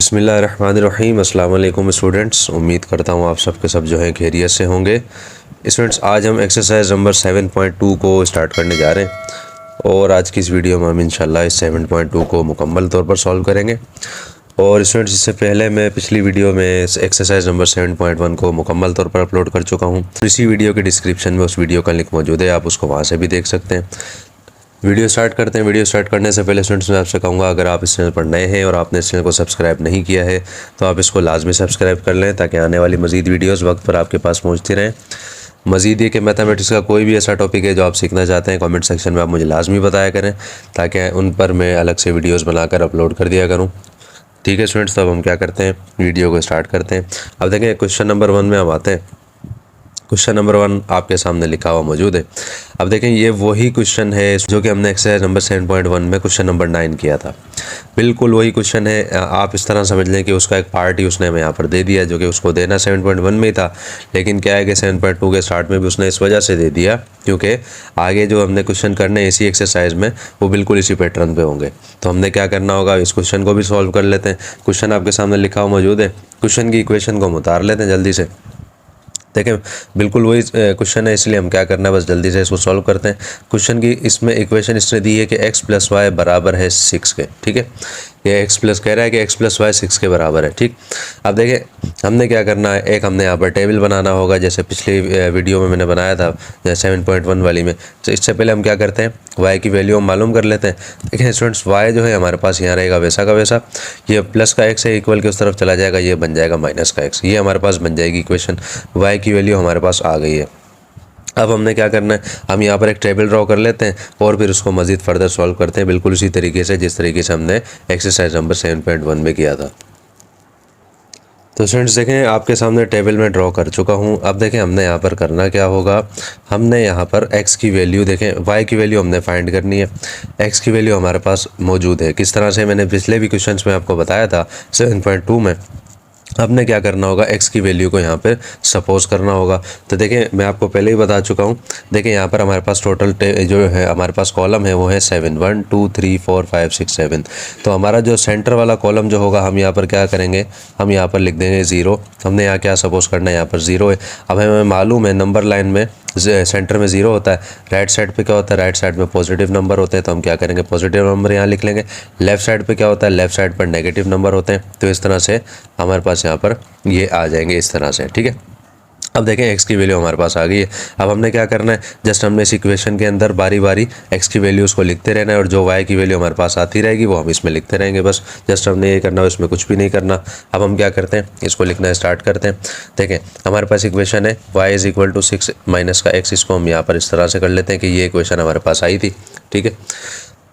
बिस्मिल्लाहिर्रहमानिर्रहीम। अस्सलाम वालेकुम स्टूडेंट्स, उम्मीद करता हूँ आप सब के सब जो हैं खैरियत से होंगे। स्टूडेंट्स, आज हम एक्सरसाइज नंबर 7.2 को स्टार्ट करने जा रहे हैं और आज की इस वीडियो में हम इंशाल्लाह इस 7.2 को मुकम्मल तौर पर सॉल्व करेंगे। और स्टूडेंट्स, इससे पहले मैं पिछली वीडियो में एक्सरसाइज नंबर 7.1 को मुकम्मल तौर पर अपलोड कर चुका हूँ। इसी वीडियो के डिस्क्रिप्शन में उस वीडियो का लिंक मौजूद है, आप उसको वहाँ से भी देख सकते हैं। वीडियो स्टार्ट करते हैं। वीडियो स्टार्ट करने से पहले स्टूडेंट्स, मैं आपसे कहूँगा, अगर आप इस चैनल पर नए हैं और आपने इस चैनल को सब्सक्राइब नहीं किया है तो आप इसको लाजमी सब्सक्राइब कर लें ताकि आने वाली मज़ीद वीडियोस वक्त पर आपके पास पहुँचती रहें। मज़ीद ये कि मैथमेटिक्स का कोई भी ऐसा टॉपिक है जो आप सीखना चाहते हैं, कमेंट सेक्शन में आप मुझे लाजमी बताया करें ताकि उन पर मैं अलग से वीडियोज़ बनाकर अपलोड कर दिया करूँ। ठीक है स्टूडेंट्स, तो अब हम क्या करते हैं, वीडियो को स्टार्ट करते हैं। अब देखें, क्वेश्चन नंबर 1 में हम आते हैं। क्वेश्चन नंबर 1 आपके सामने लिखा हुआ मौजूद है। अब देखें, ये वही क्वेश्चन है जो कि हमने एक्सरसाइज नंबर 7.1 में क्वेश्चन नंबर 9 किया था। बिल्कुल वही क्वेश्चन है। आप इस तरह समझ लें कि उसका एक पार्ट ही उसने हमें यहाँ पर दे दिया, जो कि उसको देना 7.1 में ही था, लेकिन क्या है कि 7.2 के स्टार्ट में भी उसने इस वजह से दे दिया क्योंकि आगे जो हमने क्वेश्चन करने इसी एक्सरसाइज में वो बिल्कुल इसी पैटर्न पे होंगे। तो हमने क्या करना होगा, इस क्वेश्चन को भी सॉल्व कर लेते हैं। क्वेश्चन आपके सामने लिखा हुआ मौजूद है। क्वेश्चन की इक्वेशन को हम उतार लेते हैं जल्दी से। देखें, बिल्कुल वही क्वेश्चन है, इसलिए हम क्या करना है, बस जल्दी से इसको सॉल्व करते हैं। क्वेश्चन की इसमें इक्वेशन इसने दी है कि x + y बराबर है 6 के। ठीक है, ये x प्लस कह रहा है कि x + y 6 के बराबर है। ठीक, अब देखें हमने क्या करना है, एक हमने यहाँ पर टेबल बनाना होगा जैसे पिछली वीडियो में मैंने बनाया था 7.1 वाली में। तो इससे पहले हम क्या करते हैं, y की वैल्यू हम मालूम कर लेते हैं। देखें स्टूडेंट्स, y जो है हमारे पास यहाँ रहेगा वैसा का वैसा, ये प्लस का x है, इक्वल के उस तरफ चला जाएगा, ये बन जाएगा माइनस का x। ये हमारे पास बन जाएगी इक्वेशन, y की वैल्यू हमारे पास आ गई है। अब हमने क्या करना है, हम यहाँ पर एक टेबल ड्रॉ कर लेते हैं और फिर उसको मज़ीद फर्दर सॉल्व करते हैं, बिल्कुल उसी तरीके से जिस तरीके से हमने एक्सरसाइज नंबर 7.1 में किया था। तो स्टूडेंट्स देखें, आपके सामने टेबल में ड्रॉ कर चुका हूँ। अब देखें हमने यहाँ पर करना क्या होगा, हमने यहाँ पर x की वैल्यू, देखें y की वैल्यू हमने फाइंड करनी है। x की वैल्यू हमारे पास मौजूद है। किस तरह से, मैंने पिछले भी क्वेश्चंस में आपको बताया था 7.2 में। आपने क्या करना होगा, x की वैल्यू को यहाँ पे सपोज करना होगा। तो देखें, मैं आपको पहले ही बता चुका हूँ। देखें यहाँ पर हमारे पास टोटल जो है हमारे पास कॉलम है वो है 7, 1 2 3 4 5 6 7। तो हमारा जो सेंटर वाला कॉलम जो होगा, हम यहाँ पर क्या करेंगे, हम यहाँ पर लिख देंगे 0। हमने यहाँ क्या सपोज करना है, यहाँ पर 0 है। अब हमें मालूम है नंबर लाइन में सेंटर में 0 होता है, राइट साइड पे क्या होता है, राइट साइड में पॉजिटिव नंबर होते हैं। तो हम क्या करेंगे, पॉजिटिव नंबर यहाँ लिख लेंगे। लेफ़्ट साइड पे क्या होता है, लेफ़्ट साइड पर नेगेटिव नंबर होते हैं। तो इस तरह से हमारे पास यहाँ पर ये आ जाएंगे इस तरह से। ठीक है, अब देखें x की वैल्यू हमारे पास आ गई है। अब हमने क्या करना है, जस्ट हमने इस इक्वेशन के अंदर बारी बारी x की वैल्यूज़ को लिखते रहना है और जो y की वैल्यू हमारे पास आती रहेगी वो हम इसमें लिखते रहेंगे। बस जस्ट हमने ये करना है, इसमें कुछ भी नहीं करना। अब हम क्या करते हैं, इसको लिखना स्टार्ट करते हैं। देखें हमारे पास इक्वेशन है y = 6 माइनस का x। इसको हम यहाँ पर इस तरह से कर लेते हैं कि ये इक्वेशन हमारे पास आई थी। ठीक है,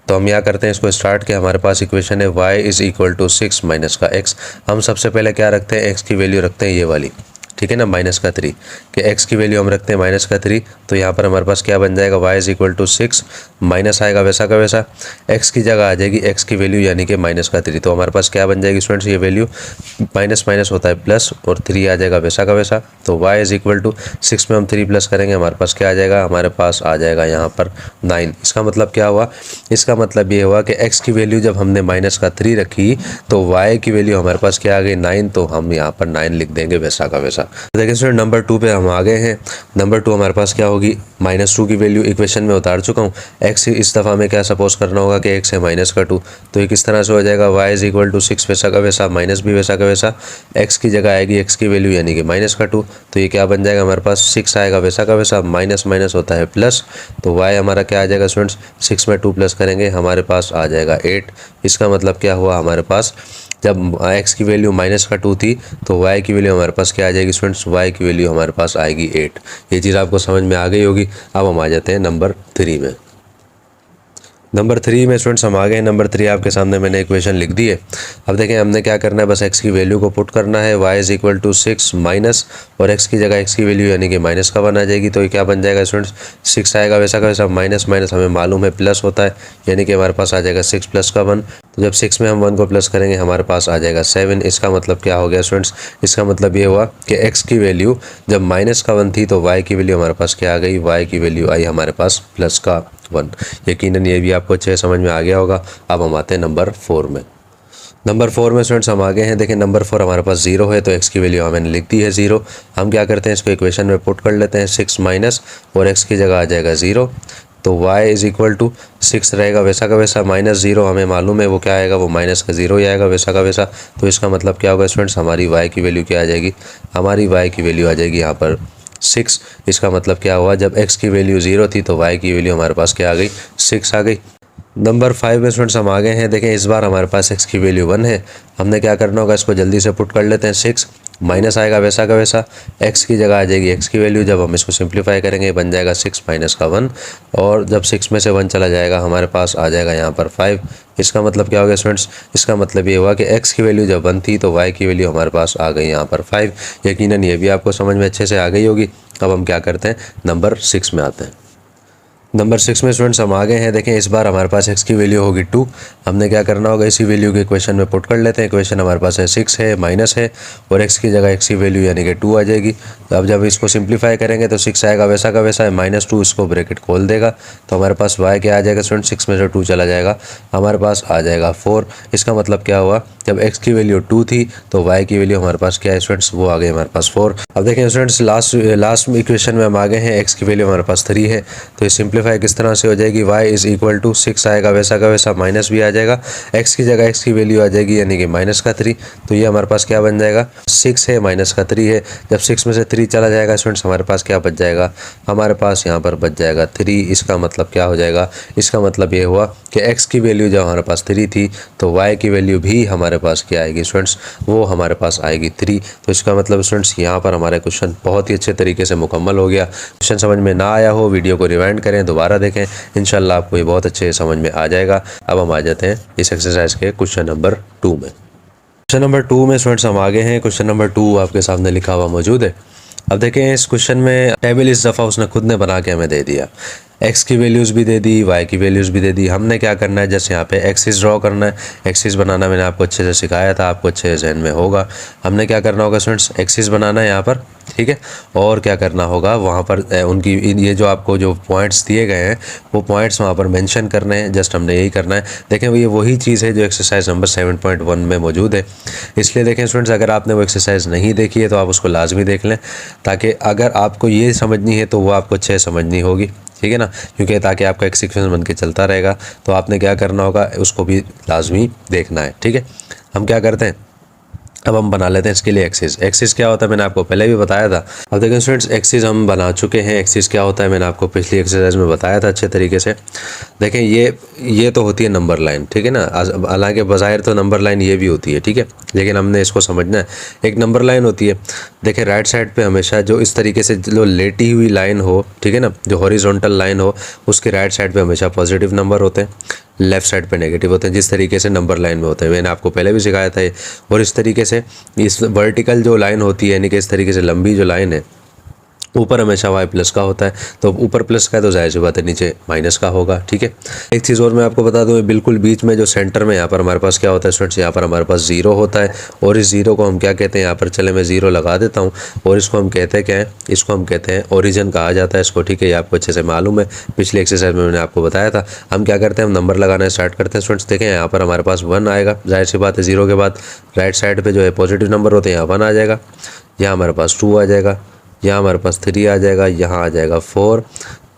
तो हम यहाँ करते हैं इसको स्टार्ट के हमारे पास इक्वेशन है y = 6 माइनस का x। हम सबसे पहले क्या रखते हैं, x की वैल्यू रखते हैं ये वाली, ठीक है ना, -3 कि x की वैल्यू हम रखते हैं -3। तो यहाँ पर हमारे पास क्या बन जाएगा, y = 6 माइनस आएगा वैसा का वैसा, x की जगह आ जाएगी x की वैल्यू यानी कि -3। तो हमारे पास क्या बन जाएगी स्टूडेंट्स, ये वैल्यू माइनस माइनस होता है प्लस और 3 आ जाएगा वैसा का वैसा। तो y = 6 में हम 3 प्लस करेंगे, हमारे पास क्या आ जाएगा, हमारे पास आ जाएगा यहाँ पर 9। इसका मतलब क्या हुआ, इसका मतलब ये हुआ कि x की वैल्यू जब हमने -3 रखी तो y की वैल्यू हमारे पास क्या आ गई, 9। तो हम यहाँ पर 9 लिख देंगे वैसा का वैसा। देखिए स्टूडेंट, नंबर 2 पे हम आ गए हैं। नंबर 2 हमारे पास क्या होगी, -2 की वैल्यू इक्वेशन में उतार चुका हूँ। x इस दफ़ा में क्या सपोज करना होगा कि x है -2। तो ये किस तरह से हो जाएगा, y = 6 वैसा का वैसा, माइनस भी वैसा का वैसा, x की जगह आएगी x की वैल्यू यानी कि -2। तो ये क्या बन जाएगा, हमारे पास 6 आएगा वैसा का वैसा, माइनस माइनस होता है प्लस। तो y हमारा क्या आ जाएगा स्टूडेंट्स, 6 में 2 प्लस करेंगे, हमारे पास आ जाएगा 8। इसका मतलब क्या हुआ, हमारे पास जब x की वैल्यू -2 थी तो y की वैल्यू हमारे पास क्या आ जाएगी स्टूडेंट्स, y की वैल्यू हमारे पास आएगी 8। ये चीज़ आपको समझ में आ गई होगी। अब हम आ जाते हैं नंबर 3 में। नंबर 3 में स्टूडेंट्स हम आ गए। नंबर 3 आपके सामने मैंने इक्वेशन लिख दी है। अब देखें हमने क्या करना है, बस x की वैल्यू को पुट करना है, y = 6 माइनस और x की जगह x की वैल्यू यानी कि माइनस का 1 आ जाएगी। तो ये क्या बन जाएगा स्टूडेंट्स, 6 आएगा वैसा का वैसा, माइनस माइनस हमें मालूम है प्लस होता है यानी कि हमारे पास आ जाएगा 6 प्लस का 1। तो जब 6 में हम 1 को प्लस करेंगे हमारे पास आ जाएगा 7। इसका मतलब क्या हो गया स्टूडेंट्स, इसका मतलब ये हुआ कि x की वैल्यू जब -1 थी तो y की वैल्यू हमारे पास क्या आ गई, y की वैल्यू आई हमारे पास +1। यकीनन ये भी आपको अच्छे समझ में आ गया होगा। अब हम आते हैं नंबर 4 में। नंबर 4 में स्टूडेंट्स हम आगे हैं। देखें नंबर 4 हमारे पास 0 है तो x की वैल्यू हमने लिख दी है 0। हम क्या करते हैं, इसको इक्वेशन में पुट कर लेते हैं। 6 माइनस और x की जगह आ जाएगा 0, तो y इज़ इक्वल टू 6 रहेगा वैसा का वैसा। माइनस 0 हमें मालूम है वो क्या आएगा, वो माइनस का 0 ही आएगा वैसा का वैसा। तो इसका मतलब क्या होगा स्टूडेंट्स, हमारी y की वैल्यू क्या आ जाएगी, हमारी y की वैल्यू आ जाएगी यहाँ पर 6। इसका मतलब क्या हुआ, जब x की वैल्यू 0 थी तो y की वैल्यू हमारे पास क्या आ गई, 6 आ गई। नंबर 5 में स्टूडेंट्स हम आ गए हैं। देखें इस बार हमारे पास x की वैल्यू 1 है। हमने क्या करना होगा, इसको जल्दी से पुट कर लेते हैं। 6 माइनस आएगा वैसा का वैसा, x की जगह आ जाएगी x की वैल्यू। जब हम इसको सिंप्लीफाई करेंगे बन जाएगा 6 माइनस का 1, और जब 6 में से 1 चला जाएगा हमारे पास आ जाएगा यहाँ पर 5। इसका मतलब क्या हो गया स्टूडेंट्स, इसका मतलब ये हुआ कि x की वैल्यू जब 1 थी तो y की वैल्यू हमारे पास आ गई यहाँ पर 5। यकीनन ये भी आपको समझ में अच्छे से आ गई होगी। अब हम क्या करते हैं, नंबर 6 में आते हैं। नंबर 6 में स्टूडेंट्स हम आ गए हैं। देखें इस बार हमारे पास x की वैल्यू होगी 2। हमने क्या करना होगा, इसी वैल्यू के इक्वेशन में पुट कर लेते हैं। इक्वेशन हमारे पास है 6 है माइनस है और x की जगह x की वैल्यू यानी कि 2 आ जाएगी। तो अब जब इसको सिंप्लीफाई करेंगे तो 6 आएगा वैसा का वैसा है, -2 इसको ब्रैकेट खोल देगा तो हमारे पास y क्या आ जाएगा स्टूडेंट, 6 में से 2 चला जाएगा हमारे पास आ जाएगा 4। इसका मतलब क्या हुआ, जब x की वैल्यू 2 थी तो y की वैल्यू हमारे पास क्या है स्टूडेंट्स, वो आ गई हमारे पास 4। अब देखें स्टूडेंट्स लास्ट इक्वेशन में हम आ गए हैं। x की वैल्यू हमारे पास 3 है तो ये सिंप्लीफाई किस तरह से हो जाएगी, y इज़ इक्वल टू 6 आएगा वैसा का वैसा, माइनस भी आ जाएगा, x की जगह x की वैल्यू आ जाएगी यानी कि माइनस का 3। तो ये हमारे पास क्या बन जाएगा, 6 है माइनस का 3 है। जब 6 में से 3 चला जाएगा स्टूडेंट्स हमारे पास क्या बच जाएगा, हमारे पास यहाँ पर बच जाएगा 3। इसका मतलब क्या हो जाएगा, इसका मतलब ये हुआ कि x की वैल्यू जब हमारे पास 3 थी तो y की वैल्यू भी हमारे पास क्या आएगी स्टूडेंट्स, वो हमारे पास आएगी 3। तो इसका मतलब स्टूडेंट्स यहाँ पर हमारा क्वेश्चन बहुत ही अच्छे तरीके से मुकम्मल हो गया। क्वेश्चन समझ में ना आया हो वीडियो को रिवाइंड करें, दोबारा देखें, इंशाल्लाह आपको ये बहुत अच्छे समझ में आ जाएगा। अब हम आ जाते हैं इस एक्सरसाइज के क्वेश्चन नंबर 2 में। क्वेश्चन नंबर 2 में स्टूडेंट्स हम आगे हैं। क्वेश्चन नंबर 2 आपके सामने लिखा हुआ मौजूद है। अब देखें इस क्वेश्चन में टेबल इस दफ़ा उसने खुद ने बना के हमें दे दिया, x की वैल्यूज़ भी दे दी, y की वैल्यूज़ भी दे दी। हमने क्या करना है, जैसे यहाँ पे एक्सिस ड्रॉ करना है। एक्सिस बनाना मैंने आपको अच्छे से सिखाया था, आपको अच्छे से जहन में होगा। हमने क्या करना होगा स्टूडेंट्स, एक्सिस बनाना है यहाँ पर, ठीक है। और क्या करना होगा, वहाँ पर उनकी ये जो आपको जो पॉइंट्स दिए गए हैं वो पॉइंट्स वहाँ पर मेंशन करने हैं। जस्ट हमने यही करना है। देखें ये वही चीज़ है जो एक्सरसाइज नंबर 7.1 में मौजूद है। इसलिए देखें स्टूडेंट्स, अगर आपने वो एक्सरसाइज नहीं देखी है तो आप उसको लाजमी देख लें, ताकि अगर आपको ये समझनी है तो वो आपको अच्छे से समझनी होगी, ठीक है ना, क्योंकि ताकि आपका एक सीक्वेंस बन के चलता रहेगा। तो आपने क्या करना होगा, उसको भी लाजमी देखना है, ठीक है। हम क्या करते हैं, अब हम बना लेते हैं इसके लिए एक्सिस। एक्सिस क्या होता है मैंने आपको पहले भी बताया था। अब देखिए स्टूडेंट्स, एक्सिस हम बना चुके हैं। एक्सिस क्या होता है मैंने आपको पिछली एक्सरसाइज में बताया था अच्छे तरीके से। देखें ये तो होती है नंबर लाइन, ठीक है ना। हालांकि बज़ाहिर तो नंबर लाइन ये भी होती है, ठीक है, लेकिन हमने इसको समझना है। एक नंबर लाइन होती है, देखें राइट साइड पे हमेशा जो इस तरीके से जो लेटी हुई लाइन हो, ठीक है ना, जो हॉरिजॉन्टल लाइन हो, उसके राइट साइड पे हमेशा पॉजिटिव नंबर होते हैं, लेफ़्ट साइड पे नेगेटिव होते हैं, जिस तरीके से नंबर लाइन में होते हैं। मैंने आपको पहले भी सिखाया था ये। और इस तरीके से इस वर्टिकल जो लाइन होती है, यानी कि इस तरीके से लंबी जो लाइन है, ऊपर हमेशा y प्लस का होता है। तो ऊपर प्लस का है तो जाहिर सी बात है नीचे माइनस का होगा, ठीक है। एक चीज़ और मैं आपको बता दूं, बिल्कुल बीच में जो सेंटर में यहाँ पर हमारे पास क्या होता है स्टूडेंट्स, यहाँ पर हमारे पास 0 होता है। और इस 0 को हम क्या कहते हैं, यहाँ पर चले मैं 0 लगा देता हूँ। और इसको हम कहते हैं क्या है, इसको हम कहते हैं ओरिजिन कहा जाता है इसको, ठीक है। ये आपको अच्छे से मालूम है, पिछले एक्सरसाइज में मैंने आपको बताया था। हम क्या करते हैं, हम नंबर लगाना स्टार्ट करते हैं स्टूडेंट्स। देखें यहाँ पर हमारे पास 1 आएगा, जाहिर सी बात है 0 के बाद राइट साइड पर जो है पॉजिटिव नंबर होते हैं, यहाँ 1 आ जाएगा, यहाँ हमारे पास 2 आ जाएगा, यहाँ हमारे पास 3 आ जाएगा, यहाँ आ जाएगा 4,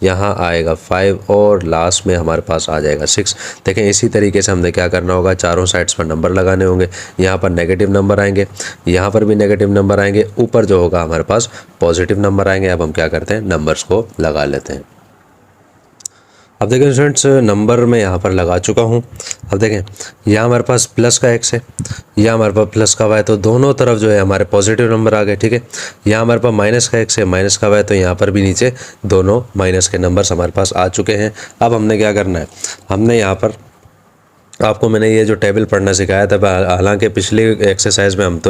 यहाँ आएगा 5 और लास्ट में हमारे पास आ जाएगा 6। देखें इसी तरीके से हमने क्या करना होगा, चारों साइड्स पर नंबर लगाने होंगे। यहाँ पर नेगेटिव नंबर आएंगे, यहाँ पर भी नेगेटिव नंबर आएंगे, ऊपर जो होगा हमारे पास पॉजिटिव नंबर आएंगे। अब हम क्या करते हैं, नंबर्स को लगा लेते हैं। अब देखें स्टूडेंट्स, नंबर मैं यहाँ पर लगा चुका हूँ। अब देखें यहाँ हमारे पास प्लस का x है, यहाँ हमारे पास प्लस का y, तो दोनों तरफ जो है हमारे पॉजिटिव नंबर आ गए, ठीक है। यहाँ हमारे पास माइनस का x है, माइनस का y, तो यहाँ पर भी नीचे दोनों माइनस के नंबर्स हमारे पास आ चुके हैं। अब हमने क्या करना है, हमने यहाँ पर आपको मैंने ये जो टेबल पढ़ना सिखाया था, हालांकि पिछले एक्सरसाइज में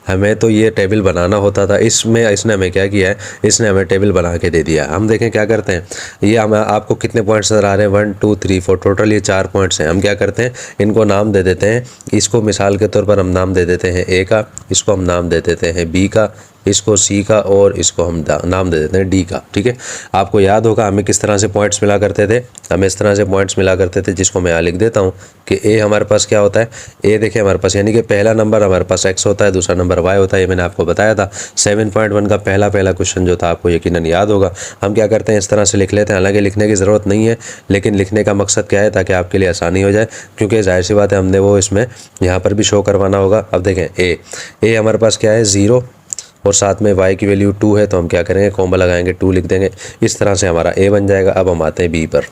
हमें तो ये टेबल बनाना होता था। इसने हमें क्या किया है, इसने हमें टेबल बना के दे दिया। हम देखें क्या करते हैं, ये हम आपको कितने पॉइंट्स नज़र आ रहे हैं, 1 2 3 4, टोटल ये 4 पॉइंट्स हैं। हम क्या करते हैं, इनको नाम दे देते हैं। इसको मिसाल के तौर पर हम नाम दे देते हैं A का, इसको हम नाम दे देते हैं B का, इसको सी का और इसको हम नाम दे देते हैं डी का। ठीक है, आपको याद होगा हमें किस तरह से पॉइंट्स मिला करते थे, हमें इस तरह से पॉइंट्स मिला करते थे, जिसको मैं यहाँ लिख देता हूँ कि ए हमारे पास क्या होता है, ए देखिए हमारे पास यानी कि पहला नंबर हमारे पास एक्स होता है, दूसरा नंबर वाई होता है। ये मैंने आपको बताया था 7.1 का पहला क्वेश्चन जो था आपको यकीनन याद होगा। हम क्या करते हैं इस तरह से लिख लेते हैं, हालांकि लिखने की ज़रूरत नहीं है, लेकिन लिखने का मकसद क्या है ताकि आपके लिए आसानी हो जाए, क्योंकि जाहिर सी बात है हमने वो इसमें यहाँ पर भी शो करवाना होगा। अब देखें ए हमारे पास क्या है 0 और साथ में y की वैल्यू 2 है, तो हम क्या करेंगे कॉमा लगाएंगे 2 लिख देंगे, इस तरह से हमारा a बन जाएगा। अब हम आते हैं b पर।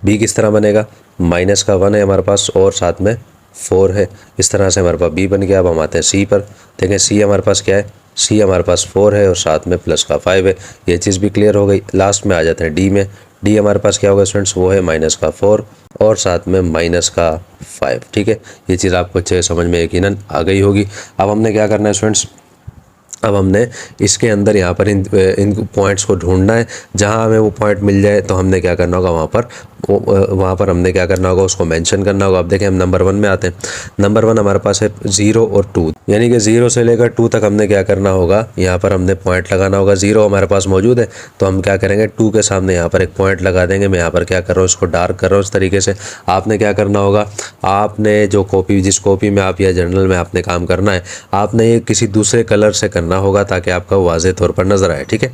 b किस तरह बनेगा, माइनस का 1 है हमारे पास और साथ में 4 है, इस तरह से हमारे पास b बन गया। अब हम आते हैं c पर, देखें c हमारे पास क्या है, c हमारे पास 4 है और साथ में प्लस का 5 है, ये चीज़ भी क्लियर हो गई। लास्ट में आ जाते हैं d में, d हमारे पास क्या होगा स्टूडेंट्स, वो है माइनस का 4 और साथ में माइनस का 5। ठीक है, ये चीज़ आपको अच्छे समझ में यकीनन आ गई होगी। अब हमने क्या करना है स्टूडेंट्स, अब हमने इसके अंदर यहाँ पर इन पॉइंट्स को ढूंढना है, जहाँ हमें वो पॉइंट मिल जाए तो हमने क्या करना होगा वहाँ पर हमने क्या करना होगा उसको मेंशन करना होगा। अब देखें हम नंबर 1 में आते हैं। नंबर 1 हमारे पास है 0 और 2, यानी कि 0 से लेकर 2 तक हमने क्या करना होगा, यहाँ पर हमने पॉइंट लगाना होगा। 0 हमारे पास मौजूद है तो हम क्या करेंगे 2 के सामने यहाँ पर एक पॉइंट लगा देंगे। मैं यहाँ पर क्या कर रहा हूँ इसको डार्क कर रहा हूँ इस तरीके से। आपने क्या करना होगा, आपने जो कॉपी जिस कॉपी में आप या जर्नल में आपने काम करना है, आपने ये किसी दूसरे कलर से करना होगा ताकि आपका वाज़ेह तौर पर नज़र आए। ठीक है,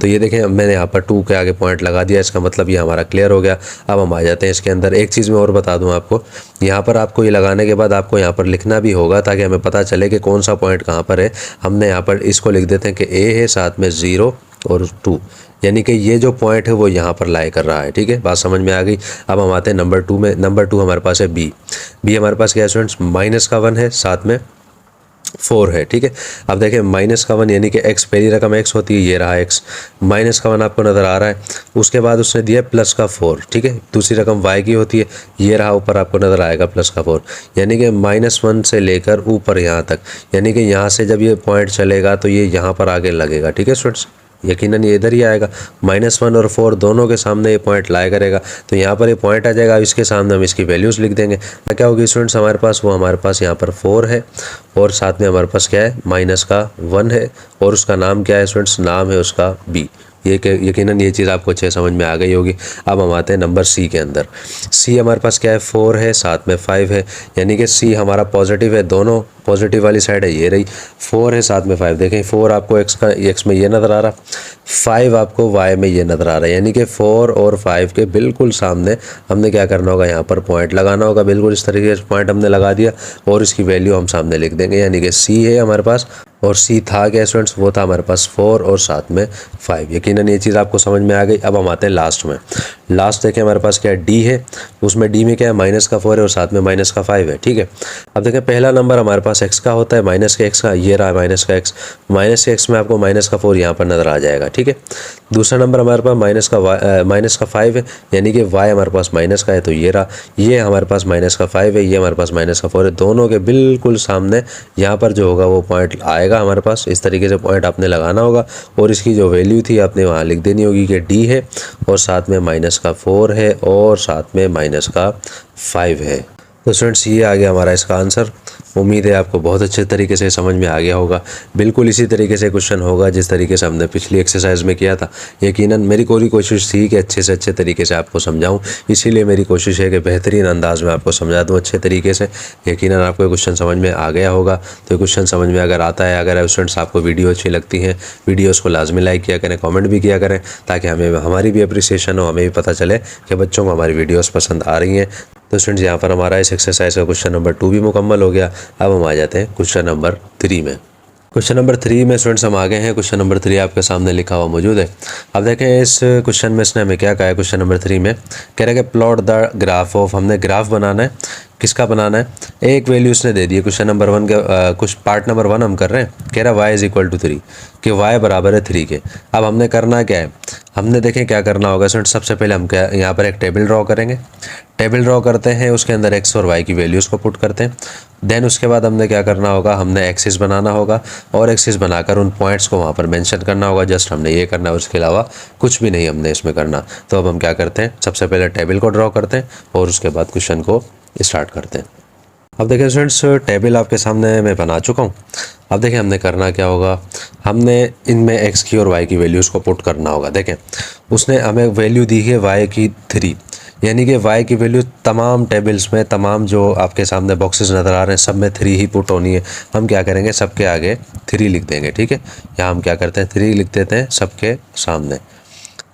तो ये देखें मैंने यहाँ पर 2 के आगे पॉइंट लगा दिया, इसका मतलब ये हमारा क्लियर हो गया। अब हम आ जाते हैं इसके अंदर। एक चीज़ मैं और बता दूं आपको, यहाँ पर आपको ये लगाने के बाद आपको यहाँ पर लिखना भी होगा ताकि हमें पता चले कि कौन सा पॉइंट कहाँ पर है। हमने यहाँ पर इसको लिख देते हैं कि ए है साथ में 0 और 2, यानी कि ये जो पॉइंट है वो यहाँ पर लाई कर रहा है। ठीक है, बात समझ में आ गई। अब हम आते हैं नंबर 2 में। नंबर 2 हमारे पास है बी हमारे पास क्या है स्टूडेंट्स, माइनस का 1 है साथ में 4 है। ठीक है, अब देखें माइनस का 1 यानी कि x, पहली रकम x होती है, ये रहा x, माइनस का 1 आपको नज़र आ रहा है। उसके बाद उसने दिया प्लस का 4। ठीक है, दूसरी रकम y की होती है, ये रहा ऊपर आपको नज़र आएगा प्लस का 4, यानी कि -1 से लेकर ऊपर यहाँ तक, यानी कि यहाँ से जब ये पॉइंट चलेगा तो ये यहाँ पर आगे लगेगा। ठीक है स्टूडेंट्स, यकीनन ये इधर ही आएगा। -1 और 4 दोनों के सामने ये पॉइंट लाया करेगा, तो यहाँ पर ये पॉइंट आ जाएगा। इसके सामने हम इसकी वैल्यूज़ लिख देंगे। क्या होगी स्टूडेंट्स हमारे पास, वो हमारे पास यहाँ पर 4 है और साथ में हमारे पास क्या है माइनस का 1 है और उसका नाम क्या है स्टूडेंट्स, नाम है उसका बी। ये यकीनन ये चीज़ आपको अच्छे समझ में आ गई होगी। अब हम आते हैं नंबर सी के अंदर। सी हमारे पास क्या है 4 है साथ में 5 है, यानी कि सी हमारा पॉजिटिव है, दोनों पॉजिटिव वाली साइड है, ये रही। 4 है साथ में 5, देखें 4 आपको एक्स में ये नज़र आ रहा, 5 आपको वाई में ये नज़र आ रहा है, यानी कि 4 और 5 के बिल्कुल सामने हमने क्या करना होगा, यहाँ पर पॉइंट लगाना होगा। बिल्कुल इस तरीके से पॉइंट हमने लगा दिया और इसकी वैल्यू हम सामने लिख देंगे, यानी कि सी है हमारे पास और सी था क्या स्टूडेंट्स, वो था हमारे पास 4 और साथ में 5। यकीनन ये चीज़ आपको समझ में आ गई। अब हम आते हैं लास्ट में। लास्ट देखें हमारे पास क्या है डी है, उसमें डी में क्या है माइनस का 4 है और साथ में माइनस का 5 है। ठीक है, अब देखें पहला नंबर हमारे पास एक्स का होता है, माइनस के एक्स का, ये रहा माइनस का एक्स, माइनस के एक्स में आपको माइनस का 4 यहाँ पर नज़र आ जाएगा। ठीक है, दूसरा नंबर हमारे पास माइनस का 5 है, यानी कि वाई हमारे पास माइनस का है, तो ये रहा, ये हमारे पास माइनस का 5 है, ये हमारे पास माइनस का 4 है। दोनों के बिल्कुल सामने यहाँ पर जो होगा वो पॉइंट आएगा हमारे पास। इस तरीके से पॉइंट आपने लगाना होगा और इसकी जो वैल्यू थी आपने वहाँ लिख देनी होगी कि डी है और साथ में माइनस का 4 है और साथ में माइनस का 5 है। तो स्टूडेंट्स ये आ गया हमारा इसका आंसर। उम्मीद है आपको बहुत अच्छे तरीके से समझ में आ गया होगा। बिल्कुल इसी तरीके से क्वेश्चन होगा जिस तरीके से हमने पिछली एक्सरसाइज में किया था। यकीनन मेरी पूरी कोशिश थी कि अच्छे से अच्छे तरीके से आपको समझाऊं, इसीलिए मेरी कोशिश है कि बेहतरीन अंदाज में आपको समझा दूं अच्छे तरीके से। यकीनन आपको क्वेश्चन समझ में आ गया होगा। तो क्वेश्चन समझ में अगर आता है, अगर स्टूडेंट्स आपको वीडियो अच्छी लगती है, वीडियोज़ को लाजमी लाइक किया करें, कॉमेंट भी किया करें, ताकि हमें हमारी भी अप्रिसिएशन हो, हमें भी पता चले कि बच्चों को हमारी वीडियोज़ पसंद आ रही हैं। तो स्टूडेंट्स यहाँ पर हमारा इस एक्सरसाइज का क्वेश्चन नंबर 2 भी मुकम्मल हो गया। अब हम आ जाते हैं क्वेश्चन नंबर 3 में। क्वेश्चन नंबर 3 में स्टूडेंट्स हम आ गए हैं। क्वेश्चन नंबर 3 आपके सामने लिखा हुआ मौजूद है। अब देखें इस क्वेश्चन में इसने हमें क्या कहा है। क्वेश्चन नंबर 3 में कह रहा है कि प्लॉट द ग्राफ ऑफ, हमने ग्राफ बनाना है, किसका बनाना है, एक वैल्यू इसने दे दी है। क्वेश्चन नंबर 1 के कुछ पार्ट नंबर 1 हम कर रहे हैं। कह रहा है y = 3, कि y बराबर है 3 के। अब हमने करना क्या है, हमने देखें क्या करना होगा स्टूडेंट। सबसे पहले हम क्या यहाँ पर एक टेबल ड्रॉ करेंगे। टेबल ड्रॉ करते हैं, उसके अंदर x और y की वैल्यूज़ को पुट करते हैं। देन उसके बाद हमने क्या करना होगा, हमने एक्सिस बनाना होगा और एक्सिस बनाकर उन पॉइंट्स को वहाँ पर मेंशन करना होगा। जस्ट हमने ये करना है, उसके अलावा कुछ भी नहीं हमने इसमें करना। तो अब हम क्या करते हैं, सबसे पहले टेबल को ड्रॉ करते हैं और उसके बाद क्वेश्चन को स्टार्ट करते हैं। अब देखिए स्टूडेंट्स, टेबल आपके सामने मैं बना चुका हूँ। अब देखिए हमने करना क्या होगा, हमने इनमें x की और y की वैल्यूज़ को पुट करना होगा। देखें उसने हमें वैल्यू दी है y की 3, यानी कि y की वैल्यू तमाम टेबल्स में, तमाम जो आपके सामने बॉक्सेस नज़र आ रहे हैं सब में 3 ही पुट होनी है। हम क्या करेंगे, सबके आगे 3 लिख देंगे। ठीक है, यहाँ हम क्या करते हैं 3 लिख देते हैं सबके सामने।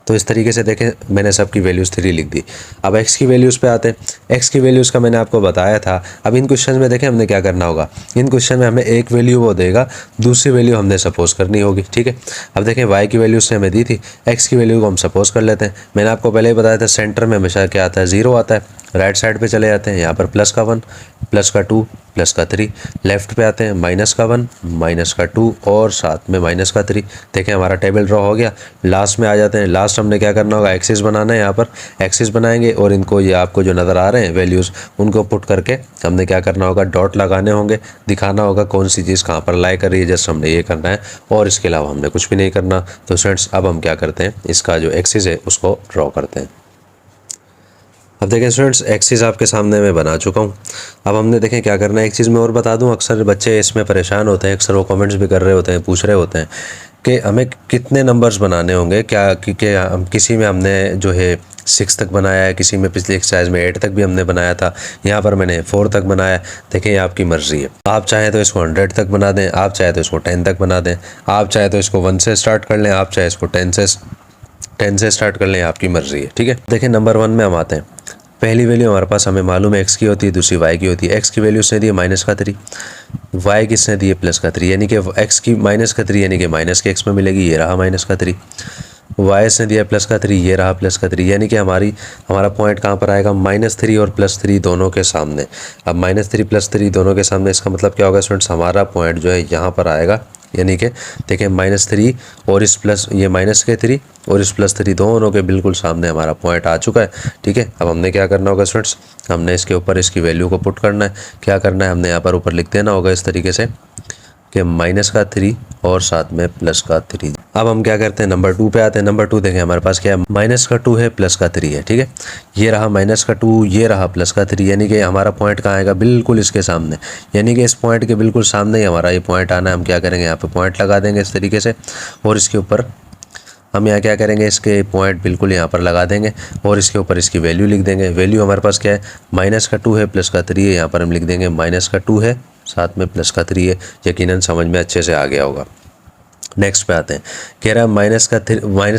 तो इस तरीके से देखें मैंने सबकी वैल्यूज़ 3 लिख दी। अब x की वैल्यूज़ पे आते हैं। x की वैल्यूज़ का मैंने आपको बताया था। अब इन क्वेश्चन में देखें हमने क्या करना होगा, इन क्वेश्चन में हमें एक वैल्यू वो देगा, दूसरी वैल्यू हमने सपोज करनी होगी। ठीक है, अब देखें y की वैल्यूज़ ने हमें दी थी, x की वैल्यू को हम सपोज कर लेते हैं। मैंने आपको पहले ही बताया था सेंटर में हमेशा क्या आता है, 0 आता है। राइट साइड पे चले जाते हैं, यहाँ पर प्लस का 1, प्लस का 2, प्लस का 3। लेफ्ट पे आते हैं, माइनस का 1, माइनस का 2 और साथ में माइनस का 3। देखें हमारा टेबल ड्रॉ हो गया। लास्ट में आ जाते हैं। लास्ट हमने क्या करना होगा, एक्सिस बनाना है। यहाँ पर एक्सिस बनाएंगे और इनको ये आपको जो नज़र आ रहे हैं वैल्यूज़, उनको पुट करके हमने क्या करना होगा, डॉट लगाने होंगे, दिखाना होगा कौन सी चीज़ कहाँ पर लाई कर रही है। जस्ट हमने ये करना है और इसके अलावा हमने कुछ भी नहीं करना। तो स्टूडेंट्स अब हम क्या करते हैं, इसका जो एक्सिस है उसको ड्रॉ करते हैं। अब देखें स्टूडेंट्स, एक्सिस आपके सामने मैं बना चुका हूँ। अब हमने देखें क्या करना है। एक चीज़ मैं और बता दूँ, अक्सर बच्चे इसमें परेशान होते हैं, अक्सर वो कमेंट्स भी कर रहे होते हैं, पूछ रहे होते हैं कि हमें कितने नंबर्स बनाने होंगे, क्या क्योंकि हम किसी में हमने जो है 6 तक बनाया है, किसी में पिछले एक्सरसाइज में 8 तक भी हमने बनाया था, यहाँ पर मैंने 4 तक बनाया है। देखें ये आपकी मर्ज़ी है, आप चाहें तो इसको 100 तक बना दें, आप चाहें तो इसको 10 तक बना दें, आप चाहें तो इसको 1 से स्टार्ट कर लें, आप चाहे इसको 10 से स्टार्ट कर लें, आपकी मर्ज़ी है। ठीक है, देखें नंबर 1 में हम आते हैं। पहली वैल्यू हमारे पास हमें मालूम है x की होती है, दूसरी y की होती है। x की वैल्यू उसने दी है माइनस का 3, y किसने दी है प्लस का 3, यानी कि x की माइनस का 3 यानी कि माइनस के x में मिलेगी, ये रहा माइनस का 3। y ने दिया प्लस का 3, ये रहा प्लस का 3, यानी कि हमारा पॉइंट कहाँ पर आएगा, -3 और +3 दोनों के सामने। अब -3 +3 दोनों के सामने, इसका मतलब क्या होगा स्टूडेंट्स, हमारा पॉइंट जो है यहाँ पर आएगा। यानी कि देखिए -3 और इस प्लस ये माइनस के 3 और इस +3 दोनों के बिल्कुल सामने हमारा पॉइंट आ चुका है। ठीक है, अब हमने क्या करना होगा स्टूडेंट्स, हमने इसके ऊपर इसकी वैल्यू को पुट करना है। क्या करना है, हमने यहाँ पर ऊपर लिख देना होगा इस तरीके से कि माइनस का 3 और साथ में प्लस का 3। अब हम क्या करते हैं, नंबर 2 पे आते हैं। नंबर 2 देखें हमारे पास क्या है, माइनस का 2 है, प्लस का 3 है। ठीक है, ये रहा माइनस का 2, ये रहा प्लस का 3, यानी कि हमारा पॉइंट कहाँ आएगा, बिल्कुल इसके सामने। यानी कि इस पॉइंट के बिल्कुल सामने ही हमारा ये पॉइंट आना है। हम क्या करेंगे, यहाँ पे पॉइंट लगा देंगे इस तरीके से और इसके ऊपर हम यहाँ क्या करेंगे, इसके पॉइंट बिल्कुल यहाँ पर लगा देंगे और इसके ऊपर इसकी वैल्यू लिख देंगे। वैल्यू हमारे पास क्या है, माइनस का 2 है, प्लस का 3 है। यहाँ पर हम लिख देंगे माइनस का 2 है, साथ में प्लस का 3 है। यकीनन समझ में अच्छे से आ गया होगा। नेक्स्ट पे आते हैं, कह रहा है माइनस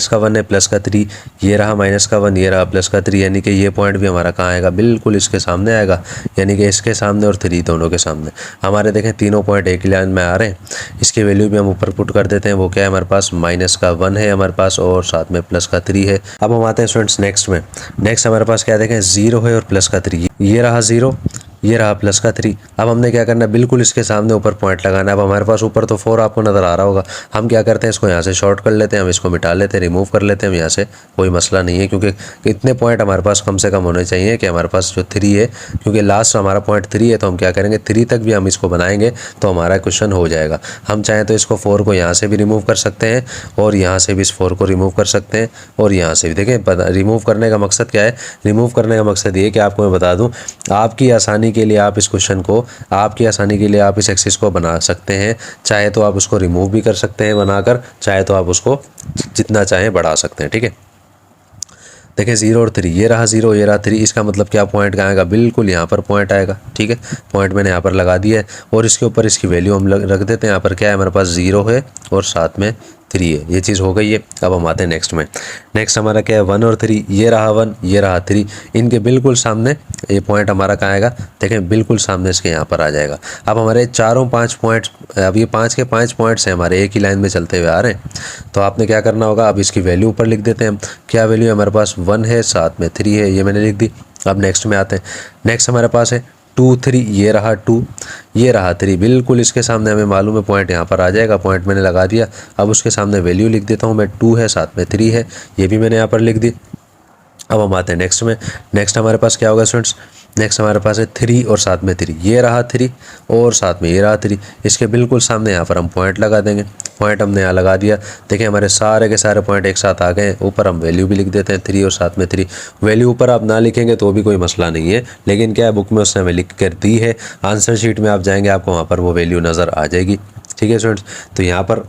का 1 है, प्लस का 3, ये रहा माइनस का 1, ये रहा प्लस का 3, यानी कि ये पॉइंट भी हमारा कहाँ आएगा, बिल्कुल इसके सामने आएगा। यानी कि इसके सामने और 3 दोनों के सामने हमारे देखें तीनों पॉइंट एक ही लाइन में आ रहे हैं। इसकी वैल्यू भी हम ऊपर पुट कर देते हैं। वो क्या है हमारे पास, माइनस का 1 है हमारे पास और साथ में प्लस का 3 है। अब हम आते हैं स्टूडेंट्स नेक्स्ट में। नेक्स्ट हमारे पास क्या देखें, 0 है और प्लस का 3, ये रहा 0, ये रहा प्लस का 3। अब हमने क्या करना है, बिल्कुल इसके सामने ऊपर पॉइंट लगाना है। अब हमारे पास ऊपर तो 4 आपको नज़र आ रहा होगा। हम क्या करते हैं, इसको यहाँ से शॉर्ट कर लेते हैं, हम इसको मिटा लेते हैं, रिमूव कर लेते हैं हम यहाँ से, कोई मसला नहीं है, क्योंकि इतने पॉइंट हमारे पास कम से कम होने चाहिए कि हमारे पास जो 3 है, क्योंकि लास्ट हमारा पॉइंट 3 है, तो हम क्या करेंगे 3 तक भी हम इसको बनाएंगे तो हमारा क्वेश्चन हो जाएगा। हम चाहें तो इसको 4 को यहाँ से भी रिमूव कर सकते हैं और यहाँ से भी इस 4 को रिमूव कर सकते हैं और यहाँ से भी। देखें रिमूव करने का मकसद क्या है, रिमूव करने का मकसद ये कि आपको मैं बता दूँ, आपकी आसानी के लिए आप इस क्वेश्चन को, आपकी आसानी के लिए आप इस एक्सिस को बना सकते हैं। चाहे तो आप उसको रिमूव भी कर सकते हैं बनाकर, चाहे तो आप उसको जितना चाहें बढ़ा सकते हैं। ठीक है, देखिए 0 और 3, ये रहा 0, ये रहा 3, इसका मतलब क्या पॉइंट कहाँ आएगा, बिल्कुल यहाँ पर पॉइंट आएगा। ठीक है, पॉइंट मैंने यहाँ पर लगा दिया है और इसके ऊपर इसकी वैल्यू हम रख देते हैं। यहाँ पर क्या है हमारे पास, 0 है और साथ में 3 है। ये चीज़ हो गई है। अब हम आते हैं नेक्स्ट में। नेक्स्ट हमारा क्या है, 1 और 3, ये रहा 1, ये रहा 3, इनके बिल्कुल सामने ये पॉइंट हमारा कहाँ आएगा, देखें बिल्कुल सामने इसके यहाँ पर आ जाएगा। अब हमारे चारों 5 पॉइंट्स, अब ये 5 के 5 पॉइंट्स हैं हमारे एक ही लाइन में चलते हुए आ रहे हैं। तो आपने क्या करना होगा, अब इसकी वैल्यू ऊपर लिख देते हैं हम। क्या वैल्यू है हमारे पास, 1 है, साथ में 3 है, ये मैंने लिख दी। अब नेक्स्ट में आते हैं। नेक्स्ट हमारे पास है 2 3, ये रहा 2, ये रहा 3, बिल्कुल इसके सामने हमें मालूम है पॉइंट यहाँ पर आ जाएगा। पॉइंट मैंने लगा दिया। अब उसके सामने वैल्यू लिख देता हूँ मैं, 2 है, साथ में 3 है, ये भी मैंने यहाँ पर लिख दी। अब हम आते हैं नेक्स्ट में। नेक्स्ट हमारे पास क्या होगा स्टूडेंट्स, नेक्स्ट हमारे पास है 3 और साथ में 3, ये रहा 3 और साथ में ये रहा 3। इसके बिल्कुल सामने यहाँ पर हम पॉइंट लगा देंगे। पॉइंट हमने यहाँ लगा दिया। देखिए हमारे सारे के सारे पॉइंट एक साथ आ गए। ऊपर हम वैल्यू भी लिख देते हैं 3 और साथ में 3। वैल्यू ऊपर आप ना लिखेंगे तो भी कोई मसला नहीं है, लेकिन क्या है बुक में उसने हमें लिख कर दी है। आंसर शीट में आप जाएंगे आपको वहाँ पर वो वैल्यू नज़र आ जाएगी। ठीक है स्टूडेंट्स, तो यहाँ पर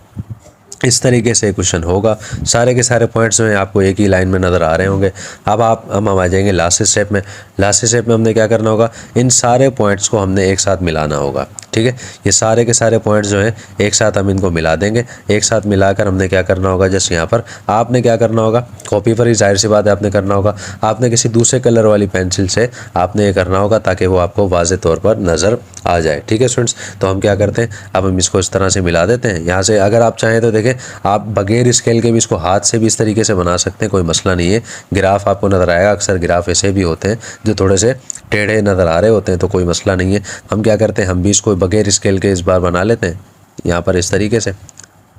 इस तरीके से क्वेश्चन होगा। सारे के सारे पॉइंट्स में आपको एक ही लाइन में नज़र आ रहे होंगे। अब हम आ जाएंगे लास्ट स्टेप में। लास्ट स्टेप में हमने क्या करना होगा, इन सारे पॉइंट्स को हमने एक साथ मिलाना होगा। ठीक है, ये सारे के सारे पॉइंट्स जो हैं एक साथ हम इनको मिला देंगे। एक साथ मिलाकर हमने क्या करना होगा, जैसे यहाँ पर आपने क्या करना होगा, कॉपी पर ही जाहिर सी बात है आपने करना होगा। आपने किसी दूसरे कलर वाली पेंसिल से आपने ये करना होगा ताकि वो आपको वाज़े तौर पर नज़र आ जाए। ठीक है स्टूडेंट्स, तो हम क्या करते हैं, अब हम इसको इस तरह से मिला देते हैं। यहाँ से अगर आप चाहें तो देखें, आप बगैर स्केल के भी इसको हाथ से भी इस तरीके से बना सकते हैं, कोई मसला नहीं है। ग्राफ आपको नज़र आएगा, अक्सर ग्राफ ऐसे भी होते हैं जो थोड़े से टेढ़े नज़र आ रहे होते हैं, तो कोई मसला नहीं है। हम क्या करते हैं, हम भी इसको बगैर स्केल के इस बार बना लेते हैं यहाँ पर इस तरीके से।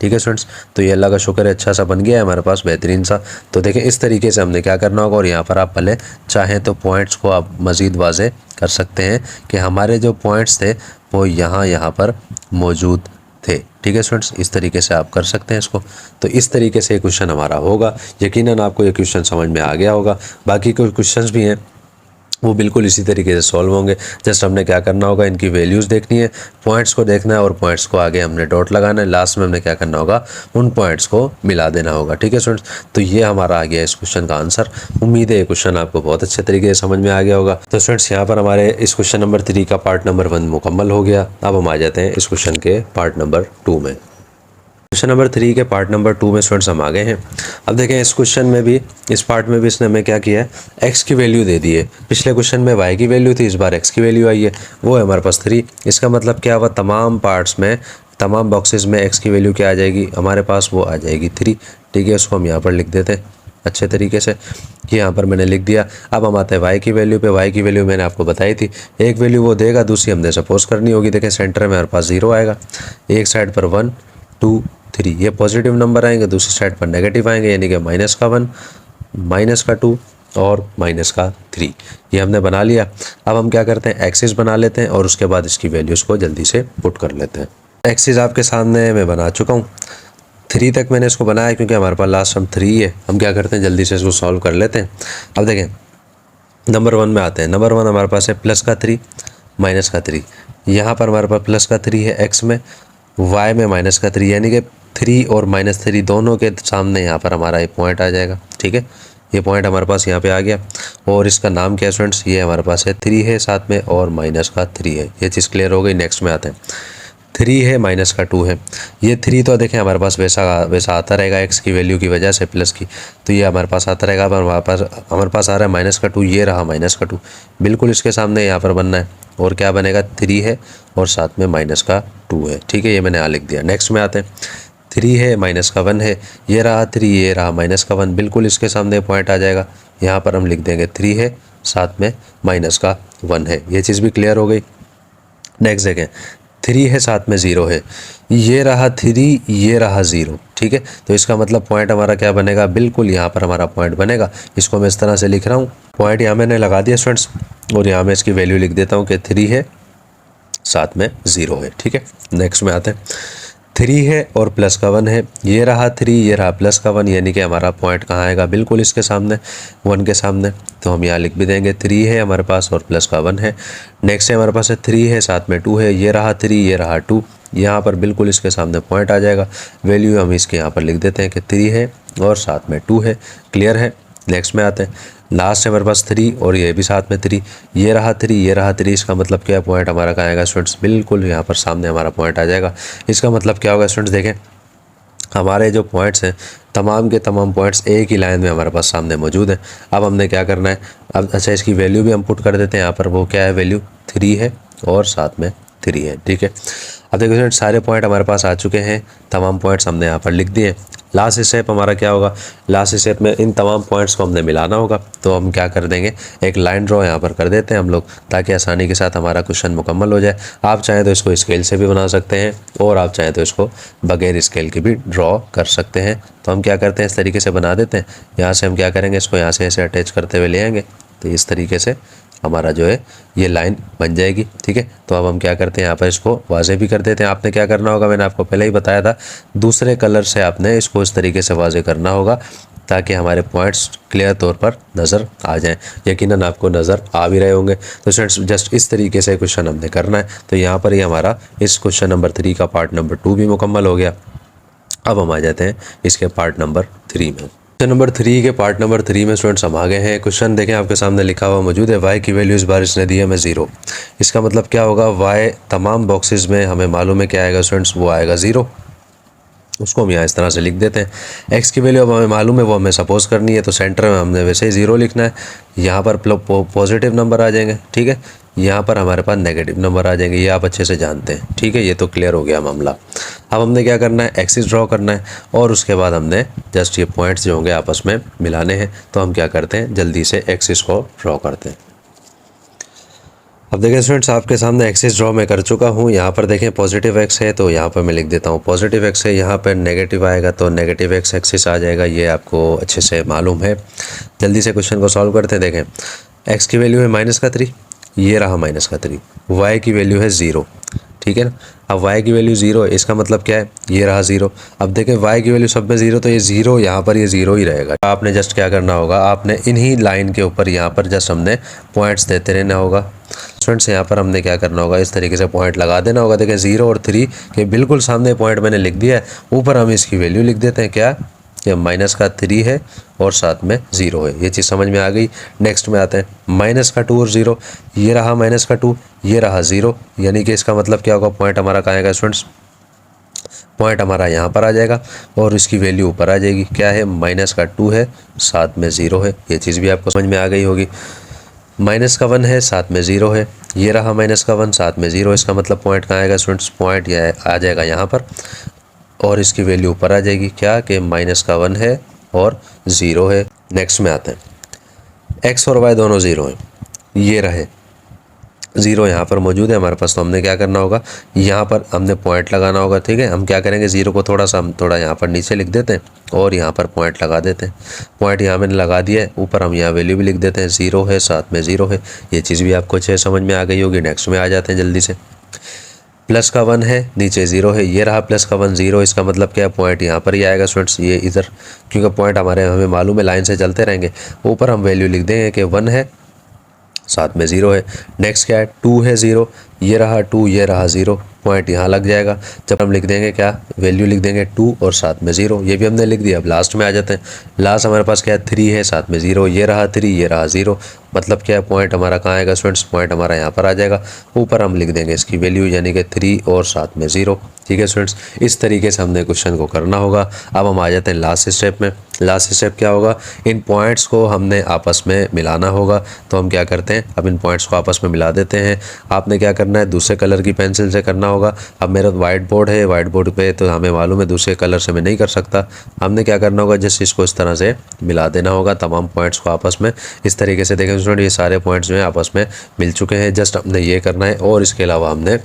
ठीक है स्टूडेंट्स, तो ये अल्लाह का शुक्र है अच्छा सा बन गया है हमारे पास, बेहतरीन सा। तो देखें इस तरीके से हमने क्या करना होगा, और यहाँ पर आप भले चाहें तो पॉइंट्स को आप मज़ीद वाज़े कर सकते हैं कि हमारे जो पॉइंट्स थे वो यहाँ पर मौजूद थे। ठीक है स्टूडेंट्स, इस तरीके से आप कर सकते हैं इसको। तो इस तरीके से क्वेश्चन हमारा होगा। यकीनन आपको ये क्वेश्चन समझ में आ गया होगा। बाकी कुछ क्वेश्चंस भी हैं वो बिल्कुल इसी तरीके से सॉल्व होंगे। जस्ट हमने क्या करना होगा, इनकी वैल्यूज़ देखनी है, पॉइंट्स को देखना है और पॉइंट्स को आगे हमने डॉट लगाना है। लास्ट में हमने क्या करना होगा, उन पॉइंट्स को मिला देना होगा। ठीक है स्टूडेंट्स, तो ये हमारा आ गया इस क्वेश्चन का आंसर। उम्मीद है ये क्वेश्चन आपको बहुत अच्छे तरीके से समझ में आ गया होगा। तो स्टूडेंट्स यहाँ पर हमारे इस क्वेश्चन नंबर 3 का पार्ट नंबर 1 मुकम्मल हो गया। अब हम आ जाते हैं इस क्वेश्चन के पार्ट नंबर 2 में। क्वेश्चन नंबर 3 के पार्ट नंबर 2 में स्टूडेंट्स हम आ गए हैं। अब देखें इस क्वेश्चन में भी, इस पार्ट में भी इसने हमें क्या किया है, x की वैल्यू दे दी है। पिछले क्वेश्चन में y की वैल्यू थी, इस बार x की वैल्यू आई है, वो है हमारे पास 3। इसका मतलब क्या हुआ, तमाम पार्ट्स में, तमाम बॉक्सेस में x की वैल्यू क्या आ जाएगी हमारे पास, वो आ जाएगी 3। ठीक है, उसको हम यहाँ पर लिख देते हैं अच्छे तरीके से। ये यहाँ पर मैंने लिख दिया। अब हम आते हैं y की वैल्यू पे। y की वैल्यू मैंने आपको बताई थी, एक वैल्यू वो देगा, दूसरी हमने सपोज करनी होगी। देखें सेंटर में हमारे पास 0 आएगा, एक साइड पर 1 2 3 ये पॉजिटिव नंबर आएंगे, दूसरी साइड पर नेगेटिव आएंगे, यानी कि -1 -2 और -3। ये हमने बना लिया। अब हम क्या करते हैं, एक्सिस बना लेते हैं और उसके बाद इसकी वैल्यूज़ को जल्दी से पुट कर लेते हैं। एक्सिस आपके सामने मैं बना चुका हूँ। 3 तक मैंने इसको बनाया क्योंकि हमारे पास लास्ट हम 3 है। हम क्या करते हैं, जल्दी से इसको सॉल्व कर लेते हैं। अब देखें नंबर 1 में आते हैं। नंबर 1 हमारे पास है +3 -3। यहाँ पर हमारे पास +3 है x में, y में -3, यानी कि 3 और -3 दोनों के सामने यहाँ पर हमारा एक पॉइंट आ जाएगा। ठीक है, ये पॉइंट हमारे पास यहाँ पे आ गया और इसका नाम क्या है स्टूडेंट्स, ये हमारे पास है 3 है साथ में और -3 है। ये चीज़ क्लियर हो गई। नेक्स्ट में आते हैं, 3 है -2 है। ये 3 तो देखें हमारे पास वैसा आता रहेगा x की वैल्यू की वजह से प्लस की, तो ये हमारे पास आता रहेगा। हमारे पास आ रहा है -2, ये रहा -2, बिल्कुल इसके सामने यहाँ पर बनना है। और क्या बनेगा, 3 है और साथ में -2 है। ठीक है, ये मैंने यहाँ लिख दिया। नेक्स्ट में आते हैं, 3 है -1 है, ये रहा 3, ये रहा -1, बिल्कुल इसके सामने पॉइंट आ जाएगा। यहाँ पर हम लिख देंगे 3 है साथ में -1 है। ये चीज़ भी क्लियर हो गई। नेक्स्ट देखें, 3 है साथ में 0 है, ये रहा 3, ये रहा 0। ठीक है, तो इसका मतलब पॉइंट हमारा क्या बनेगा, बिल्कुल यहाँ पर हमारा पॉइंट बनेगा। इसको मैं इस तरह से लिख रहा हूँ, पॉइंट यहाँ मैंने लगा दिया स्टूडेंट्स, और यहाँ मैं इसकी वैल्यू लिख देता हूँ कि 3 है साथ में 0 है। ठीक है, नेक्स्ट में आते हैं, 3 है और +1 है, ये रहा 3, ये रहा +1, यानी कि हमारा पॉइंट कहाँ आएगा, बिल्कुल इसके सामने, 1 के सामने। तो हम यहाँ लिख भी देंगे 3 है हमारे पास और +1 है। नेक्स्ट है हमारे पास है 3 है साथ में 2 है, ये रहा 3, ये रहा 2, यहाँ पर बिल्कुल इसके सामने पॉइंट आ जाएगा। वैल्यू हम इसके यहाँ पर लिख देते हैं कि 3 है और साथ में 2 है। क्लियर है। नेक्स्ट में आते हैं, लास्ट है हमारे पास 3 और ये भी साथ में 3, ये रहा 3, ये रहा 3। इसका मतलब क्या है, पॉइंट हमारा कहाँ आएगा स्टूडेंट्स, बिल्कुल यहाँ पर सामने हमारा पॉइंट आ जाएगा। इसका मतलब क्या होगा स्टूडेंट्स, देखें हमारे जो पॉइंट्स हैं, तमाम के तमाम पॉइंट्स एक ही लाइन में हमारे पास सामने मौजूद हैं। अब हमने क्या करना है, अब अच्छा इसकी वैल्यू भी हम पुट कर देते हैं। यहाँ पर वो क्या है, वैल्यू 3 है और साथ में 3 है। ठीक है, अब देखो स्टूडेंट सारे पॉइंट हमारे पास आ चुके हैं, तमाम पॉइंट्स हमने यहाँ पर लिख दिए। लास्ट स्टेप हमारा क्या होगा, लास्ट स्टेप में इन तमाम पॉइंट्स को हमने मिलाना होगा। तो हम क्या कर देंगे, एक लाइन ड्रॉ यहाँ पर कर देते हैं हम लोग, ताकि आसानी के साथ हमारा क्वेश्चन मुकम्मल हो जाए। आप चाहें तो इसको स्केल से भी बना सकते हैं और आप चाहें तो इसको बगैर स्केल के भी ड्रॉ कर सकते हैं। तो हम क्या करते हैं, इस तरीके से बना देते हैं। यहाँ से हम क्या करेंगे, इसको यहाँ से ऐसे अटैच करते हुए ले आएंगे, तो इस तरीके से हमारा जो है ये लाइन बन जाएगी। ठीक है, तो अब हम क्या करते हैं, यहाँ पर इसको वाज़े भी कर देते हैं। आपने क्या करना होगा, मैंने आपको पहले ही बताया था, दूसरे कलर से आपने इसको इस तरीके से वाज़े करना होगा ताकि हमारे पॉइंट्स क्लियर तौर पर नज़र आ जाएं। यकीनन आपको नज़र आ भी रहे होंगे। तो स्टूडेंट्स जस्ट इस तरीके से क्वेश्चन हमने करना है। तो यहाँ पर ही हमारा इस क्वेश्चन नंबर 3 का पार्ट नंबर 2 भी मुकम्मल हो गया। अब हम आ जाते हैं इसके पार्ट नंबर 3 में। क्वेश्चन नंबर 3 के पार्ट नंबर 3 में स्टूडेंट्स हम आ गए हैं। क्वेश्चन देखें, आपके सामने लिखा हुआ मौजूद है, वाई की वैल्यू इस बार इसने दी है हमें 0। इसका मतलब क्या होगा, वाई तमाम बॉक्सेस में हमें मालूम है क्या आएगा स्टूडेंट्स, वो आएगा 0। उसको हम यहाँ इस तरह से लिख देते हैं। एक्स की वैल्यू अब हमें मालूम है, वो हमें सपोज करनी है, तो सेंटर में हमने वैसे ही 0 लिखना है। यहाँ पर पॉजिटिव नंबर आ जाएंगे। ठीक है, यहाँ पर हमारे पास नेगेटिव नंबर आ जाएंगे, ये आप अच्छे से जानते हैं। ठीक है, ये तो क्लियर हो गया मामला। अब हमने क्या करना है, एक्सिस ड्रॉ करना है और उसके बाद हमने जस्ट ये पॉइंट्स जो होंगे आपस में मिलाने हैं। तो हम क्या करते हैं, जल्दी से एक्सिस को ड्रॉ करते हैं। अब देखें स्टूडेंट्स, आपके सामने एक्सिस ड्रॉ मैं कर चुका हूँ। यहाँ पर देखें पॉजिटिव एक्स है, तो यहाँ पर मैं लिख देता हूँ पॉजिटिव एक्स है। यहाँ पर नेगेटिव आएगा तो नेगेटिव एक्स एक्सिस आ जाएगा, ये आपको अच्छे से मालूम है। जल्दी से क्वेश्चन को सॉल्व करते हैं। देखें, एक्स की वैल्यू है -3, ये रहा -3। वाई की वैल्यू है 0। ठीक है ना, अब y की वैल्यू 0 है, इसका मतलब क्या है, ये रहा 0। अब देखें y की वैल्यू सब में 0, तो ये 0 यहाँ पर ये 0 ही रहेगा। आपने जस्ट क्या करना होगा, आपने इन्हीं लाइन के ऊपर यहाँ पर जस्ट हमने पॉइंट्स देते रहना होगा। स्टूडेंट्स यहाँ पर हमने क्या करना होगा, इस तरीके से पॉइंट लगा देना होगा। देखें 0 और 3 के बिल्कुल सामने पॉइंट मैंने लिख दिया है, ऊपर हम इसकी वैल्यू लिख देते हैं क्या, कि -3 है और साथ में 0 है। ये चीज़ समझ में आ गई। नेक्स्ट में आते हैं, -2 और 0, ये रहा -2, ये रहा 0, यानी कि इसका मतलब क्या होगा, पॉइंट हमारा कहाँ आएगा स्टूडेंट्स, पॉइंट हमारा यहाँ पर आ जाएगा और इसकी वैल्यू ऊपर आ जाएगी। क्या है, -2 है, साथ में 0 है। ये चीज़ भी आपको समझ में आ गई होगी। -1 है, साथ में 0 है, ये रहा -1, साथ में 0। इसका मतलब पॉइंट कहाँ आएगा स्टूडेंट्स, पॉइंट यह आ जाएगा यहाँ पर और इसकी वैल्यू ऊपर आ जाएगी। क्या कि -1 है और 0 है। नेक्स्ट में आते हैं, एक्स और वाई दोनों 0 हैं, ये रहे 0 यहाँ पर मौजूद है हमारे पास। तो हमने क्या करना होगा, यहाँ पर हमने पॉइंट लगाना होगा। ठीक है, हम क्या करेंगे, 0 को हम थोड़ा यहाँ पर नीचे लिख देते हैं और यहाँ पर पॉइंट लगा देते हैं। पॉइंट यहाँ मैंने लगा दिया है, ऊपर हम यहाँ वैल्यू भी लिख देते हैं, 0 है, साथ में 0 है। ये चीज़ भी आपको अच्छे समझ में आ गई होगी। नेक्स्ट में आ जाते हैं जल्दी से, +1 है, नीचे 0 है, ये रहा +1 0। इसका मतलब क्या है, पॉइंट यहाँ पर ही आएगा स्टूडेंट्स, ये इधर, क्योंकि पॉइंट हमें मालूम है, लाइन से चलते रहेंगे। ऊपर हम वैल्यू लिख देंगे कि 1 है, साथ में 0 है। नेक्स्ट क्या है, 2 है, 0, ये रहा 2, ये रहा 0, पॉइंट यहाँ लग जाएगा। जब हम लिख देंगे क्या, वैल्यू लिख देंगे 2 और साथ में 0, ये भी हमने लिख दिया। अब लास्ट में आ जाते हैं। लास्ट हमारे पास क्या है, 3 है, साथ में 0, ये रहा 3, ये रहा 0। मतलब क्या है, पॉइंट हमारा कहाँ आएगा स्टूडेंट्स, पॉइंट हमारा यहाँ पर आ जाएगा। ऊपर हम लिख देंगे इसकी वैल्यू, यानी कि 3 और साथ में 0। ठीक है स्टूडेंट्स, इस तरीके से हमने क्वेश्चन को करना होगा। अब हम आ जाते हैं लास्ट स्टेप में। लास्ट स्टेप क्या होगा, इन पॉइंट्स को हमने आपस में मिलाना होगा। तो हम क्या करते हैं, अब इन पॉइंट्स को आपस में मिला देते हैं। आपने क्या करना है, दूसरे कलर की पेंसिल से करना होगा। अब मेरा वाइट बोर्ड है, वाइट बोर्ड पे तो हमें मालूम है दूसरे कलर से मैं नहीं कर सकता। हमने क्या करना होगा, जस्ट इसको इस तरह से मिला देना होगा, तमाम पॉइंट्स को आपस में। इस तरीके से देखें स्टूडेंट, ये सारे पॉइंट्स जो हैं आपस में मिल चुके हैं। जस्ट हमने ये करना है और इसके अलावा हमने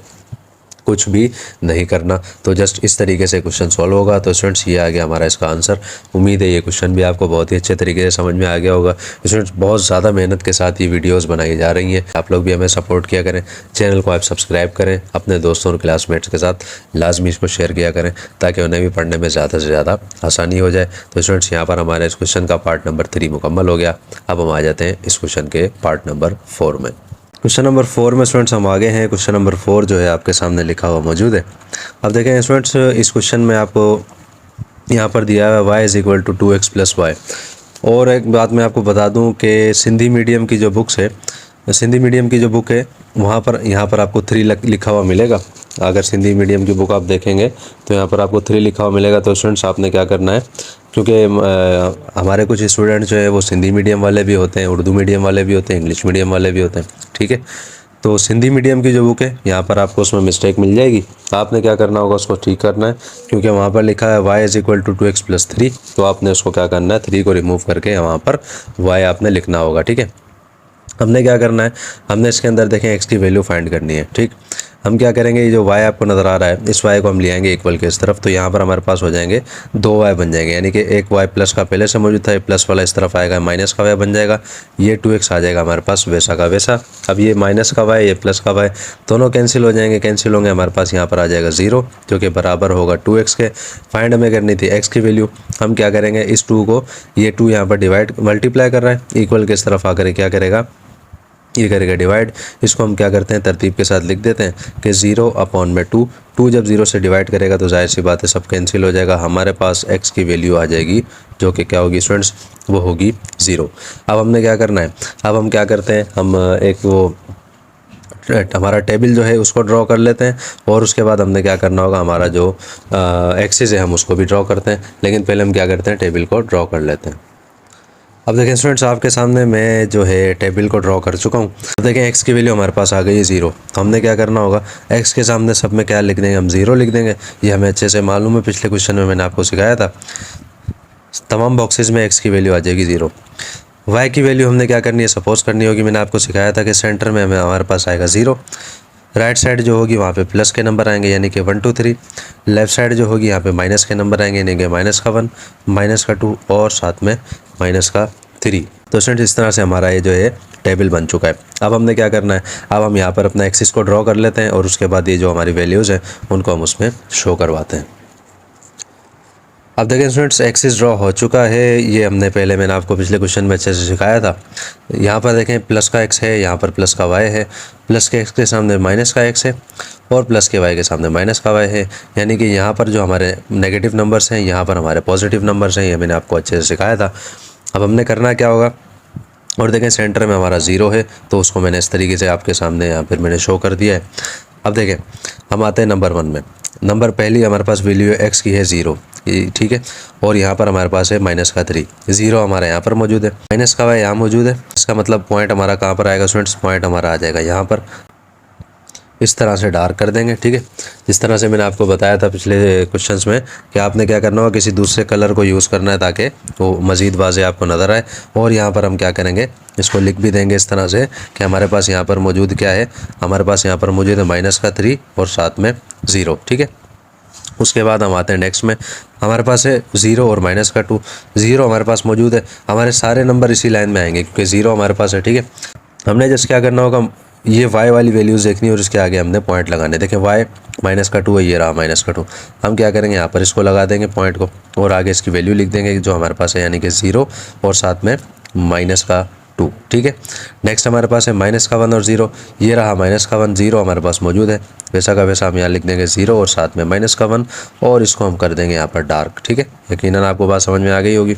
कुछ भी नहीं करना। तो जस्ट इस तरीके से क्वेश्चन सॉल्व होगा। तो स्टूडेंट्स, ये आ गया हमारा इसका आंसर। उम्मीद है ये क्वेश्चन भी आपको बहुत ही अच्छे तरीके से समझ में आ गया होगा। स्टूडेंट्स, बहुत ज़्यादा मेहनत के साथ ये वीडियोस बनाई जा रही हैं। आप लोग भी हमें सपोर्ट किया करें, चैनल को आप सब्सक्राइब करें, अपने दोस्तों और क्लासमेट्स के साथ लाजमी इसको शेयर किया करें ताकि उन्हें भी पढ़ने में ज़्यादा से ज़्यादा आसानी हो जाए। तो स्टूडेंट्स, यहाँ पर हमारे इस क्वेश्चन का पार्ट नंबर 3 मुकम्मल हो गया। अब हम आ जाते हैं इस क्वेश्चन के पार्ट नंबर 4 में। क्वेश्चन नंबर 4 में स्टूडेंट्स हम आगे हैं। क्वेश्चन नंबर 4 जो है आपके सामने लिखा हुआ मौजूद है। अब देखें स्टूडेंट्स, इस क्वेश्चन में आपको यहाँ पर दिया है y = 2x + y। और एक बात मैं आपको बता दूं कि सिंधी मीडियम की जो बुक्स है, सिंधी मीडियम की जो बुक है, वहाँ पर यहाँ पर आपको 3 लिखा हुआ मिलेगा। अगर सिंधी मीडियम की बुक आप देखेंगे तो यहाँ पर आपको 3 लिखा हुआ मिलेगा। तो स्टूडेंट्स, आपने क्या करना है, क्योंकि हमारे कुछ स्टूडेंट जो है वो सिंधी मीडियम वाले भी होते हैं, उर्दू मीडियम वाले भी होते हैं, इंग्लिश मीडियम वाले भी होते हैं। ठीक है, तो सिंधी मीडियम की जो बुक है, यहाँ पर आपको उसमें मिस्टेक मिल जाएगी। आपने क्या करना होगा, उसको ठीक करना है, क्योंकि वहाँ पर लिखा है y = 2x + 3। तो आपने उसको क्या करना है, 3 को रिमूव करके वहाँ पर y आपने लिखना होगा। ठीक है, हमने क्या करना है, हमने इसके अंदर देखें x की वैल्यू फाइंड करनी है। ठीक, हम क्या करेंगे, ये जो y आपको नज़र आ रहा है इस y को हम ले आएंगे इक्वल के इस तरफ, तो यहाँ पर हमारे पास हो जाएंगे 2y बन जाएंगे, यानी कि एक y प्लस का पहले से मौजूद था, ये प्लस वाला इस तरफ आएगा माइनस का y बन जाएगा, ये 2x आ जाएगा हमारे पास वैसा का वैसा। अब ये माइनस का y ये प्लस का y दोनों कैंसिल हो जाएंगे, कैंसिल होंगे, हमारे पास यहाँ पर आ जाएगा 0 जो कि बराबर होगा 2x के। फाइंड हमें करनी थी x की वैल्यू, हम क्या करेंगे इस 2 को, ये 2 यहाँ पर डिवाइड मल्टीप्लाई कर रहा है, इक्वल के इस तरफ आकर क्या करेगा, ये करेगा डिवाइड। इसको हम क्या करते हैं तरतीब के साथ लिख देते हैं कि 0 अपॉन में 2, 2 जब 0 से डिवाइड करेगा तो जाहिर सी बात है सब कैंसिल हो जाएगा, हमारे पास x की वैल्यू आ जाएगी जो कि क्या होगी स्टूडेंट्स, वो होगी 0। अब हमने क्या करना है, अब हम क्या करते हैं, हम एक वो हमारा टेबल जो है उसको ड्रॉ कर लेते हैं और उसके बाद हमने क्या करना होगा, हमारा जो एक्सिस है हम उसको भी ड्रॉ करते हैं, लेकिन पहले हम क्या करते हैं टेबल को ड्रॉ कर लेते हैं। अब देखें स्टूडेंट्स आपके सामने मैं जो है टेबल को ड्रॉ कर चुका हूँ। अब देखें x की वैल्यू हमारे पास आ गई है 0, तो हमने क्या करना होगा, x के सामने सब में क्या लिख देंगे, हम 0 लिख देंगे। ये हमें अच्छे से मालूम है, पिछले क्वेश्चन में मैंने आपको सिखाया था, तमाम बॉक्सेस में x की वैल्यू आ जाएगी 0। y की वैल्यू हमने क्या करनी है, सपोज करनी होगी, मैंने आपको सिखाया था कि सेंटर में हमारे पास आएगा 0, राइट साइड जो होगी वहाँ पे प्लस के नंबर आएंगे यानी कि 1 2 3, लेफ़्ट साइड जो होगी यहाँ पे माइनस के नंबर आएंगे यानी कि माइनस का 1, माइनस का 2 और साथ में माइनस का 3। तो स्टूडेंट्स इस तरह से हमारा ये जो है टेबल बन चुका है। अब हमने क्या करना है, अब हम यहाँ पर अपना एक्सिस को ड्रॉ कर लेते हैं और उसके बाद ये जो हमारी वैल्यूज़ हैं उनको हम उसमें शो करवाते हैं। अब देखें स्टूडेंट्स एक्सिस ड्रॉ हो चुका है, ये हमने पहले मैंने आपको पिछले क्वेश्चन में अच्छे से सिखाया था। यहाँ पर देखें प्लस का x है, यहाँ पर प्लस का y है, प्लस के x के सामने माइनस का x है और प्लस के y के सामने माइनस का y है, यानी कि यहाँ पर जो हमारे नेगेटिव नंबर्स हैं यहाँ पर हमारे पॉजिटिव नंबर्स हैं, ये मैंने आपको अच्छे से सिखाया था। अब हमने करना क्या होगा, और देखें सेंटर में हमारा 0 है तो उसको मैंने इस तरीके से आपके सामने यहाँ पर मैंने शो कर दिया है। अब देखें हम आते हैं नंबर 1 में, नंबर पहली हमारे पास वैल्यू है x की है 0, ठीक है, और यहाँ पर हमारे पास है माइनस का 3, 0 हमारा यहाँ पर मौजूद है, माइनस का y यहाँ मौजूद है, इसका मतलब पॉइंट हमारा कहाँ पर आएगा स्टूडेंट्स, पॉइंट हमारा आ जाएगा यहाँ पर। इस तरह से डार्क कर देंगे, ठीक है, जिस तरह से मैंने आपको बताया था पिछले क्वेश्चंस में कि आपने क्या करना होगा, किसी दूसरे कलर को यूज़ करना है ताकि वो मज़ीद वाज़े आपको नज़र आए। और यहाँ पर हम क्या करेंगे, इसको लिख भी देंगे इस तरह से कि हमारे पास यहाँ पर मौजूद क्या है, हमारे पास यहाँ पर मौजूद है माइनस का 3 और साथ में 0, ठीक है। उसके बाद हम आते हैं नेक्स्ट में, हमारे पास है 0 और माइनस का 2, 0 हमारे पास मौजूद है, हमारे सारे नंबर इसी लाइन में आएंगे क्योंकि 0 हमारे पास है, ठीक है। हमने जस्ट क्या करना होगा, ये y वाली वैल्यूज़ देखनी और इसके आगे हमने पॉइंट लगाने। देखें y माइनस का 2 है, ये रहा माइनस का 2, हम क्या करेंगे यहाँ पर इसको लगा देंगे पॉइंट को और आगे इसकी वैल्यू लिख देंगे जो हमारे पास है यानी कि 0 और साथ में माइनस का 2, ठीक है। नेक्स्ट हमारे पास है माइनस का 1 और 0, ये रहा माइनस का 1, 0 हमारे पास मौजूद है, वैसा का वैसा हम यहाँ लिख देंगे 0 और साथ में माइनस का 1 और इसको हम कर देंगे यहाँ पर डार्क, ठीक है। यकीनन आपको बात समझ में आ गई होगी।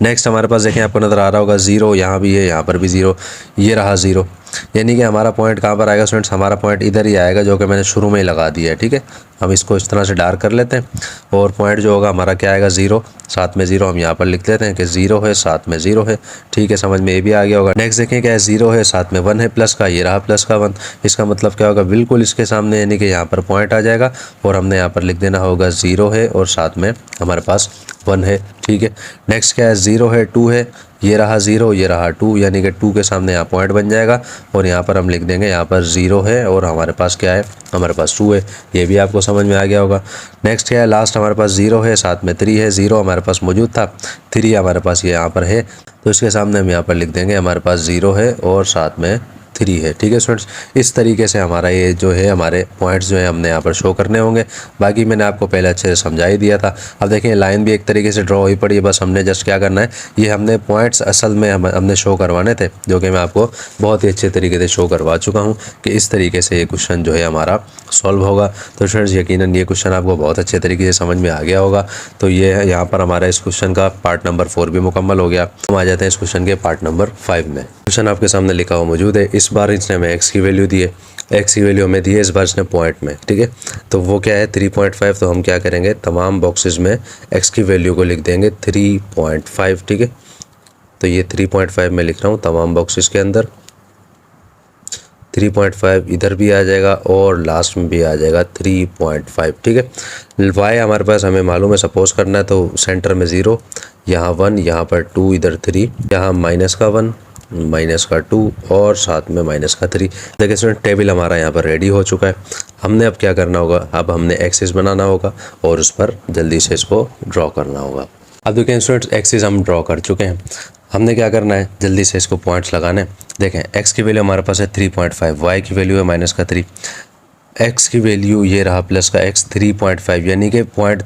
नेक्स्ट हमारे पास देखें आपको नज़र आ रहा होगा 0 यहाँ भी है, यहाँ पर भी 0, ये रहा 0, यानी कि हमारा पॉइंट कहाँ पर आएगा स्टूडेंट्स, हमारा पॉइंट इधर ही आएगा जो कि मैंने शुरू में ही लगा दिया है, ठीक है। हम इसको इस तरह से डार्क कर लेते हैं और पॉइंट जो होगा हमारा क्या आएगा 0, साथ में 0 हम यहाँ पर लिख लेते हैं कि 0 है साथ में 0 है, ठीक है, समझ में ये भी आ गया होगा। नेक्स्ट देखें क्या है, 0 है साथ में 1 है प्लस का, ये रहा प्लस का 1, इसका मतलब क्या होगा, बिल्कुल इसके सामने यानी कि यहाँ पर पॉइंट आ जाएगा और हमने यहाँ पर लिख देना होगा 0 है और साथ में हमारे पास 1 है, ठीक है। नेक्स्ट क्या है, 0 है 2 है, ये रहा 0 ये रहा 2, यानी कि 2 के सामने यहाँ पॉइंट बन जाएगा और यहाँ पर हम लिख देंगे यहाँ पर 0 है और हमारे पास क्या है, हमारे पास 2 है, ये भी आपको समझ में आ गया होगा। नेक्स्ट क्या है, लास्ट हमारे पास 0 है साथ में 3 है, 0 हमारे पास मौजूद था, 3 हमारे पास ये यहाँ पर है तो इसके सामने हम यहाँ पर लिख देंगे हमारे पास 0 है और साथ में 3 है, ठीक है स्टूडेंट्स। इस तरीके से हमारा ये जो है हमारे पॉइंट्स जो है हमने यहाँ पर शो करने होंगे, बाकी मैंने आपको पहले अच्छे से समझा ही दिया था। अब देखें लाइन भी एक तरीके से ड्रॉ ही पड़ी है, बस हमने जस्ट क्या करना है, ये हमने पॉइंट्स असल में हमने शो करवाने थे जो कि मैं आपको बहुत ही अच्छे तरीके से शो करवा चुका हूँ कि इस तरीके से ये क्वेश्चन जो है हमारा सॉल्व होगा। तो स्टूडेंट्स यकीनन ये क्वेश्चन आपको बहुत अच्छे तरीके से समझ में आ गया होगा। तो ये है यहाँ पर हमारा इस क्वेश्चन का पार्ट नंबर 4 भी मुकम्मल हो गया। हम आ जाते हैं इस क्वेश्चन के पार्ट नंबर 5 में। क्वेश्चन आपके सामने लिखा हुआ मौजूद है, इस बार इसने हमें x की वैल्यू दी है, x की वैल्यू हमें दी है इस बार इसने पॉइंट में, ठीक है। तो वो क्या है 3.5, तो हम क्या करेंगे तमाम बॉक्सेस में x की वैल्यू को लिख देंगे 3.5, ठीक है। तो ये 3.5 मैं लिख रहा हूँ तमाम बॉक्सेस के अंदर, 3.5 इधर भी आ जाएगा और लास्ट में भी आ जाएगा 3.5, ठीक है। y हमारे पास हमें मालूम है सपोज करना है, तो सेंटर में 0, यहाँ 1, यहाँ पर 2, इधर 3, यहाँ माइनस का 1, -2 और साथ में -3। देखिए स्टूडेंट, टेबल हमारा यहाँ पर रेडी हो चुका है। हमने अब क्या करना होगा, अब हमने एक्सिस बनाना होगा और उस पर जल्दी से इसको ड्रॉ करना होगा। अब देखिए स्टूडेंट्स, एक्सिस हम ड्रॉ कर चुके हैं। हमने क्या करना है, जल्दी से इसको पॉइंट्स लगाने। देखें, एक्स की वैल्यू हमारे पास है 3.5, वाई की वैल्यू है -3, एक्स की वैल्यू ये रहा प्लस का एक्स 3.5, यानी कि पॉइंट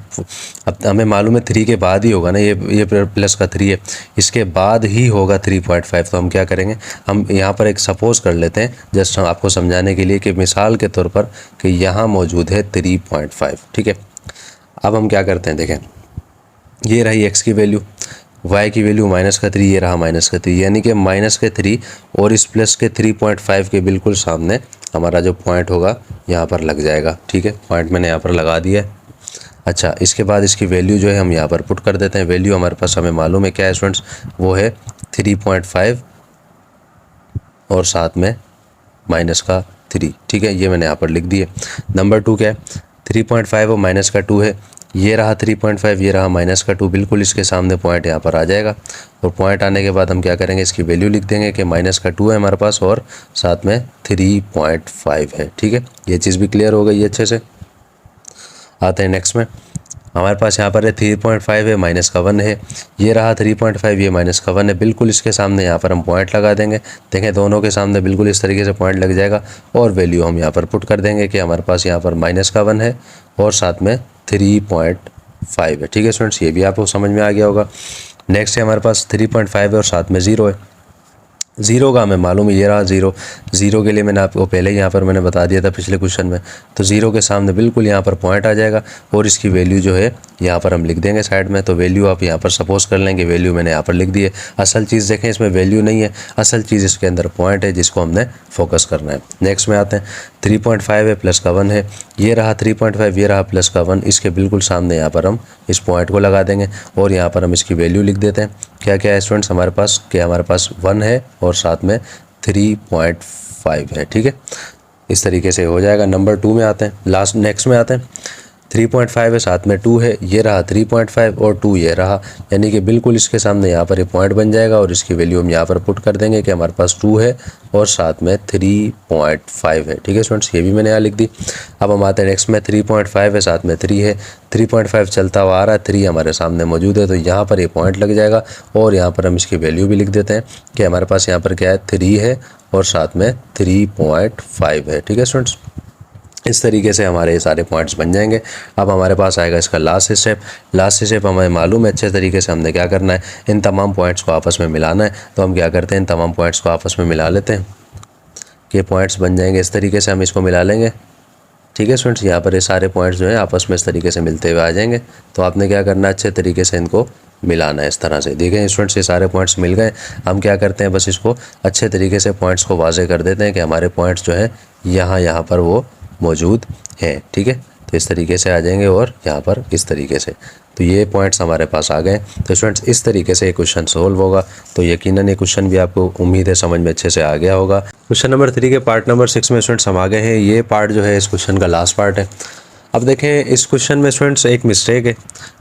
अब हमें मालूम है 3 के बाद ही होगा ना, ये प्लस का 3 है, इसके बाद ही होगा 3.5। तो हम क्या करेंगे, हम यहाँ पर एक सपोज कर लेते हैं जस्ट हम आपको समझाने के लिए कि मिसाल के तौर पर कि यहाँ मौजूद है 3.5। ठीक है, अब हम क्या करते हैं, देखें ये रही एक्स की वैल्यू, वाई की वैल्यू -3, ये रहा -3, यानी कि -3 और इस प्लस के 3.5 के बिल्कुल सामने हमारा जो पॉइंट होगा यहाँ पर लग जाएगा। ठीक है, पॉइंट मैंने यहाँ पर लगा दिया है। अच्छा, इसके बाद इसकी वैल्यू जो है हम यहाँ पर पुट कर देते हैं। वैल्यू हमारे पास हमें मालूम है क्या है स्टूडेंट्स, वो है 3.5 और साथ में -3। ठीक है, ये मैंने यहाँ पर लिख दिए। नंबर 2 क्या है, 3.5 और -2 है, ये रहा 3.5, ये रहा -2, बिल्कुल इसके सामने पॉइंट यहाँ पर आ जाएगा। और पॉइंट आने के बाद हम क्या करेंगे, इसकी वैल्यू लिख देंगे कि -2 है हमारे पास और साथ में 3.5 है। ठीक है, ये चीज़ भी क्लियर हो गई अच्छे से। आते हैं नेक्स्ट में, हमारे पास यहाँ पर है 3.5 है, -1 है, ये रहा 3.5, ये -1 है, बिल्कुल इसके सामने यहाँ पर हम पॉइंट लगा देंगे। देखें, दोनों के सामने बिल्कुल इस तरीके से पॉइंट लग जाएगा और वैल्यू हम यहाँ पर पुट कर देंगे कि हमारे पास यहाँ पर -1 है और साथ में 3.5 है। ठीक है स्टूडेंट्स, ये भी आपको समझ में आ गया होगा। नेक्स्ट है हमारे पास 3.5 है और साथ में 0 है। 0 का हमें मालूम है, ये रहा 0 के लिए मैंने आपको पहले यहाँ पर मैंने बता दिया था पिछले क्वेश्चन में। तो 0 के सामने बिल्कुल यहाँ पर पॉइंट आ जाएगा और इसकी वैल्यू जो है यहाँ पर हम लिख देंगे साइड में। तो वैल्यू आप यहाँ पर सपोज कर लेंगे, वैल्यू मैंने यहाँ पर लिख दी है। असल चीज़ देखें, इसमें वैल्यू नहीं है, असल चीज़ इसके अंदर पॉइंट है जिसको हमने फोकस करना है। नेक्स्ट में आते हैं, 3.5 है, +1 है, ये रहा 3.5, ये रहा +1, इसके बिल्कुल सामने यहाँ पर हम इस पॉइंट को लगा देंगे और यहाँ पर हम इसकी वैल्यू लिख देते हैं। क्या क्या है स्टूडेंट्स हमारे पास, क्या हमारे पास 1 है और साथ में 3.5 है। ठीक है, इस तरीके से हो जाएगा। नंबर 2 में आते हैं, लास्ट नेक्स्ट में आते हैं। 3.5 है, साथ में 2 है, ये रहा 3.5 और 2 ये रहा, यानी कि बिल्कुल इसके सामने यहाँ पर ये पॉइंट बन जाएगा और इसकी वैल्यू हम यहाँ पर पुट कर देंगे कि हमारे पास 2 है और साथ में 3.5 है। ठीक है स्टूडेंट्स, ये भी मैंने यहाँ लिख दी। अब हम आते हैं नेक्स्ट में, 3.5 है, साथ में 3 है, 3.5 चलता हुआ आ रहा है, 3 हमारे सामने मौजूद है, तो यहाँ पर ये पॉइंट लग जाएगा और यहाँ पर हम इसकी वैल्यू भी लिख देते हैं कि हमारे पास यहाँ पर क्या है, 3 है और साथ में 3.5 है। ठीक है स्टूडेंट्स, इस तरीके से हमारे ये सारे पॉइंट्स बन जाएंगे। अब हमारे पास आएगा इसका लास्ट स्टेप। लास्ट स्टेप हमें मालूम है अच्छे तरीके से हमने क्या करना है, इन तमाम पॉइंट्स को आपस में मिलाना है। तो हम क्या करते हैं, इन तमाम पॉइंट्स को आपस में मिला लेते हैं कि पॉइंट्स बन जाएंगे। इस तरीके से हम इसको मिला लेंगे। ठीक है स्टूडेंट्स, यहाँ पर ये सारे पॉइंट्स जो हैं आपस में इस तरीके से मिलते हुए आ जाएंगे। तो आपने क्या करना है, अच्छे तरीके से इनको मिलाना है इस तरह से। देखें स्टूडेंट्स, ये सारे पॉइंट्स मिल गए। हम क्या करते हैं, बस इसको अच्छे तरीके से पॉइंट्स को वाज़े कर देते हैं कि हमारे पॉइंट्स जो है यहाँ पर वो मौजूद है। ठीक है, तो इस तरीके से आ जाएंगे और यहाँ पर इस तरीके से, तो ये पॉइंट्स हमारे पास आ गए। तो स्टूडेंट्स, इस तरीके से ये क्वेश्चन सोल्व होगा। तो यकीनन ये क्वेश्चन भी आपको उम्मीद है समझ में अच्छे से आ गया होगा। क्वेश्चन नंबर 3 के पार्ट नंबर 6 में स्टूडेंट्स हम आ गए हैं। ये पार्ट जो है इस क्वेश्चन का लास्ट पार्ट है। अब देखें, इस क्वेश्चन में स्टूडेंट्स एक मिस्टेक है।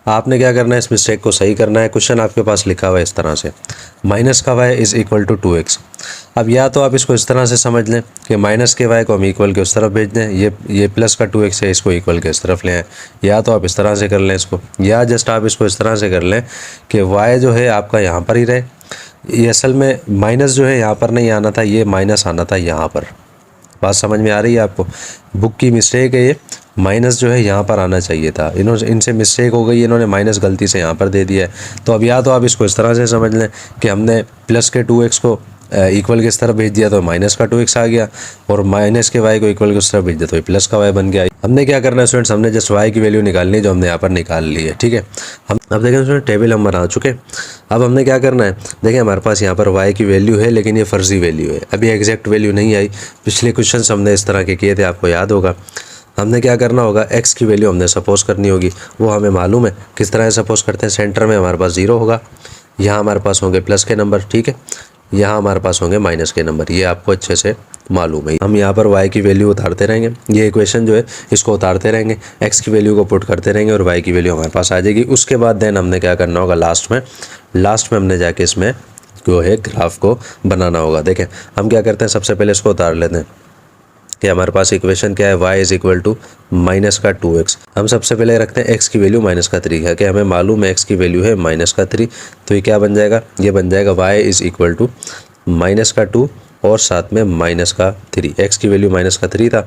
आपने क्या करना है, इस मिस्टेक को सही करना है। क्वेश्चन आपके पास लिखा हुआ है इस तरह से, -y = 2x। अब या तो आप इसको इस तरह से समझ लें कि -y को हम इक्वल के उस तरफ भेज दें, ये प्लस का 2x है, इसको इक्वल के इस तरफ ले आए। या तो आप इस तरह से कर लें इसको, या जस्ट आप इसको इस तरह से कर लें कि y जो है आपका यहाँ पर ही रहे। ये असल में माइनस जो है यहाँ पर नहीं आना था, ये माइनस आना था यहाँ पर। बात समझ में आ रही है आपको? बुक की मिस्टेक है ये, माइनस जो है यहाँ पर आना चाहिए था। इनसे मिस्टेक हो गई, इन्होंने माइनस गलती से यहाँ पर दे दिया है। तो अब या तो आप इसको इस तरह से समझ लें कि हमने प्लस के 2x को इक्वल के इस तरफ भेज दिया तो माइनस का 2x आ गया, और माइनस के y को इक्वल के उस तरफ भेज दिया तो प्लस का y बन गया। हमने क्या करना है स्टूडेंट्स, हमने जस्ट y की वैल्यू निकालनी है जो हमने यहाँ पर निकाल ली है। ठीक है, हम अब देखें स्टूडेंट, टेबल हम बना चुके। अब हमने क्या करना है, देखें हमारे पास यहाँ पर y की वैल्यू है, लेकिन ये फर्जी वैल्यू है, अभी एग्जैक्ट वैल्यू नहीं आई। पिछले क्वेश्चन हमने इस तरह के किए थे, आपको याद होगा। हमने क्या करना होगा, x की वैल्यू हमने सपोज करनी होगी, वो हमें मालूम है किस तरह से सपोज करते हैं। सेंटर में हमारे पास 0 होगा, यहाँ हमारे पास होंगे प्लस के नंबर, ठीक है, यहाँ हमारे पास होंगे माइनस के नंबर, ये आपको अच्छे से मालूम है। हम यहाँ पर y की वैल्यू उतारते रहेंगे, ये इक्वेशन जो है इसको उतारते रहेंगे, x की वैल्यू को पुट करते रहेंगे और y की वैल्यू हमारे पास आ जाएगी। उसके बाद देन हमने क्या करना होगा, लास्ट में हमने जाके इसमें जो है ग्राफ को बनाना होगा। देखें हम क्या करते हैं, सबसे पहले इसको उतार लेते हैं कि हमारे पास इक्वेशन क्या है, y is equal to minus का 2x। हम सबसे पहले रखते हैं x की वैल्यू माइनस का 3 है कि हमें मालूम है x की वैल्यू है माइनस का 3, तो ये क्या बन जाएगा, ये बन जाएगा y is equal to minus का 2 और साथ में माइनस का 3। x की वैल्यू माइनस का 3 था,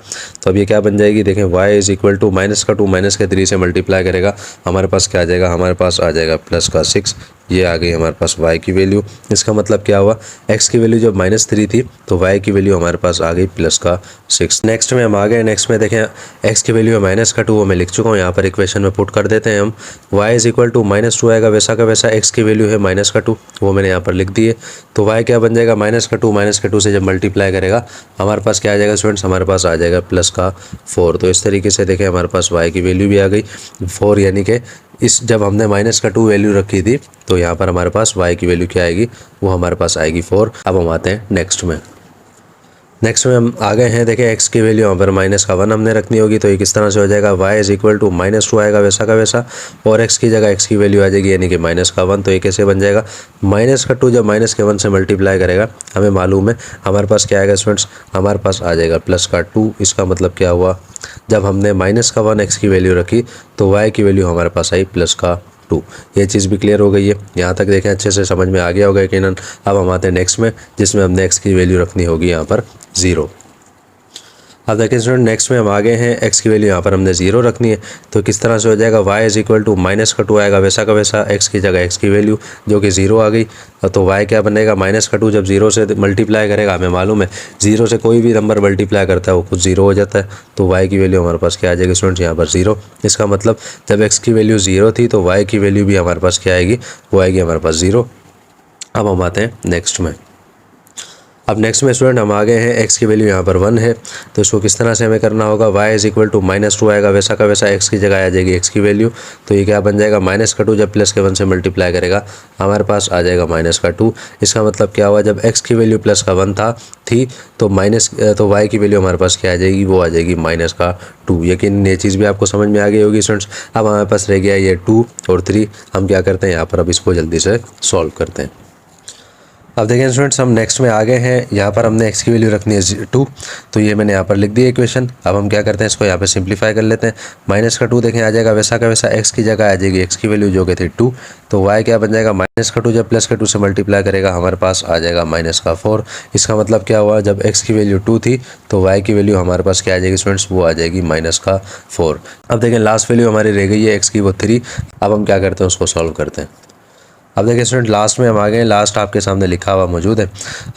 तो अब ये क्या बन जाएगी, देखें y is equal to minus का 2 माइनस के 3 से मल्टीप्लाई करेगा, हमारे पास क्या आ जाएगा, हमारे पास आ जाएगा प्लस का 6। ये आ गई हमारे पास y की वैल्यू। इसका मतलब क्या हुआ, x की वैल्यू जब -3 थी तो y की वैल्यू हमारे पास आ गई प्लस का 6। नेक्स्ट में हम आ गए, नेक्स्ट में देखें x की वैल्यू है माइनस का 2, वो मैं लिख चुका हूँ, यहाँ पर इक्वेशन में पुट कर देते हैं हम। y इज इक्वल टू -2 आएगा, वैसा का वैसा x की वैल्यू है माइनस का 2, वो मैंने यहाँ पर लिख दिए। तो y क्या बन जाएगा, माइनस का 2 से जब मल्टीप्लाई करेगा हमारे पास क्या आ जाएगा स्टूडेंट्स, हमारे पास आ जाएगा प्लस का 4। तो इस तरीके से देखें हमारे पास y की वैल्यू भी आ गई 4, यानी कि इस जब हमने माइनस का 2 वैल्यू रखी थी तो यहाँ पर हमारे पास y की वैल्यू क्या आएगी, वो हमारे पास आएगी 4। अब हम आते हैं नेक्स्ट में। नेक्स्ट में हम आ गए हैं, देखें x की वैल्यू यहाँ पर माइनस का 1 हमने रखनी होगी, तो ये किस तरह से हो जाएगा, y इज इक्वल टू -2 आएगा वैसा का वैसा, और x की जगह x की वैल्यू आ जाएगी यानी कि माइनस का 1। तो ये कैसे बन जाएगा, माइनस का 2 जब माइनस के 1 से मल्टीप्लाई करेगा हमें मालूम है हमारे पास क्या आएगा स्टूडेंट्स, हमारे पास आ जाएगा प्लस का 2। इसका मतलब क्या हुआ, जब हमने माइनस का 1 x की वैल्यू रखी तो y की वैल्यू हमारे पास आई प्लस का 2। ये चीज़ भी क्लियर हो गई है, यहाँ तक देखें अच्छे से समझ में आ गया होगा यकीनन। अब हम आते हैं नेक्स्ट में, जिसमें हमने x की वैल्यू रखनी होगी यहाँ पर 0। अब देखें स्टूडेंट नेक्स्ट में हम आ गए हैं, x की वैल्यू यहाँ पर हमने 0 रखनी है, तो किस तरह से हो जाएगा, y is equal to minus का 2 आएगा वैसा का वैसा, x की जगह x की वैल्यू जो कि 0 आ गई, तो y क्या बनेगा, माइनस का 2 जब 0 से मल्टीप्लाई करेगा हमें मालूम है 0 से कोई भी नंबर मल्टीप्लाई करता है वो खुद 0 हो जाता है, तो y की वैल्यू हमारे पास क्या आ जाएगी स्टूडेंट्स, यहाँ पर 0। इसका मतलब जब x की वैल्यू 0 थी तो y की वैल्यू भी हमारे पास क्या आएगी, वो आएगी हमारे पास 0। अब हम आते हैं नेक्स्ट में। अब नेक्स्ट में स्टूडेंट हम आ गए हैं, x की वैल्यू यहाँ पर 1 है, तो इसको किस तरह से हमें करना होगा, y इज इक्वल टू -2 आएगा वैसा का वैसा, x की जगह आ जाएगी x की वैल्यू, तो ये क्या बन जाएगा, माइनस का 2 जब प्लस के 1 से मल्टीप्लाई करेगा हमारे पास आ जाएगा माइनस का 2। इसका मतलब क्या हुआ, जब x की वैल्यू प्लस का 1 थी तो y की वैल्यू हमारे पास क्या आ जाएगी, वो आ जाएगी माइनस का 2। यकीन ये चीज़ भी आपको समझ में आ गई होगी स्टूडेंट्स। अब हमारे पास रह गया ये 2 और 3, हम क्या करते हैं यहाँ पर अब इसको जल्दी से सॉल्व करते हैं। अब देखें स्टूडेंट्स हम नेक्स्ट में आ गए हैं, यहाँ पर हमने x की वैल्यू रखनी है 2, तो ये मैंने यहाँ पर लिख दी इक्वेशन। अब हम क्या करते हैं, इसको यहाँ पे सिंप्लीफाई कर लेते हैं। माइनस का 2 देखें आ जाएगा वैसा का वैसा, x की जगह आ जाएगी x की वैल्यू जो कि थी 2, तो y क्या बन जाएगा, माइनस का 2 जब प्लस का 2 से मल्टीप्लाई करेगा हमारे पास आ जाएगा माइनस का 4। इसका मतलब क्या हुआ, जब x की वैल्यू 2 थी तो y की वैल्यू हमारे पास क्या आ जाएगी स्टूडेंट्स, वो आ जाएगी माइनस का 4। अब देखें लास्ट वैल्यू हमारी रह गई है x की, वो 3। अब हम क्या करते हैं, उसको सॉल्व करते हैं। अब देखिए स्टूडेंट लास्ट में हम आ गए, लास्ट आपके सामने लिखा हुआ मौजूद है,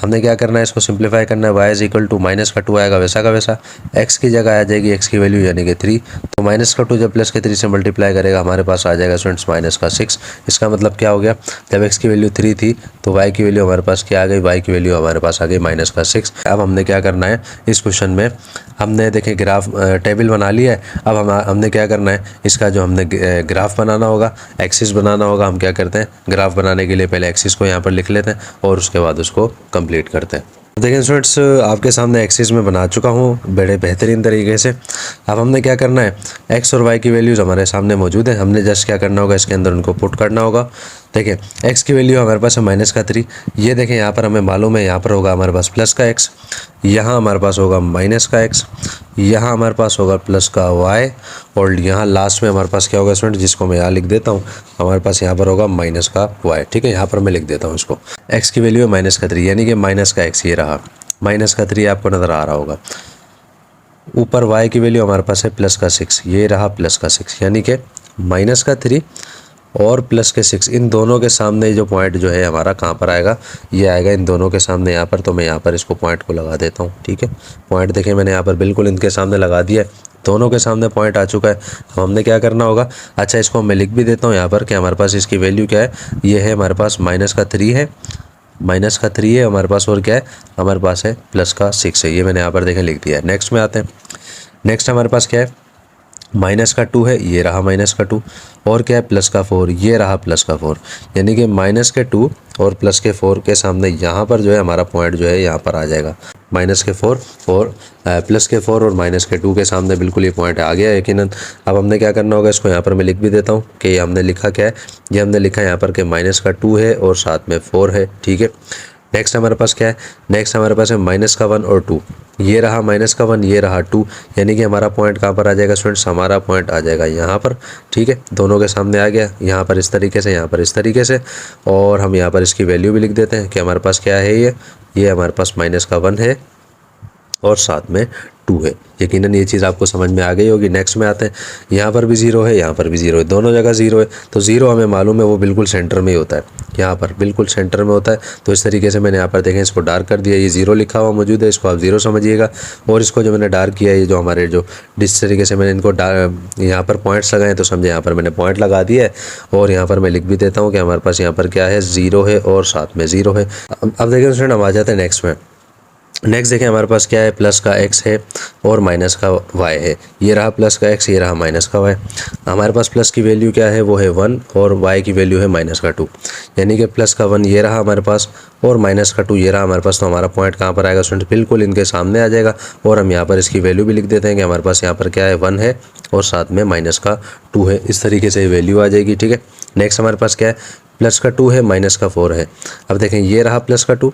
हमने क्या करना है, इसको सिंप्लीफाई करना है। y is equal to minus का 2 आएगा वैसा का वैसा, x की जगह आ जाएगी x की वैल्यू यानी कि 3, तो माइनस का 2 जब प्लस के 3 से मल्टीप्लाई करेगा हमारे पास आ जाएगा स्टूडेंट्स माइनस का 6। इसका मतलब क्या हो गया, जब x की वैल्यू 3 थी तो y की वैल्यू हमारे पास क्या आ गई, y की वैल्यू हमारे पास आ गई माइनस का 6। अब हमने क्या करना है, इस क्वेश्चन में हमने देखें ग्राफ टेबल बना लिया है। अब हमने क्या करना है, इसका जो हमने ग्राफ बनाना होगा, एक्सिस बनाना होगा। हम क्या करते हैं, ग्राफ बनाने के लिए पहले एक्सिस को यहाँ पर लिख लेते हैं और उसके बाद उसको कंप्लीट करते हैं। देखिए स्टूडेंट्स आपके सामने एक्सिस में बना चुका हूँ बड़े बेहतरीन तरीके से। अब हमने क्या करना है, x और y की वैल्यूज़ हमारे सामने मौजूद है, हमने जस्ट क्या करना होगा, इसके अंदर उनको पुट करना होगा। देखिए x की वैल्यू हमारे पास है माइनस का 3, ये देखें यहाँ पर हमें मालूम है, यहाँ पर होगा हमारे पास प्लस का x, यहाँ हमारे पास होगा माइनस का x, यहाँ हमारे पास होगा प्लस का y, और यहाँ लास्ट में हमारे पास क्या होगा स्टूडेंट, जिसको मैं यहाँ लिख देता हूँ, हमारे पास यहाँ पर होगा माइनस का y। ठीक है, यहाँ पर मैं लिख देता हूँ इसको, x की वैल्यू है माइनस का 3 यानी कि माइनस का x, ये रहा माइनस का 3 आपको नज़र आ रहा होगा। ऊपर y की वैल्यू हमारे पास है प्लस का 6, ये रहा प्लस का 6 यानी कि माइनस का 3 और प्लस के 6, इन दोनों के सामने जो पॉइंट जो है हमारा कहाँ पर आएगा, ये आएगा इन दोनों के सामने यहाँ पर। तो मैं यहाँ पर इसको पॉइंट को लगा देता हूँ। ठीक है, पॉइंट देखें मैंने यहाँ पर बिल्कुल इनके सामने लगा दिया है, दोनों के सामने पॉइंट आ चुका है। अब हमने क्या करना होगा, अच्छा इसको मैं लिख भी देता हूँ यहाँ पर कि हमारे पास इसकी वैल्यू क्या है, ये है हमारे पास माइनस का 3 है, माइनस का 3 है हमारे पास, और क्या है हमारे पास है प्लस का 6 है, ये मैंने यहाँ पर देखें लिख दिया है। नेक्स्ट में आते हैं, नेक्स्ट हमारे पास क्या है, माइनस का 2 है, ये रहा माइनस का 2, और क्या है प्लस का 4, ये रहा प्लस का 4। यानी कि माइनस के 2 और प्लस के 4 के सामने यहाँ पर जो है हमारा पॉइंट जो है यहाँ पर आ जाएगा। माइनस के 4 और प्लस के 4 और माइनस के 2 के सामने बिल्कुल ये पॉइंट आ गया यकीनन। अब हमने क्या करना होगा, इसको यहाँ पर मैं लिख भी देता हूँ कि ये हमने लिखा क्या है, ये हमने लिखा यहाँ पर कि माइनस का 2 है और साथ में 4 है, ठीक है। नेक्स्ट हमारे पास क्या है, नेक्स्ट हमारे पास है माइनस का 1 और 2, ये रहा माइनस का 1, ये रहा 2, यानी कि हमारा पॉइंट कहाँ पर आ जाएगा स्टूडेंट्स, हमारा पॉइंट आ जाएगा यहाँ पर, ठीक है। दोनों के सामने आ गया, यहाँ पर इस तरीके से, यहाँ पर इस तरीके से, और हम यहाँ पर इसकी वैल्यू भी लिख देते हैं कि हमारे पास क्या है, ये हमारे पास माइनस का 1 है और साथ में 2 है। यकीनन ये चीज़ आपको समझ में आ गई होगी। नेक्स्ट में आते हैं, यहाँ पर भी 0 है, यहाँ पर भी 0 है, दोनों जगह 0 है। तो 0 हमें मालूम है वो बिल्कुल सेंटर में ही होता है, यहाँ पर बिल्कुल सेंटर में होता है। तो इस तरीके से मैंने यहाँ पर देखें इसको डार्क कर दिया, ये 0 लिखा हुआ मौजूद है, इसको आप 0 समझिएगा। और इसको जो मैंने डार्क किया है, ये जो हमारे जो जिस तरीके से मैंने इनको यहाँ पर पॉइंट्स लगाए तो समझे यहाँ पर मैंने पॉइंट लगा दिया है। और यहाँ पर मैं लिख भी देता हूँ कि हमारे पास यहाँ पर क्या है, 0 है और साथ में 0 है। अब देखिए फ्रेंड, हम आ जाते हैं नेक्स्ट में। नेक्स्ट देखें हमारे पास क्या है, प्लस का x है और माइनस का y है, ये रहा प्लस का x, ये रहा माइनस का y। हमारे पास प्लस की वैल्यू क्या है, वो है 1 और y की वैल्यू है माइनस का 2, यानी कि प्लस का 1 ये रहा हमारे पास और माइनस का 2 ये रहा हमारे पास। तो हमारा पॉइंट कहाँ पर आएगा स्टूडेंट, बिल्कुल इनके सामने आ जाएगा। और हम यहाँ पर इसकी वैल्यू भी लिख देते हैं कि हमारे पास यहाँ पर क्या है, 1 है और साथ में माइनस का 2 है, इस तरीके से वैल्यू आ जाएगी, ठीक है। नेक्स्ट हमारे पास क्या है, प्लस का 2 है, माइनस का 4 है। अब देखें ये रहा प्लस का 2,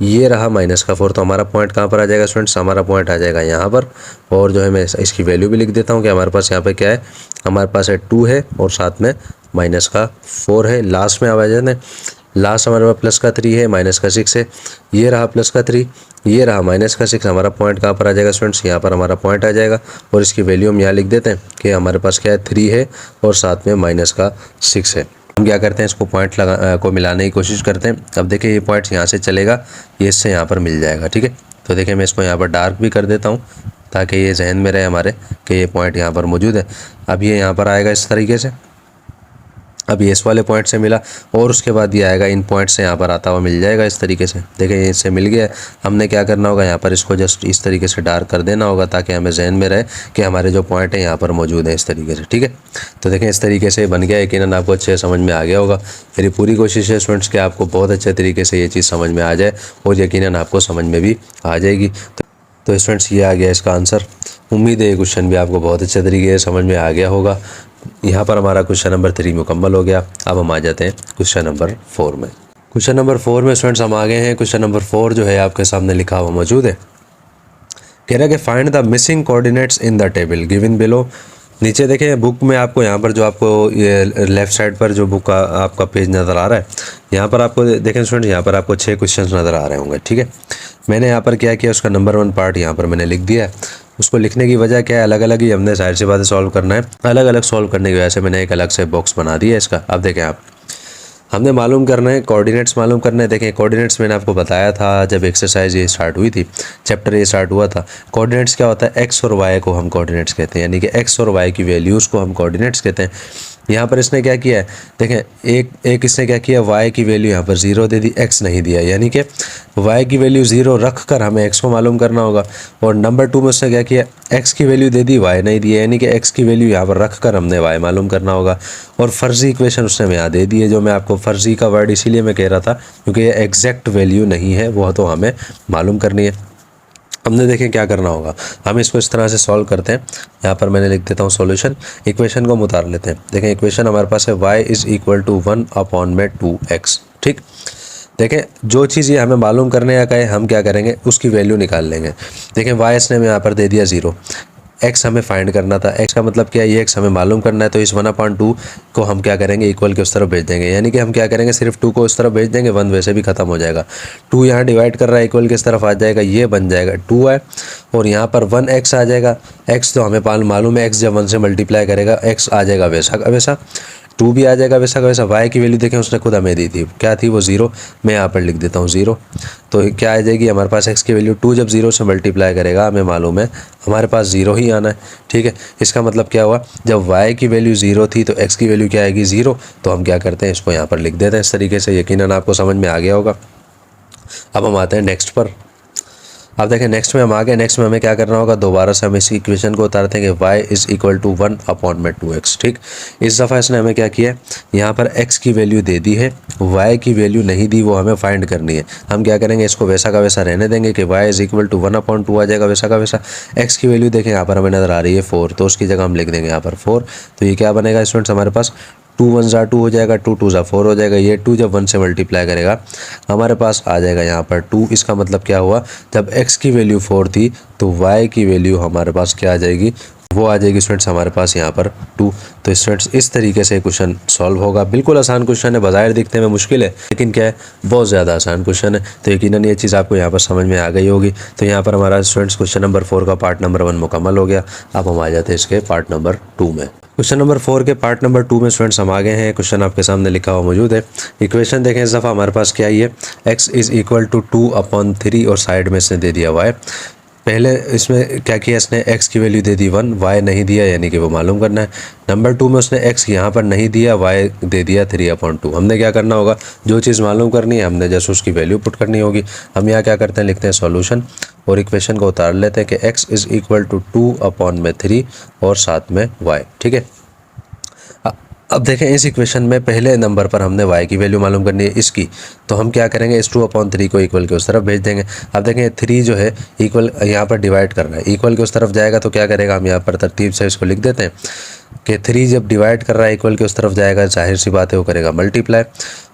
ये रहा माइनस का 4, तो हमारा पॉइंट कहाँ पर आ जाएगा स्टूडेंट्स, हमारा पॉइंट आ जाएगा यहाँ पर। और जो है मैं इसकी वैल्यू भी लिख देता हूँ कि हमारे पास यहाँ पे क्या है, हमारे पास है 2 है और साथ में माइनस का 4 है। लास्ट में आ जाते हैं, लास्ट हमारे पास प्लस का 3 है, माइनस का 6 है, ये रहा प्लस का 3, ये रहा माइनस का 6। हमारा पॉइंट कहाँ पर आ जाएगा स्टूडेंट्स, यहाँ पर हमारा पॉइंट आ जाएगा। और इसकी वैल्यू हम यहाँ लिख देते हैं कि हमारे पास क्या है, 3 है और साथ में माइनस का 6 है। हम क्या करते हैं, इसको पॉइंट को मिलाने की कोशिश करते हैं। अब देखिए ये पॉइंट्स यहाँ से चलेगा, ये इससे यहाँ पर मिल जाएगा, ठीक है। तो देखिए मैं इसको यहाँ पर डार्क भी कर देता हूँ ताकि ये जहन में रहे हमारे कि ये पॉइंट यहाँ पर मौजूद है। अब ये यहाँ पर आएगा इस तरीके से, अब ये इस वाले पॉइंट से मिला और उसके बाद ये आएगा इन पॉइंट से यहाँ पर आता हुआ मिल जाएगा इस तरीके से। देखिए इससे मिल गया। हमने क्या करना होगा, यहाँ पर इसको जस्ट इस तरीके से डार्क कर देना होगा ताकि हमें जहन में रहे कि हमारे जो पॉइंट है यहाँ पर मौजूद है इस तरीके से, ठीक है। तो देखें इस तरीके से बन गया, यकीनन आपको अच्छे समझ में आ गया होगा। मेरी पूरी कोशिश है स्टूडेंट्स कि आपको बहुत अच्छे तरीके से ये चीज़ समझ में आ जाए और यकीनन आपको समझ में भी आ जाएगी। तो स्टूडेंट्स ये आ गया इसका आंसर। उम्मीद है ये क्वेश्चन भी आपको बहुत अच्छे तरीके से समझ में आ गया होगा। यहाँ पर हमारा क्वेश्चन नंबर 3 मुकम्मल हो गया। अब हम आ जाते हैं क्वेश्चन नंबर 4 में। क्वेश्चन नंबर 4 में स्टूडेंट्स हम आ गए हैं। क्वेश्चन नंबर 4 जो है आपके सामने लिखा हुआ मौजूद है। कह रहा है कि find the missing coordinates in the table given below. नीचे देखें बुक में आपको यहाँ पर जो आपको ये लेफ़्ट साइड पर जो बुक का आपका पेज नज़र आ रहा है, यहाँ पर आपको देखें स्टूडेंट्स, यहाँ पर आपको 6 क्वेश्चंस नज़र आ रहे होंगे, ठीक है। मैंने यहाँ पर क्या किया, उसका नंबर 1 पार्ट यहाँ पर मैंने लिख दिया है। उसको लिखने की वजह क्या है, अलग अलग ही हमने जाहिर सी बातें सॉल्व करना है। अलग अलग सॉल्व करने की वजह से मैंने एक अलग से बॉक्स बना दिया है इसका। अब देखें आप, हमने मालूम करना है कोऑर्डिनेट्स मालूम करना है। देखें कोऑर्डिनेट्स मैंने आपको बताया था जब एक्सरसाइज ये स्टार्ट हुई थी, चैप्टर ये स्टार्ट हुआ था। कोऑर्डिनेट्स क्या होता है, एक्स और वाई को हम कोऑर्डिनेट्स कहते हैं, यानी कि एक्स और वाई की वैल्यूज़ को हम कोऑर्डिनेट्स कहते हैं। यहाँ पर इसने क्या किया है, देखें एक इसने क्या किया, y की वैल्यू यहाँ पर 0 दे दी, x नहीं दिया, यानी कि y की वैल्यू 0 रख कर हमें x को मालूम करना होगा। और नंबर 2 में उसने क्या किया, x की वैल्यू दे दी, y नहीं दिया, यानी कि x की वैल्यू यहाँ पर रख कर हमने y मालूम करना होगा। और फर्जी इक्वेशन उसने यहाँ दे दी है, जो मैं आपको फर्जी का वर्ड इसीलिए मैं कह रहा था क्योंकि ये एग्जैक्ट वैल्यू नहीं है, वह तो हमें मालूम करनी है। हमने देखें क्या करना होगा, हम इसको इस तरह से सॉल्व करते हैं। यहाँ पर मैंने लिख देता हूँ सॉल्यूशन, इक्वेशन को हम उतार लेते हैं। देखें इक्वेशन हमारे पास है y = 1/2x, ठीक। देखें जो चीज़ ये हमें मालूम करने का है, हम क्या करेंगे, उसकी वैल्यू निकाल लेंगे। देखें y इसने हमें यहाँ पर दे दिया 0, x हमें फाइंड करना था। x का मतलब क्या है, ये x हमें मालूम करना है, तो इस 1/2 को हम क्या करेंगे, इक्वल के उस तरफ भेज देंगे। यानी कि हम क्या करेंगे, सिर्फ 2 को उस तरफ भेज देंगे, 1 वैसे भी खत्म हो जाएगा। 2 यहाँ डिवाइड कर रहा है, इक्वल किस तरफ आ जाएगा, ये बन जाएगा 2y, और यहाँ पर 1x आ जाएगा। x तो हमें मालूम है, x जब 1 से मल्टीप्लाई करेगा x आ जाएगा वैसा का वैसा, 2 भी आ जाएगा वैसा का वैसा। y की वैल्यू देखें उसने खुद हमें दी थी, क्या थी वो 0, मैं यहाँ पर लिख देता हूँ 0। तो क्या आ जाएगी हमारे पास, x की वैल्यू 2 जब 0 से मल्टीप्लाई करेगा, हमें मालूम है हमारे पास 0 ही आना है, ठीक है। इसका मतलब क्या हुआ, जब y की वैल्यू 0 थी तो x की वैल्यू क्या आएगी 0। तो हम क्या करते हैं, इसको यहाँ पर लिख देते हैं इस तरीके से। यकीनन आपको समझ में आ गया होगा। अब हम आते हैं नेक्स्ट पर। अब देखें नेक्स्ट में हम आ गए। नेक्स्ट में हमें क्या करना होगा, दोबारा से हम इस इक्वेशन को उतारते हैं कि y is equal to 1/2x। ठीक, इस दफ़ा इसने हमें क्या किया है, यहाँ पर x की वैल्यू दे दी है, y की वैल्यू नहीं दी, वो हमें फाइंड करनी है। हम क्या करेंगे, इसको वैसा का वैसा रहने देंगे कि y इज़ इक्वल टू 1/2 आ जाएगा वैसा का वैसा। x की वैल्यू देखें यहाँ पर हमें नज़र आ रही है 4, तो उसकी जगह हम लिख देंगे यहाँ पर 4। तो ये क्या बनेगा स्टूडेंट्स, हमारे पास 2 1 ज़ा 2 हो जाएगा, 2 2 ज़ा 4 हो जाएगा। ये 2 जब 1 से मल्टीप्लाई करेगा हमारे पास आ जाएगा यहाँ पर 2। इसका मतलब क्या हुआ, जब x की वैल्यू 4 थी तो y की वैल्यू हमारे पास क्या आ जाएगी, वो आ जाएगी स्टूडेंट्स हमारे पास यहाँ पर 2। तो स्टूडेंट्स इस तरीके से क्वेश्चन सॉल्व होगा। बिल्कुल आसान क्वेश्चन है, बाज़ाहिर दिखने में मुश्किल है लेकिन क्या है, बहुत ज़्यादा आसान क्वेश्चन है। तो यकीनन ये चीज़ आपको यहाँ पर समझ में आ गई होगी। तो यहाँ पर हमारा स्टूडेंट्स क्वेश्चन नंबर 4 का पार्ट नंबर 1 मुकम्मल हो गया। अब हम आ जाते हैं इसके पार्ट नंबर 2 में। क्वेश्चन नंबर 4 के पार्ट नंबर 2 में स्टूडेंट्स हम आ गए हैं। क्वेश्चन आपके सामने लिखा हुआ मौजूद है। इक्वेशन देखें इस दफ़ा हमारे पास क्या आई है, x इज़ इक्वल टू 2/3 और साइड में इसने दे दिया y। पहले इसमें क्या किया, इसने x की वैल्यू दे दी 1, y नहीं दिया, यानी कि वो मालूम करना है। नंबर 2 में उसने x यहाँ पर नहीं दिया, y दे दिया 3/2। हमने क्या करना होगा, जो चीज़ मालूम करनी है हमने जस्ट उसकी वैल्यू पुट करनी होगी। हम यहाँ क्या करते हैं, लिखते हैं सॉल्यूशन और इक्वेशन को उतार लेते हैं कि x इज़ इक्वल टू 2/3 और साथ में y। ठीक है, अब देखें इस इक्वेशन में पहले नंबर पर हमने y की वैल्यू मालूम करनी है इसकी, तो हम क्या करेंगे, इस 2/3 को इक्वल के उस तरफ भेज देंगे। अब देखें 3 जो है इक्वल यहाँ पर डिवाइड कर रहा है, इक्वल के उस तरफ जाएगा तो क्या करेगा, हम यहाँ पर तरतीब से इसको लिख देते हैं कि 3 जब डिवाइड कर रहा है इक्वल के उस तरफ जाएगा, जाहिर सी बात है वो करेगा मल्टीप्लाई।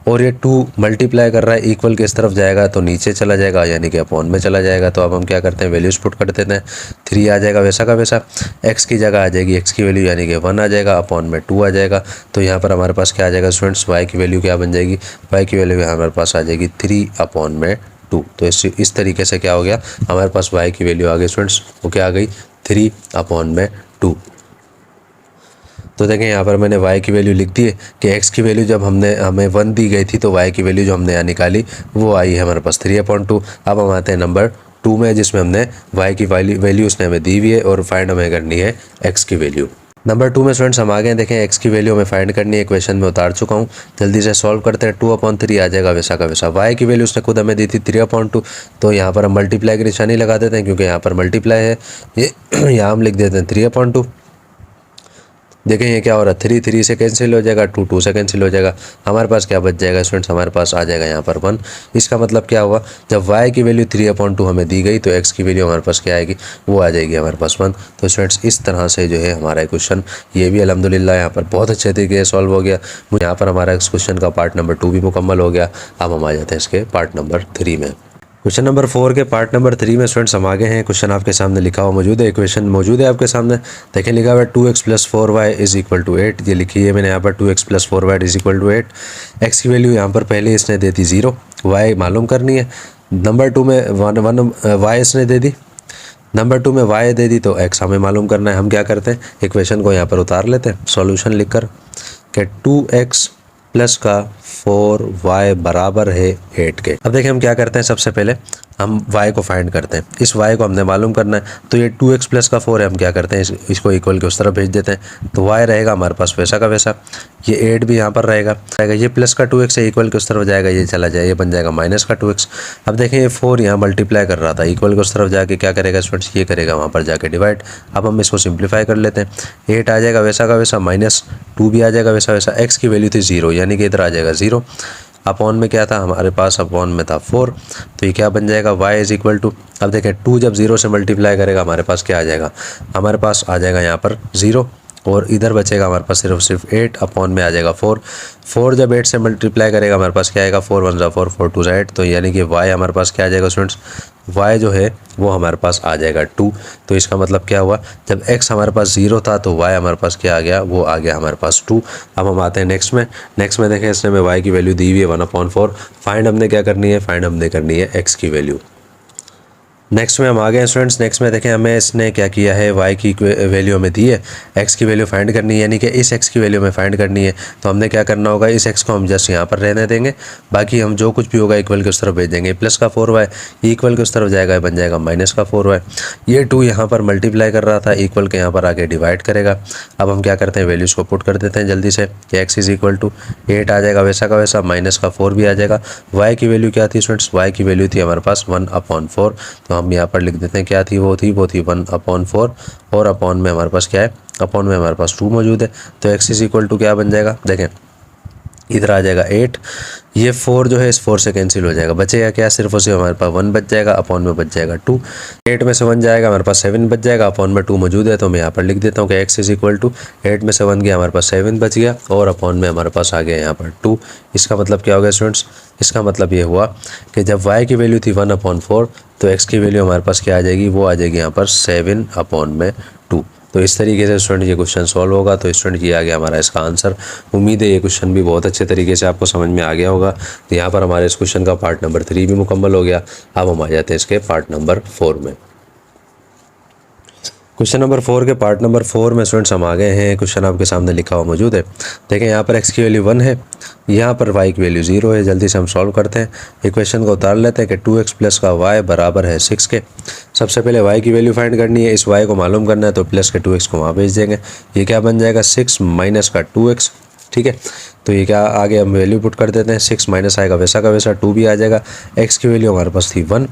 और ये 2 मल्टीप्लाई कर रहा है इक्वल के इस तरफ जाएगा तो नीचे चला जाएगा, यानी कि अपॉन में चला जाएगा। तो अब हम क्या करते हैं, वैल्यूज पुट कर देते हैं। 3 आ जाएगा वैसा का वैसा, x की जगह आ जाएगी x की वैल्यू यानी कि 1 आ जाएगा, अपॉन में 2 आ जाएगा। तो यहाँ पर हमारे पास क्या आ जाएगा स्टूडेंट्स, y की वैल्यू क्या बन जाएगी, y की वैल्यू हमारे पास आ जाएगी 3/2। तो इस तरीके से क्या हो गया, हमारे पास y की वैल्यू आ गई स्टूडेंट्स, वो क्या आ गई 3/2। तो देखें यहाँ पर मैंने y की वैल्यू लिख दी है कि x की वैल्यू जब हमें 1 दी गई थी तो y की वैल्यू जो हमने यहाँ निकाली वो आई है हमारे पास 3/2। अब हम आते हैं नंबर 2 में, जिसमें हमने y की वैल्यू उसने हमें दी हुई है और फाइंड हमें करनी है x की वैल्यू। नंबर 2 में स्टूडेंट्स हम आ गए, देखें x की वैल्यू हमें फाइंड करनी है, इक्वेशन में उतार चुका हूँ, जल्दी से सॉल्व करते हैं। 2/3 आ जाएगा वैसा का वैसा। y की वैल्यू उसने खुद हमें दी थी 3/2, तो यहाँ पर हम मल्टीप्लाई की निशानी लगा देते हैं क्योंकि यहाँ पर मल्टीप्लाई है, ये यहाँ हम लिख देते हैं 3/2। देखें ये क्या हो रहा है, 3 3 से कैंसिल हो जाएगा, 2 2 से कैंसिल हो जाएगा, हमारे पास क्या बच जाएगा स्टूडेंट्स, हमारे पास आ जाएगा यहाँ पर 1। इसका मतलब क्या हुआ, जब y की वैल्यू 3/2 हमें दी गई तो x की वैल्यू हमारे पास क्या आएगी, वो आ जाएगी हमारे पास 1। तो स्टूडेंट्स इस तरह से जो है हमारा क्वेश्चन ये भी अल्हम्दुलिल्लाह यहाँ पर बहुत अच्छे तरीके से सॉल्व हो गया। यहाँ पर हमारा इस क्वेश्चन का पार्ट नंबर 2 भी मुकम्मल हो गया। अब हम आ जाते हैं इसके पार्ट नंबर 3 में। क्वेश्चन नंबर 4 के पार्ट नंबर 3 में स्टूडेंट्स हम आगे हैं। क्वेश्चन आपके सामने लिखा हुआ मौजूद है, इक्वेशन मौजूद है आपके सामने, देखें लिखा हुआ है 2x + 4y is equal to 8। ये लिखी है मैंने यहाँ पर 2x + 4y is equal to 8। x की वैल्यू यहाँ पर पहले इसने दे दी 0, y मालूम करनी है। नंबर 2 में 1 y इसने दे दी, नंबर 2 में y दे दी तो x हमें मालूम करना है। हम क्या करते हैं, इक्वेशन को यहाँ पर उतार लेते हैं सॉल्यूशन लिखकर कि 2x प्लस का 4y बराबर है 8 के। अब देखिए हम क्या करते हैं, सबसे पहले हम y को फाइंड करते हैं, इस y को हमने मालूम करना है। तो ये 2x प्लस का 4 है, हम क्या करते हैं इसको इक्वल के उस तरफ भेज देते हैं, तो y रहेगा हमारे पास वैसा का वैसा, ये 8 भी यहाँ पर रहेगा, ये प्लस का 2x है इक्वल के उस तरफ जाएगा, ये चला जाए, ये बन जाएगा माइनस का 2x। अब देखें ये 4 यहाँ मल्टीप्लाई कर रहा था, इक्वल के उस तरफ जाके क्या करेगा स्टूडेंट्स, ये करेगा वहाँ पर जाके डिवाइड। अब हम इसको सिंप्लीफाई कर लेते हैं, 8 आ जाएगा वैसा का वैसा, -2 भी आ जाएगा वैसा वैसा। x की वैल्यू थी 0, यानी कि इधर आ जाएगा 0, अपॉन में क्या था हमारे पास, अपॉन में था 4, तो ये क्या बन जाएगा y इज़ इक्वल टू, अब देखें 2 जब 0 से मल्टीप्लाई करेगा हमारे पास क्या आ जाएगा, हमारे पास आ जाएगा यहाँ पर 0 और इधर बचेगा हमारे पास सिर्फ 8, अपॉन में आ जाएगा 4। 4 जब 8 से मल्टीप्लाई करेगा हमारे पास क्या आएगा, 4 1 ज़ा 4, 4 2 ज़ा 8, तो यानी कि y हमारे पास क्या आ जाएगा स्टूडेंट्स, y जो है वो हमारे पास आ जाएगा 2। तो इसका मतलब क्या हुआ, जब x हमारे पास 0 था तो y हमारे पास क्या आ गया, वो आ गया हमारे पास 2। अब हम आते हैं नेक्स्ट में देखें इसने में y की वैल्यू दी हुई है 1/4। फाइंड हमने क्या करनी है, फाइंड हमने करनी है x की वैल्यू। नेक्स्ट में हम आ गए स्टूडेंट्स, नेक्स्ट में देखें हमें इसने क्या किया है, y की वैल्यू हमें दी है, x की वैल्यू फाइंड करनी है, यानी कि इस x की वैल्यू हमें फाइंड करनी है। तो हमने क्या करना होगा, इस x को हम जस्ट यहाँ पर रहने देंगे, बाकी हम जो कुछ भी होगा इक्वल के उस तरफ भेज देंगे। प्लस का 4y इक्वल के उस तरफ जाएगा, बन जाएगा माइनस का 4y। ये 2 यहाँ पर मल्टीप्लाई कर रहा था, इक्वल के यहाँ पर आके डिवाइड करेगा। अब हम क्या करते हैं, वैल्यूज़ को पुट कर देते हैं जल्दी से, x इज़ इक्वल टू 8 आ जाएगा वैसा का वैसा, माइनस का 4 भी आ जाएगा। y की वैल्यू क्या थी स्टूडेंट्स, y की वैल्यू थी हमारे पास 1/4, तो हम यहाँ पर लिख देते हैं क्या थी, वो थी 1/4 और अपॉन में हमारे पास क्या है, अपॉन में हमारे पास 2 मौजूद है। तो x इज इक्वल टू क्या बन जाएगा, देखें इधर आ जाएगा 8, ये 4 जो है इस 4 से कैंसिल हो जाएगा, बचेगा क्या, सिर्फ और सिर्फ हमारे पास 1 बच जाएगा, अपॉन में बच जाएगा 2। 8 में से 1 जाएगा, हमारे पास 7 बच जाएगा, अपॉन में 2 मौजूद है। तो मैं यहाँ पर लिख देता हूँ कि x इज इक्वल टू 8 में से 1 गया, हमारे पास 7 बच गया और अपॉन में हमारे पास आ गया यहाँ पर 2। इसका मतलब क्या हो गया स्टूडेंट्स, इसका मतलब ये हुआ कि जब y की वैल्यू थी 1/4 तो x की वैल्यू हमारे पास क्या आ जाएगी, वो आ जाएगी यहाँ पर 7/2। तो इस तरीके से स्टूडेंट ये क्वेश्चन सॉल्व होगा। तो स्टूडेंट ये आ गया हमारा इसका आंसर। उम्मीद है ये क्वेश्चन भी बहुत अच्छे तरीके से आपको समझ में आ गया होगा। तो यहाँ पर हमारे इस क्वेश्चन का पार्ट नंबर 3 भी मुकम्मल हो गया। अब हम आ जाते हैं इसके पार्ट नंबर 4 में। क्वेश्चन नंबर 4 के पार्ट नंबर 4 में स्टूडेंट्स हम आ गए हैं। क्वेश्चन आपके सामने लिखा हुआ मौजूद है। देखें यहाँ पर x की वैल्यू 1 है, यहाँ पर y की वैल्यू 0 है। जल्दी से हम सॉल्व करते हैं, इक्वेशन को उतार लेते हैं कि 2x प्लस का y बराबर है 6 के। सबसे पहले y की वैल्यू फाइंड करनी है, इस y को मालूम करना है, तो प्लस के 2x को वहाँ भेज देंगे। ये क्या बन जाएगा, 6 माइनस का 2x, ठीक है। तो ये क्या आगे हम वैल्यू पुट कर देते हैं, 6 माइनस आएगा वैसा का वैसा, 2 भी आ जाएगा। x की वैल्यू हमारे पास थी 1,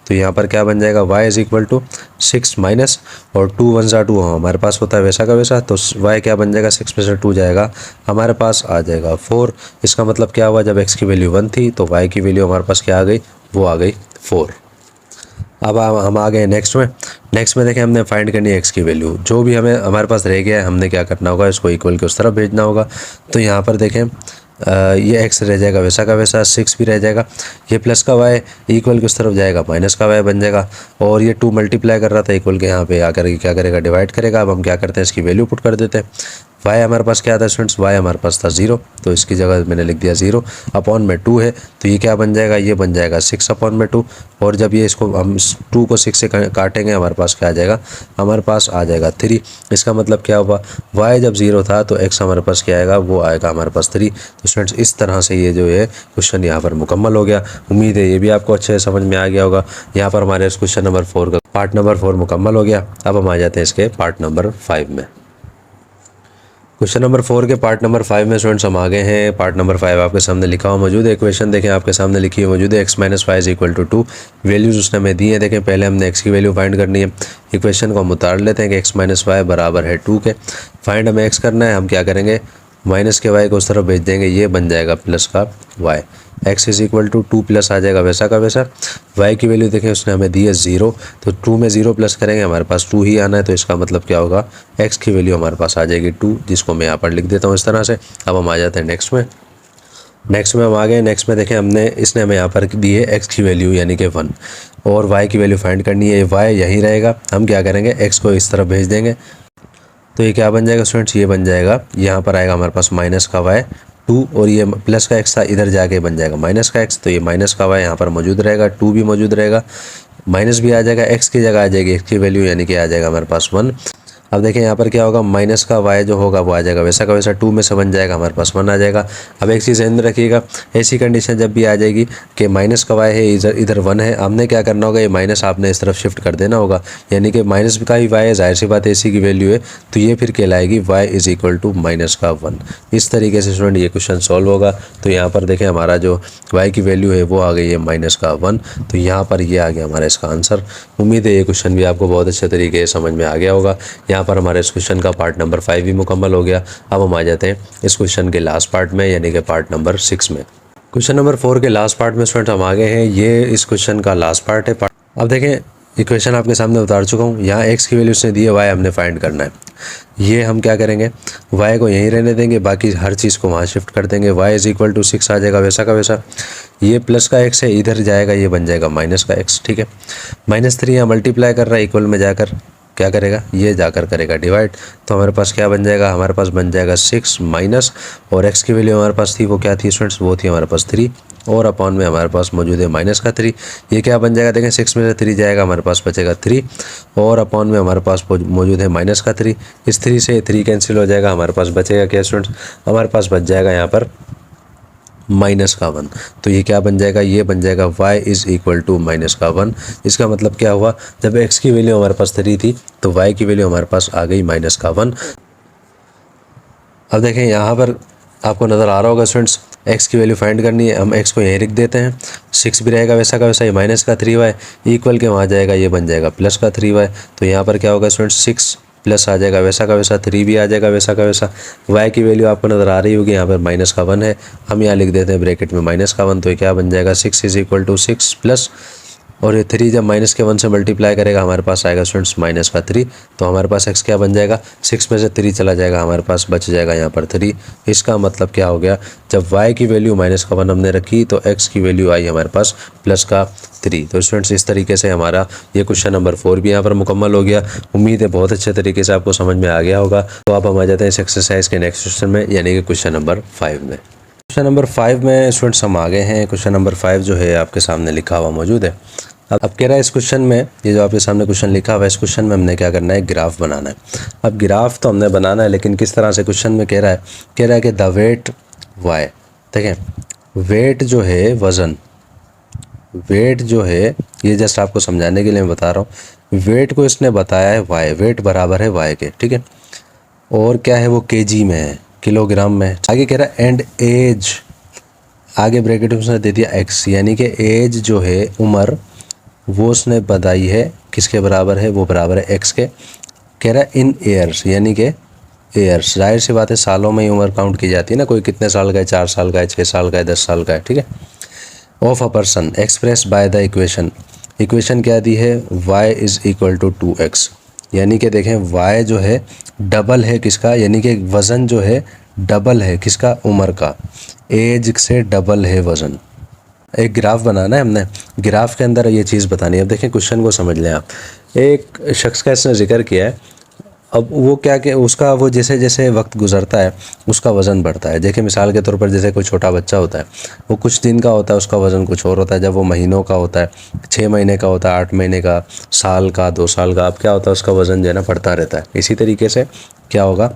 तो यहाँ पर क्या बन जाएगा, y is equal to 6 minus और 2 1 सा 2 हमारे पास होता है वैसा का वैसा, तो y क्या बन जाएगा, 6 में से 2 जाएगा, हमारे पास आ जाएगा 4। इसका मतलब क्या हुआ, जब x की वैल्यू 1 थी तो y की वैल्यू हमारे पास क्या आ गई, वो आ गई 4। अब हम आ गए नेक्स्ट में। नेक्स्ट में देखें हमने फाइंड करनी है x की वैल्यू, जो भी हमें हमारे पास रह गया है हमने क्या करना होगा, इसको इक्वल के उस तरफ भेजना होगा। तो यहाँ पर देखें ये x रह जाएगा वैसा का वैसा, 6 भी रह जाएगा, ये प्लस का y इक्वल के उस तरफ जाएगा, माइनस का y बन जाएगा। और ये 2 मल्टीप्लाई कर रहा था, इक्वल के यहाँ पे आकर क्या करेगा, डिवाइड करेगा। अब हम क्या करते हैं, इसकी वैल्यू पुट कर देते हैं। y हमारे पास क्या था स्टूडेंट्स, y हमारे पास था 0, तो इसकी जगह मैंने लिख दिया 0, अपॉन में 2 है, तो ये क्या बन जाएगा, ये बन जाएगा 6/2। और जब ये इसको हम 2 को 6 से काटेंगे, हमारे पास क्या आ जाएगा, हमारे पास आ जाएगा 3। इसका मतलब क्या हुआ, y जब 0 था तो x हमारे पास क्या आएगा, वो आएगा हमारे पास 3। तो स्टूडेंट्स इस तरह से ये जो है क्वेश्चन यहाँ पर मुकम्मल हो गया। उम्मीद है ये भी आपको अच्छे से समझ में आ गया होगा। यहाँ पर हमारे इस क्वेश्चन नंबर 4 का पार्ट नंबर 4 मुकम्मल हो गया। अब हम आ जाते हैं इसके पार्ट नंबर 5 में। क्वेश्चन नंबर 4 के पार्ट नंबर 5 में स्टूडेंट्स हम आ गए हैं। पार्ट नंबर 5 आपके सामने लिखा हुआ मौजूद है। इक्वेशन देखें आपके सामने लिखी हुई मौजूद है, x minus y is equal to 2। Values उसने हमें दी है। देखें पहले हमने x की वैल्यू फाइंड करनी है। इक्वेशन को हम उतार लेते हैं कि x माइनस वाई बराबर है 2 के। फाइंड हमें x करना है, हम क्या करेंगे, माइनस के y को उस तरफ भेज देंगे, ये बन जाएगा प्लस का y। x is equal to 2 plus आ जाएगा वैसा का वैसा। y की वैल्यू देखें उसने हमें दी है 0, तो 2 में 0 प्लस करेंगे, हमारे पास 2 ही आना है। तो इसका मतलब क्या होगा, x की वैल्यू हमारे पास आ जाएगी 2, जिसको मैं यहाँ पर लिख देता हूँ इस तरह से। अब हम आ जाते हैं नेक्स्ट में। नेक्स्ट में हम आ गए। नेक्स्ट में देखें इसने हमें यहाँ पर दी है x की वैल्यू यानी कि 1, और y की वैल्यू फाइंड करनी है। y यहीं रहेगा, हम क्या करेंगे, x को इस तरफ भेज देंगे। तो ये क्या बन जाएगा स्टूडेंट्स, ये बन जाएगा, यहाँ पर आएगा हमारे पास माइनस का y 2, और ये प्लस का x था, इधर जाके बन जाएगा माइनस का x। तो ये माइनस का y यहाँ पर मौजूद रहेगा, 2 भी मौजूद रहेगा, माइनस भी आ जाएगा, x की जगह आ जाएगी x की वैल्यू यानी कि आ जाएगा हमारे पास 1। अब देखें यहाँ पर क्या होगा, माइनस का y जो होगा वो आ जाएगा वैसा का वैसा, 2 में से बन जाएगा, हमारे पास 1 आ जाएगा। अब एक चीज़ ध्यान रखिएगा, ऐसी कंडीशन जब भी आ जाएगी कि माइनस का y है, इधर 1 है, हमने क्या करना होगा, ये माइनस आपने इस तरफ शिफ्ट कर देना होगा, यानी कि माइनस का ही y है, जाहिर सी बात है इसी की वैल्यू है, तो ये फिर कहलाएगी y is equal to minus का 1। इस तरीके से स्टूडेंट ये क्वेश्चन सॉल्व होगा। तो यहाँ पर देखें हमारा जो y की वैल्यू है वो आ गई है माइनस का 1, तो यहाँ पर ये आ गया हमारा इसका आंसर। उम्मीद है ये क्वेश्चन भी आपको बहुत अच्छे तरीके से समझ में आ गया होगा। यहाँ पर हमारे इस क्वेश्चन का पार्ट नंबर 5 भी मुकम्मल हो गया। अब हम आ जाते हैं इस क्वेश्चन के लास्ट पार्ट में, यानी कि पार्ट नंबर 6 में। क्वेश्चन नंबर 4 के लास्ट पार्ट में स्टूडेंट हम आ गए हैं। ये इस क्वेश्चन का लास्ट पार्ट है। अब देखें इक्वेशन आपके सामने उतार चुका हूँ। यहाँ x की वैल्यू उसने दी है, y हमने फाइंड करना है। ये हम क्या करेंगे, y को यहीं रहने देंगे, बाकी हर चीज़ को वहाँ शिफ्ट कर देंगे। y इज इक्वल टू 6 आ जाएगा वैसा का वैसा, ये प्लस का x है, इधर जाएगा, ये बन जाएगा माइनस का x, ठीक है। -3 यहाँ मल्टीप्लाई कर रहा है, इक्वल में जाकर क्या करेगा, ये जाकर करेगा डिवाइड। तो हमारे पास क्या बन जाएगा, हमारे पास बन जाएगा 6 माइनस, और x की वैल्यू हमारे पास थी वो क्या थी स्टूडेंट्स, वो थी हमारे पास 3, और अपॉन में हमारे पास मौजूद है माइनस का 3। ये क्या बन जाएगा, देखें 6 में से 3 जाएगा, हमारे पास बचेगा 3, और अपॉन में हमारे पास मौजूद है माइनस का 3। इस 3 से 3 कैंसिल हो जाएगा, हमारे पास बचेगा क्या स्टूडेंट्स, हमारे पास बच जाएगा यहाँ पर माइनस का 1। तो ये क्या बन जाएगा, ये बन जाएगा y is equal to minus का 1। इसका मतलब क्या हुआ, जब x की वैल्यू हमारे पास 3 थी तो y की वैल्यू हमारे पास आ गई माइनस का 1। अब देखें यहाँ पर आपको नज़र आ रहा होगा स्टूडेंट्स, x की वैल्यू फाइंड करनी है, हम x को यहीं लिख देते हैं। 6 भी रहेगा वैसा का वैसा, ये माइनस का 3y इक्वल के वहाँ जाएगा, ये बन जाएगा प्लस का 3y। तो यहाँ पर क्या होगा स्टूडेंट्स, 6 प्लस आ जाएगा वैसा का वैसा, 3 भी आ जाएगा वैसा का वैसा। y की वैल्यू आपको नज़र आ रही होगी, यहाँ पर माइनस का 1 है, हम यहाँ लिख देते हैं ब्रैकेट में माइनस का 1। तो ये क्या बन जाएगा, 6 इज इक्वल टू 6 प्लस, और ये 3 जब माइनस के 1 से मल्टीप्लाई करेगा हमारे पास आएगा स्टूडेंट्स माइनस का 3। तो हमारे पास x क्या बन जाएगा, 6 में से 3 चला जाएगा, हमारे पास बच जाएगा यहाँ पर 3। इसका मतलब क्या हो गया, जब y की वैल्यू माइनस का 1 हमने रखी तो x की वैल्यू आई हमारे पास प्लस का 3। तो स्टूडेंट्स इस तरीके से हमारा ये क्वेश्चन नंबर 4 भी यहाँ पर मुकम्मल हो गया। उम्मीद है बहुत अच्छे तरीके से आपको समझ में आ गया होगा। तो आप हम आ जाते हैं इस एक्सरसाइज के नेक्स्ट क्वेश्चन में, यानी कि क्वेश्चन नंबर 5 में। क्वेश्चन नंबर 5 में स्टूडेंट्स हम आ गए हैं। क्वेश्चन नंबर 5 जो है आपके सामने लिखा हुआ मौजूद है। अब कह रहा है इस क्वेश्चन में, ये जो आपके सामने क्वेश्चन लिखा हुआ है, इस क्वेश्चन में हमने क्या करना है, ग्राफ बनाना है। अब ग्राफ तो हमने बनाना है, लेकिन किस तरह से क्वेश्चन में कह रहा है कि द वेट वाई, देखें वेट जो है वज़न, वेट जो है ये जस्ट आपको समझाने के लिए मैं बता रहा हूँ। वेट को इसने बताया है वाई, वेट बराबर है वाई के, ठीक है। और क्या है वो केजी में है, किलोग्राम में। आगे कह रहा है एंड एज, आगे ब्रैकेट में उसने दे दिया एक्स, यानी कि एज जो है उम्र वो उसने बताई है किसके बराबर है, वो बराबर है एक्स के। कह रहा है इन ईयर्स, यानी कि ईयर्स, जाहिर सी बात है सालों में ही उम्र काउंट की जाती है ना, कोई कितने साल का है, 4 साल का है, 6 साल का है, 10 साल का है, ठीक है। Of a person express by the equation, equation क्या दी है, y is equal to 2x, यानी कि देखें y जो है डबल है किसका, यानी कि वज़न जो है डबल है किसका, उम्र का। एज से डबल है वज़न। एक ग्राफ बनाना है हमने, ग्राफ के अंदर ये चीज़ बतानी है। अब देखें क्वेश्चन को समझ लें आप। एक शख्स का इसने जिक्र किया है, अब वो क्या कि उसका वो जैसे जैसे वक्त गुजरता है उसका वज़न बढ़ता है। देखिए मिसाल के तौर पर जैसे कोई छोटा बच्चा होता है, वो कुछ दिन का होता है, उसका वज़न कुछ और होता है। जब वो महीनों का होता है, 6 महीने का होता है, 8 महीने का, साल का, 2 साल का, अब क्या होता है उसका वज़न जो है ना बढ़ता रहता है। इसी तरीके से क्या होगा,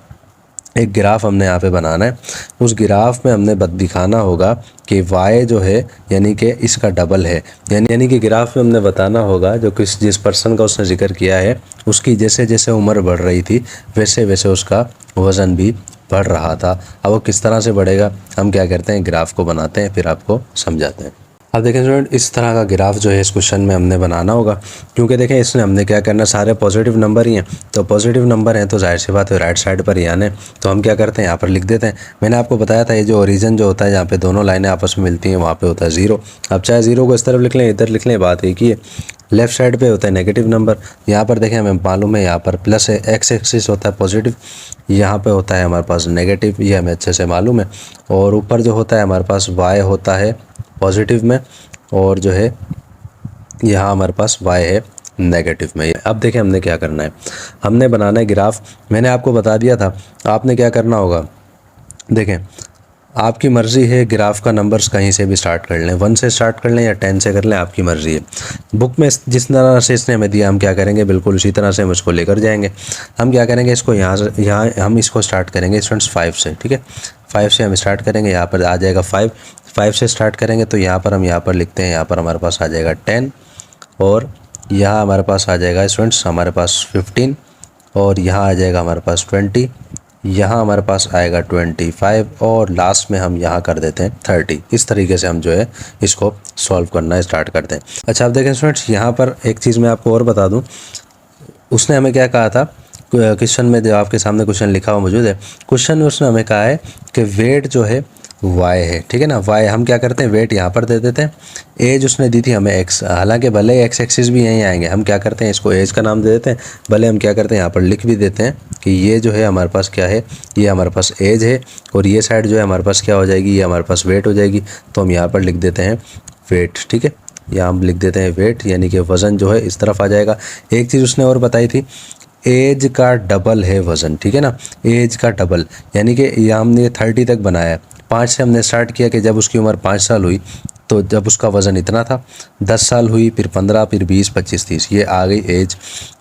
एक ग्राफ हमने यहाँ पे बनाना है। उस ग्राफ में हमने दिखाना होगा कि y जो है यानी कि इसका डबल है, यानी कि ग्राफ में हमने बताना होगा जो जिस पर्सन का उसने जिक्र किया है उसकी जैसे जैसे उम्र बढ़ रही थी वैसे वैसे उसका वज़न भी बढ़ रहा था। अब वो किस तरह से बढ़ेगा, हम क्या करते हैं ग्राफ को बनाते हैं, फिर आपको समझाते हैं। अब देखें स्टूडेंट, इस तरह का ग्राफ जो है इस क्वेश्चन में हमने बनाना होगा, क्योंकि देखें इसमें हमने क्या करना, सारे पॉजिटिव नंबर ही हैं। तो पॉजिटिव नंबर हैं तो जाहिर सी बात है राइट साइड पर ही आने। तो हम क्या करते हैं, यहाँ पर लिख देते हैं। मैंने आपको बताया था ये जो ओरिजिन जो होता है जहाँ पे दोनों लाइनें आपस में मिलती हैं वहाँ पे होता है 0। अब चाहे 0 को इस तरफ लिख लें, इधर लिख लें, बात एक ही है। लेफ्ट साइड पे होता है नेगेटिव नंबर। यहाँ पर देखें हमें मालूम है यहाँ पर प्लस है, एक्स एक्सिस होता है पॉजिटिव, यहाँ पे होता है हमारे पास नेगेटिव, ये हमें अच्छे से मालूम है। और ऊपर जो होता है हमारे पास वाई होता है पॉजिटिव में, और जो है यहाँ हमारे पास y है नेगेटिव में। अब देखें हमने क्या करना है, हमने बनाना है ग्राफ। मैंने आपको बता दिया था आपने क्या करना होगा। देखें आपकी मर्ज़ी है, ग्राफ का नंबर्स कहीं से भी स्टार्ट कर लें, 1 से स्टार्ट कर लें या 10 से कर लें, आपकी मर्ज़ी है। बुक में जिस तरह से इसने हमें दिया हम क्या करेंगे, बिल्कुल उसी तरह से हम इसको लेकर जाएंगे। हम क्या करेंगे, इसको यहाँ हम इसको स्टार्ट करेंगे स्टूडेंट्स 5 से, ठीक है। 5 से हम स्टार्ट करेंगे, यहाँ पर आ जाएगा 5 से स्टार्ट करेंगे तो यहाँ पर हम यहाँ पर लिखते हैं, यहाँ पर हमारे पास आ जाएगा 10, और यहाँ हमारे पास आ जाएगा स्टूडेंट्स हमारे पास 15, और यहाँ आ जाएगा हमारे पास 20, यहाँ हमारे पास आएगा 25, और लास्ट में हम यहाँ कर देते हैं 30। इस तरीके से हम जो है इसको सॉल्व करना स्टार्ट करते हैं। अच्छा आप देखें स्टूडेंट्स, यहाँ पर एक चीज़ मैं आपको और बता दूँ, उसने हमें क्या कहा था क्वेश्चन में, जो आपके सामने क्वेश्चन लिखा हुआ मौजूद है, क्वेश्चन में उसने हमें कहा है कि वेट जो है y है, ठीक है ना। y हम क्या करते हैं, वेट यहाँ पर दे देते हैं। एज उसने दी थी हमें x, हालांकि भले x एक्सिस भी यहीं आएंगे, हम क्या करते हैं इसको एज का नाम दे देते हैं। भले हम क्या करते हैं यहाँ पर लिख भी देते हैं कि ये जो है हमारे पास क्या है, ये हमारे पास एज है, और ये साइड जो है हमारे पास क्या हो जाएगी, ये हमारे पास वेट हो जाएगी। तो हम यहाँ पर लिख देते हैं वेट, ठीक है। यहाँ हम लिख देते हैं वेट, यानी कि वज़न जो है इस तरफ आ जाएगा। एक चीज़ उसने और बताई थी, एज का डबल है वज़न, ठीक है ना, एज का डबल, यानी कि यहाँ हमने 30 तक बनाया है। 5 से हमने स्टार्ट किया कि जब उसकी उम्र 5 साल हुई तो जब उसका वज़न इतना था, 10 साल हुई, फिर 15, फिर 20, 25, 30, ये आ गई एज।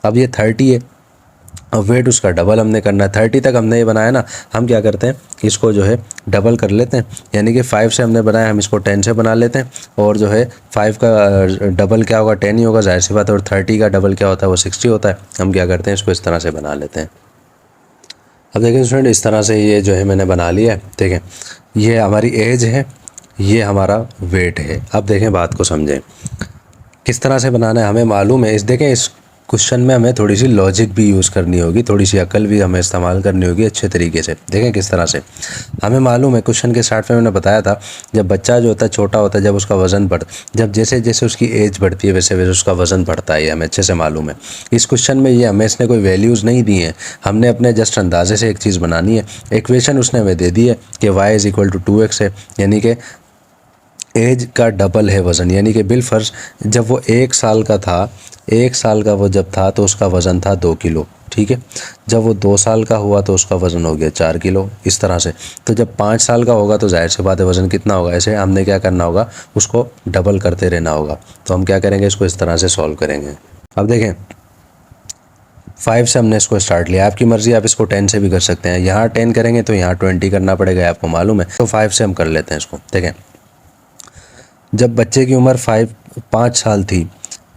अब ये 30 है, अब वेट उसका डबल हमने करना है। 30 तक हमने ये बनाया ना, हम क्या करते हैं इसको जो है डबल कर लेते हैं, यानी कि 5 से हमने बनाया, हम इसको 10 से बना लेते हैं। और जो है 5 का डबल क्या होगा, 10 ही होगा, जाहिर सी बात है। और 30 का डबल क्या होता है, वो 60 होता है। हम क्या करते हैं इसको इस तरह से बना लेते हैं। अब देखें स्टूडेंट, इस तरह से ये जो है मैंने बना लिया है। देखें ये हमारी एज है, ये हमारा वेट है। अब देखें बात को समझें किस तरह से बनाना है, हमें मालूम है। देखें इस क्वेश्चन में हमें थोड़ी सी लॉजिक भी यूज़ करनी होगी, थोड़ी सी अकल भी हमें इस्तेमाल करनी होगी अच्छे तरीके से। देखें किस तरह से हमें मालूम है, क्वेश्चन के स्टार्ट में मैंने बताया था, जब बच्चा जो होता है छोटा होता है, जब उसका वज़न जब जैसे जैसे उसकी एज बढ़ती है वैसे वैसे उसका वज़न बढ़ता है, ये हमें अच्छे से मालूम है। इस क्वेश्चन में ये हमें इसने कोई वैल्यूज़ नहीं दी हैं, हमने अपने जस्ट अंदाजे से एक चीज़ बनानी है। इक्वेशन उसने हमें दे दी है कि y=2x है, यानी कि एज का डबल है वज़न, यानी कि बिलफर्ज जब वो 1 साल का था, 1 साल का वो जब था तो उसका वज़न था 2 किलो, ठीक है। जब वो 2 साल का हुआ तो उसका वज़न हो गया 4 किलो, इस तरह से। तो जब 5 साल का होगा तो जाहिर सी बात है वज़न कितना होगा, ऐसे हमने क्या करना होगा, उसको डबल करते रहना होगा। तो हम क्या करेंगे, इसको इस तरह से सॉल्व करेंगे। अब देखें 5 से हमने इसको स्टार्ट लिया, आपकी मर्ज़ी, आप इसको 10 से भी कर सकते हैं। यहाँ 10 करेंगे तो यहाँ 20 करना पड़ेगा, आपको मालूम है। तो 5 से हम कर लेते हैं इसको। देखें जब बच्चे की उम्र 5 साल थी,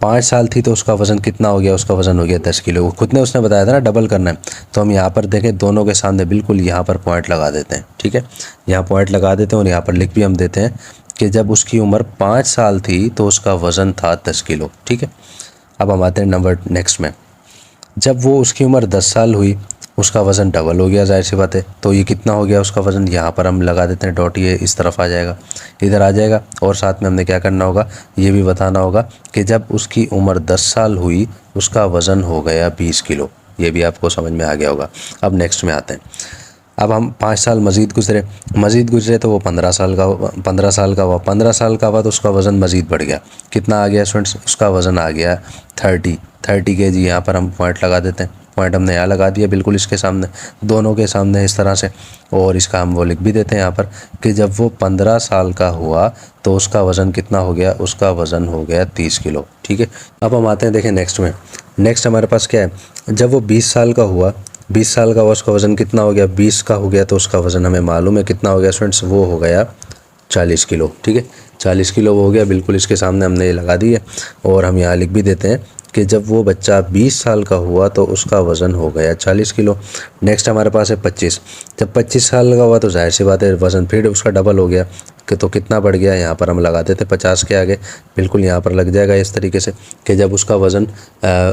5 साल थी तो उसका वज़न कितना हो गया, उसका वज़न हो गया 10 किलो। खुद ने उसने बताया था ना डबल करना है। तो हम यहाँ पर देखें दोनों के सामने बिल्कुल यहाँ पर पॉइंट लगा देते हैं, ठीक है। यहाँ पॉइंट लगा देते हैं और यहाँ पर लिख भी हम देते हैं कि जब उसकी उम्र 5 साल थी तो उसका वज़न था 10 किलो, ठीक है। अब हम आते हैं नंबर नेक्स्ट में। जब वो उसकी उम्र 10 साल हुई, उसका वज़न डबल हो गया, जाहिर सी बात है। तो ये कितना हो गया उसका वज़न, यहाँ पर हम लगा देते हैं डॉट, ये इस तरफ आ जाएगा, इधर आ जाएगा। और साथ में हमने क्या करना होगा, ये भी बताना होगा कि जब उसकी उम्र 10 साल हुई उसका वज़न हो गया 20 किलो। ये भी आपको समझ में आ गया होगा। अब नेक्स्ट में आते हैं। अब हम 5 साल मज़ीद गुजरे तो वो 15 साल का हुआ, 15 साल का हुआ, 15 साल का हुआ तो उसका वज़न मज़ीद बढ़ गया। कितना आ गया स्टूडेंट्स, उसका वज़न आ गया 30 kg। यहाँ पर हम पॉइंट लगा देते हैं, पॉइंट हमने यहाँ लगा दिया बिल्कुल इसके सामने, दोनों के सामने इस तरह से। और इसका हम वो लिख भी देते हैं यहाँ पर कि जब वो 15 साल का हुआ तो उसका वज़न कितना हो गया, उसका वज़न हो गया 30 किलो, ठीक है। अब हम आते हैं देखें नेक्स्ट में। नेक्स्ट हमारे पास क्या है, जब वो 20 साल का हुआ, 20 साल का हुआ उसका वज़न कितना हो गया, 20 का हो गया तो उसका वज़न हमें मालूम है कितना हो गया स्टूडेंट्स, वो हो गया 40 किलो, ठीक है। 40 किलो वो हो गया, बिल्कुल इसके सामने हमने ये लगा दी है। और हम यहाँ लिख भी देते हैं कि जब वो बच्चा 20 साल का हुआ तो उसका वज़न हो गया 40 किलो। नेक्स्ट हमारे पास है 25। जब 25 साल का हुआ तो जाहिर सी बात है वज़न फिर उसका डबल हो गया, कि तो कितना बढ़ गया, यहाँ पर हम लगा देते 50 के आगे, बिल्कुल यहाँ पर लग जाएगा इस तरीके से कि जब उसका वज़न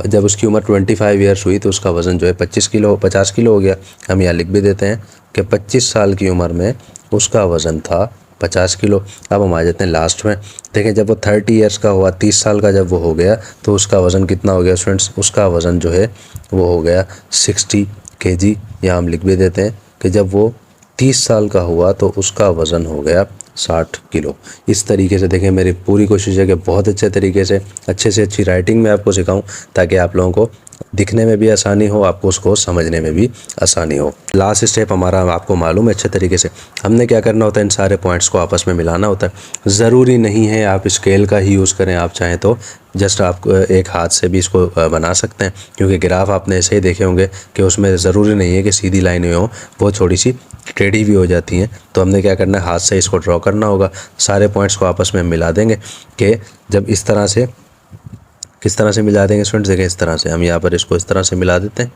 जब उसकी उम्र 25 ईयर्स हुई तो उसका वज़न जो है 50 किलो हो गया। हम यहाँ लिख भी देते हैं कि 25 साल की उम्र में उसका वज़न था 50 किलो। अब हम आ जाते हैं लास्ट में। देखें जब वो 30 ईयर्स का हुआ, 30 साल का जब वो हो गया तो उसका वज़न कितना हो गया स्टूडेंट्स, उसका वज़न जो है वो हो गया 60 kg। यहाँ हम लिख भी देते हैं कि जब वो 30 साल का हुआ तो उसका वज़न हो गया 60 किलो। इस तरीके से देखें मेरी पूरी कोशिश है कि बहुत अच्छे तरीके से अच्छी राइटिंग में आपको सिखाऊं, ताकि आप लोगों को दिखने में भी आसानी हो, आपको उसको समझने में भी आसानी हो। लास्ट स्टेप हमारा आपको मालूम है अच्छे तरीके से, हमने क्या करना होता है, इन सारे पॉइंट्स को आपस में मिलाना होता है। ज़रूरी नहीं है आप स्केल का ही यूज़ करें, आप चाहें तो जस्ट आप एक हाथ से भी इसको बना सकते हैं, क्योंकि ग्राफ आपने ऐसे ही देखे होंगे कि उसमें ज़रूरी नहीं है कि सीधी लाइनें हो, वो थोड़ी सी टेढ़ी भी हो जाती हैं। तो हमने क्या करना है, हाथ से इसको ड्रॉ करना होगा, सारे पॉइंट्स को आपस में मिला देंगे। कि जब इस तरह से, किस तरह से मिला देंगे स्टूडेंट्स, देखें इस तरह से हम यहाँ पर इसको इस तरह से मिला देते हैं,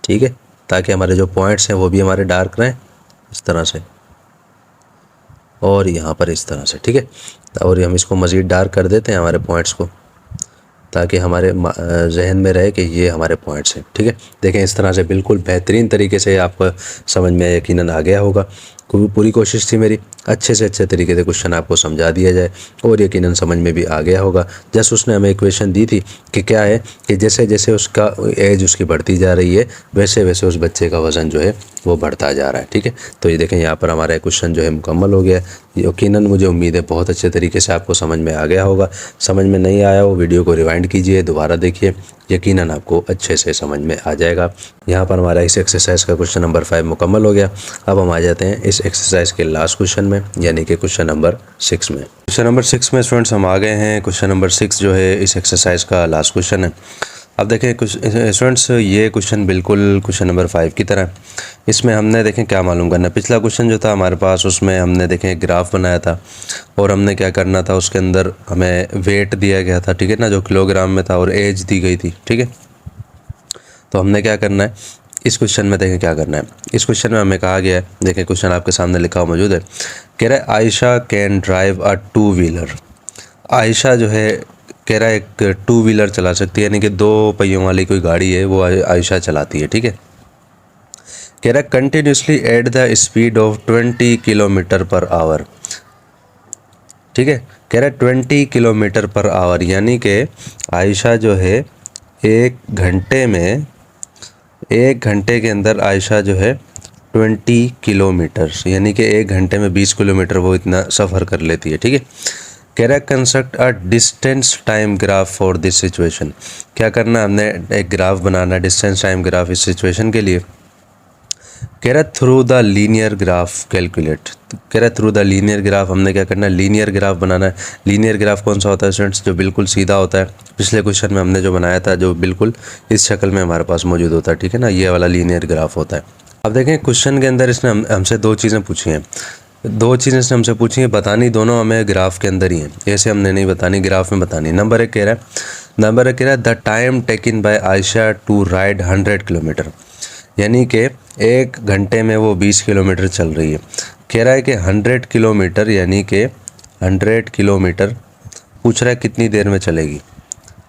ठीक है, ताकि हमारे जो पॉइंट्स हैं वो भी हमारे डार्क रहें इस तरह से, और यहाँ पर इस तरह से, ठीक है। और हम इसको मज़ीद डार्क कर देते हैं हमारे पॉइंट्स को, ताकि हमारे जहन में रहे कि ये हमारे पॉइंट्स हैं, ठीक है। देखें इस तरह से बिल्कुल बेहतरीन तरीके से आपको समझ में यकीनन आ गया होगा। पूरी कोशिश थी मेरी अच्छे से अच्छे तरीके से क्वेश्चन आपको समझा दिया जाए, और यकीनन समझ में भी आ गया होगा। जस्ट उसने हमें इक्वेशन दी थी कि क्या है कि जैसे जैसे उसका एज उसकी बढ़ती जा रही है वैसे वैसे उस बच्चे का वज़न जो है वो बढ़ता जा रहा है, ठीक है। तो ये देखें यहाँ पर हमारा क्वेश्चन जो है मुकम्मल हो गया। यकीनन मुझे उम्मीद है बहुत अच्छे तरीके से आपको समझ में आ गया होगा। समझ में नहीं आया हो वीडियो को रिवाइंड कीजिए, दोबारा देखिए, यकीनन आपको अच्छे से समझ में आ जाएगा। यहाँ पर हमारा इस एक्सरसाइज का क्वेश्चन नंबर 5 मुकम्मल हो गया। अब हम आ जाते हैं इस एक्सरसाइज के लास्ट क्वेश्चन में, यानी कि क्वेश्चन नंबर 6 में। क्वेश्चन नंबर 6 में स्टूडेंट्स हम आ गए हैं। क्वेश्चन नंबर 6 जो है इस एक्सरसाइज का लास्ट क्वेश्चन है। अब देखें स्टूडेंट्स, ये क्वेश्चन बिल्कुल क्वेश्चन नंबर 5 की तरह। इसमें हमने देखें क्या मालूम करना है। पिछला क्वेश्चन जो था हमारे पास उसमें हमने देखें ग्राफ बनाया था, और हमने क्या करना था, उसके अंदर हमें वेट दिया गया था, ठीक है ना, जो किलोग्राम में था, और एज दी गई थी, ठीक है। तो हमने क्या करना है, इस क्वेश्चन में देखें क्या करना है। इस क्वेश्चन में हमें कहा गया है, देखें क्वेश्चन आपके सामने लिखा हुआ मौजूद है, कह रहा है Ayesha can drive a two wheeler. Ayesha जो है कह रहा है एक टू व्हीलर चला सकती है, यानी कि 2 पहियों वाली कोई गाड़ी है वो आयशा चलाती है, ठीक है। कह रहा है continuously at the speed of 20 kilometre per hour, ठीक है। कह रहा है 20 किलोमीटर पर आवर, यानी कि आयशा जो है एक घंटे के अंदर आयशा जो है 20 किलोमीटर, यानी कि एक घंटे में 20 किलोमीटर वो इतना सफ़र कर लेती है, ठीक है। कह रहा है construct a distance time graph for this situation. क्या करना है, हमने एक ग्राफ बनाना, डिस्टेंस टाइम ग्राफ इस सिचुएशन के लिए। कह रहा है through the linear graph calculate. कह रहा है थ्रू द लीनियर ग्राफ, हमने क्या करना है, लीनियर ग्राफ बनाना है। लीनियर ग्राफ कौन सा होता है स्टूडेंट्स, जो बिल्कुल सीधा होता है। पिछले क्वेश्चन में हमने जो बनाया था जो बिल्कुल इस शक्ल में हमारे पास मौजूद होता है, ठीक है ना, ये वाला लीनियर ग्राफ होता है। अब देखें क्वेश्चन के अंदर इसने हमसे 2 चीज़ें पूछी हैं, 2 चीज़ें इसने हमसे पूछी हैं, बतानी दोनों हमें ग्राफ के अंदर ही हैं, ऐसे हमने नहीं बतानी, ग्राफ में बतानी। नंबर 1 कह रहा है the time taken by Ayesha to ride 100 kilometre, यानी कि एक घंटे में वो 20 किलोमीटर चल रही है। कह रहा है कि 100 किलोमीटर, यानी कि 100 किलोमीटर पूछ रहा है कितनी देर में चलेगी,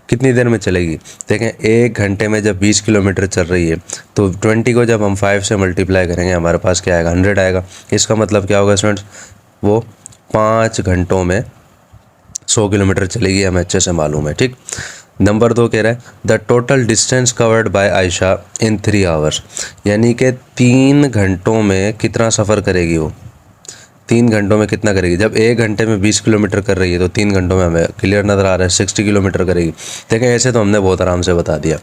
कितनी देर में चलेगी। देखें एक घंटे में जब 20 किलोमीटर चल रही है तो 20 को जब हम 5 से मल्टीप्लाई करेंगे हमारे पास क्या आएगा, 100 आएगा। इसका मतलब क्या होगा स्टूडेंट्स, वो 5 घंटों में 100 किलोमीटर चलेगी, हमें अच्छे से मालूम है, ठीक। नंबर 2 कह रहा है the total distance covered by Ayesha in 3 hours, यानी कि 3 घंटों में कितना सफ़र करेगी वो, 3 घंटों में कितना करेगी। जब एक घंटे में 20 किलोमीटर कर रही है तो 3 घंटों में हमें क्लियर नज़र आ रहा है 60 किलोमीटर करेगी। देखें ऐसे तो हमने बहुत आराम से बता दिया।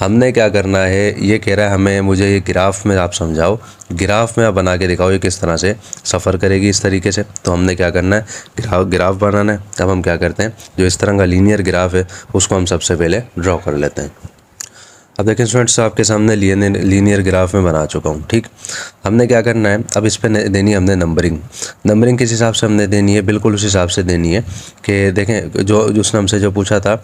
हमने क्या करना है, ये कह रहा है हमें, मुझे ये ग्राफ में आप समझाओ, ग्राफ में आप बना के दिखाओ ये किस तरह से सफ़र करेगी इस तरीके से। तो हमने क्या करना है, ग्राफ बनाना है। अब हम क्या करते हैं, जो इस तरह का लीनियर ग्राफ है उसको हम सबसे पहले ड्रॉ कर लेते हैं। अब देखें स्टूडेंट्स, आपके सामने लीनियर ग्राफ में बना चुका हूँ, ठीक। हमने क्या करना है, अब इस पर देनी है हमने नंबरिंग किस हिसाब से हमने देनी है, बिल्कुल उस हिसाब से देनी है कि देखें जो उसने हमसे जो पूछा था,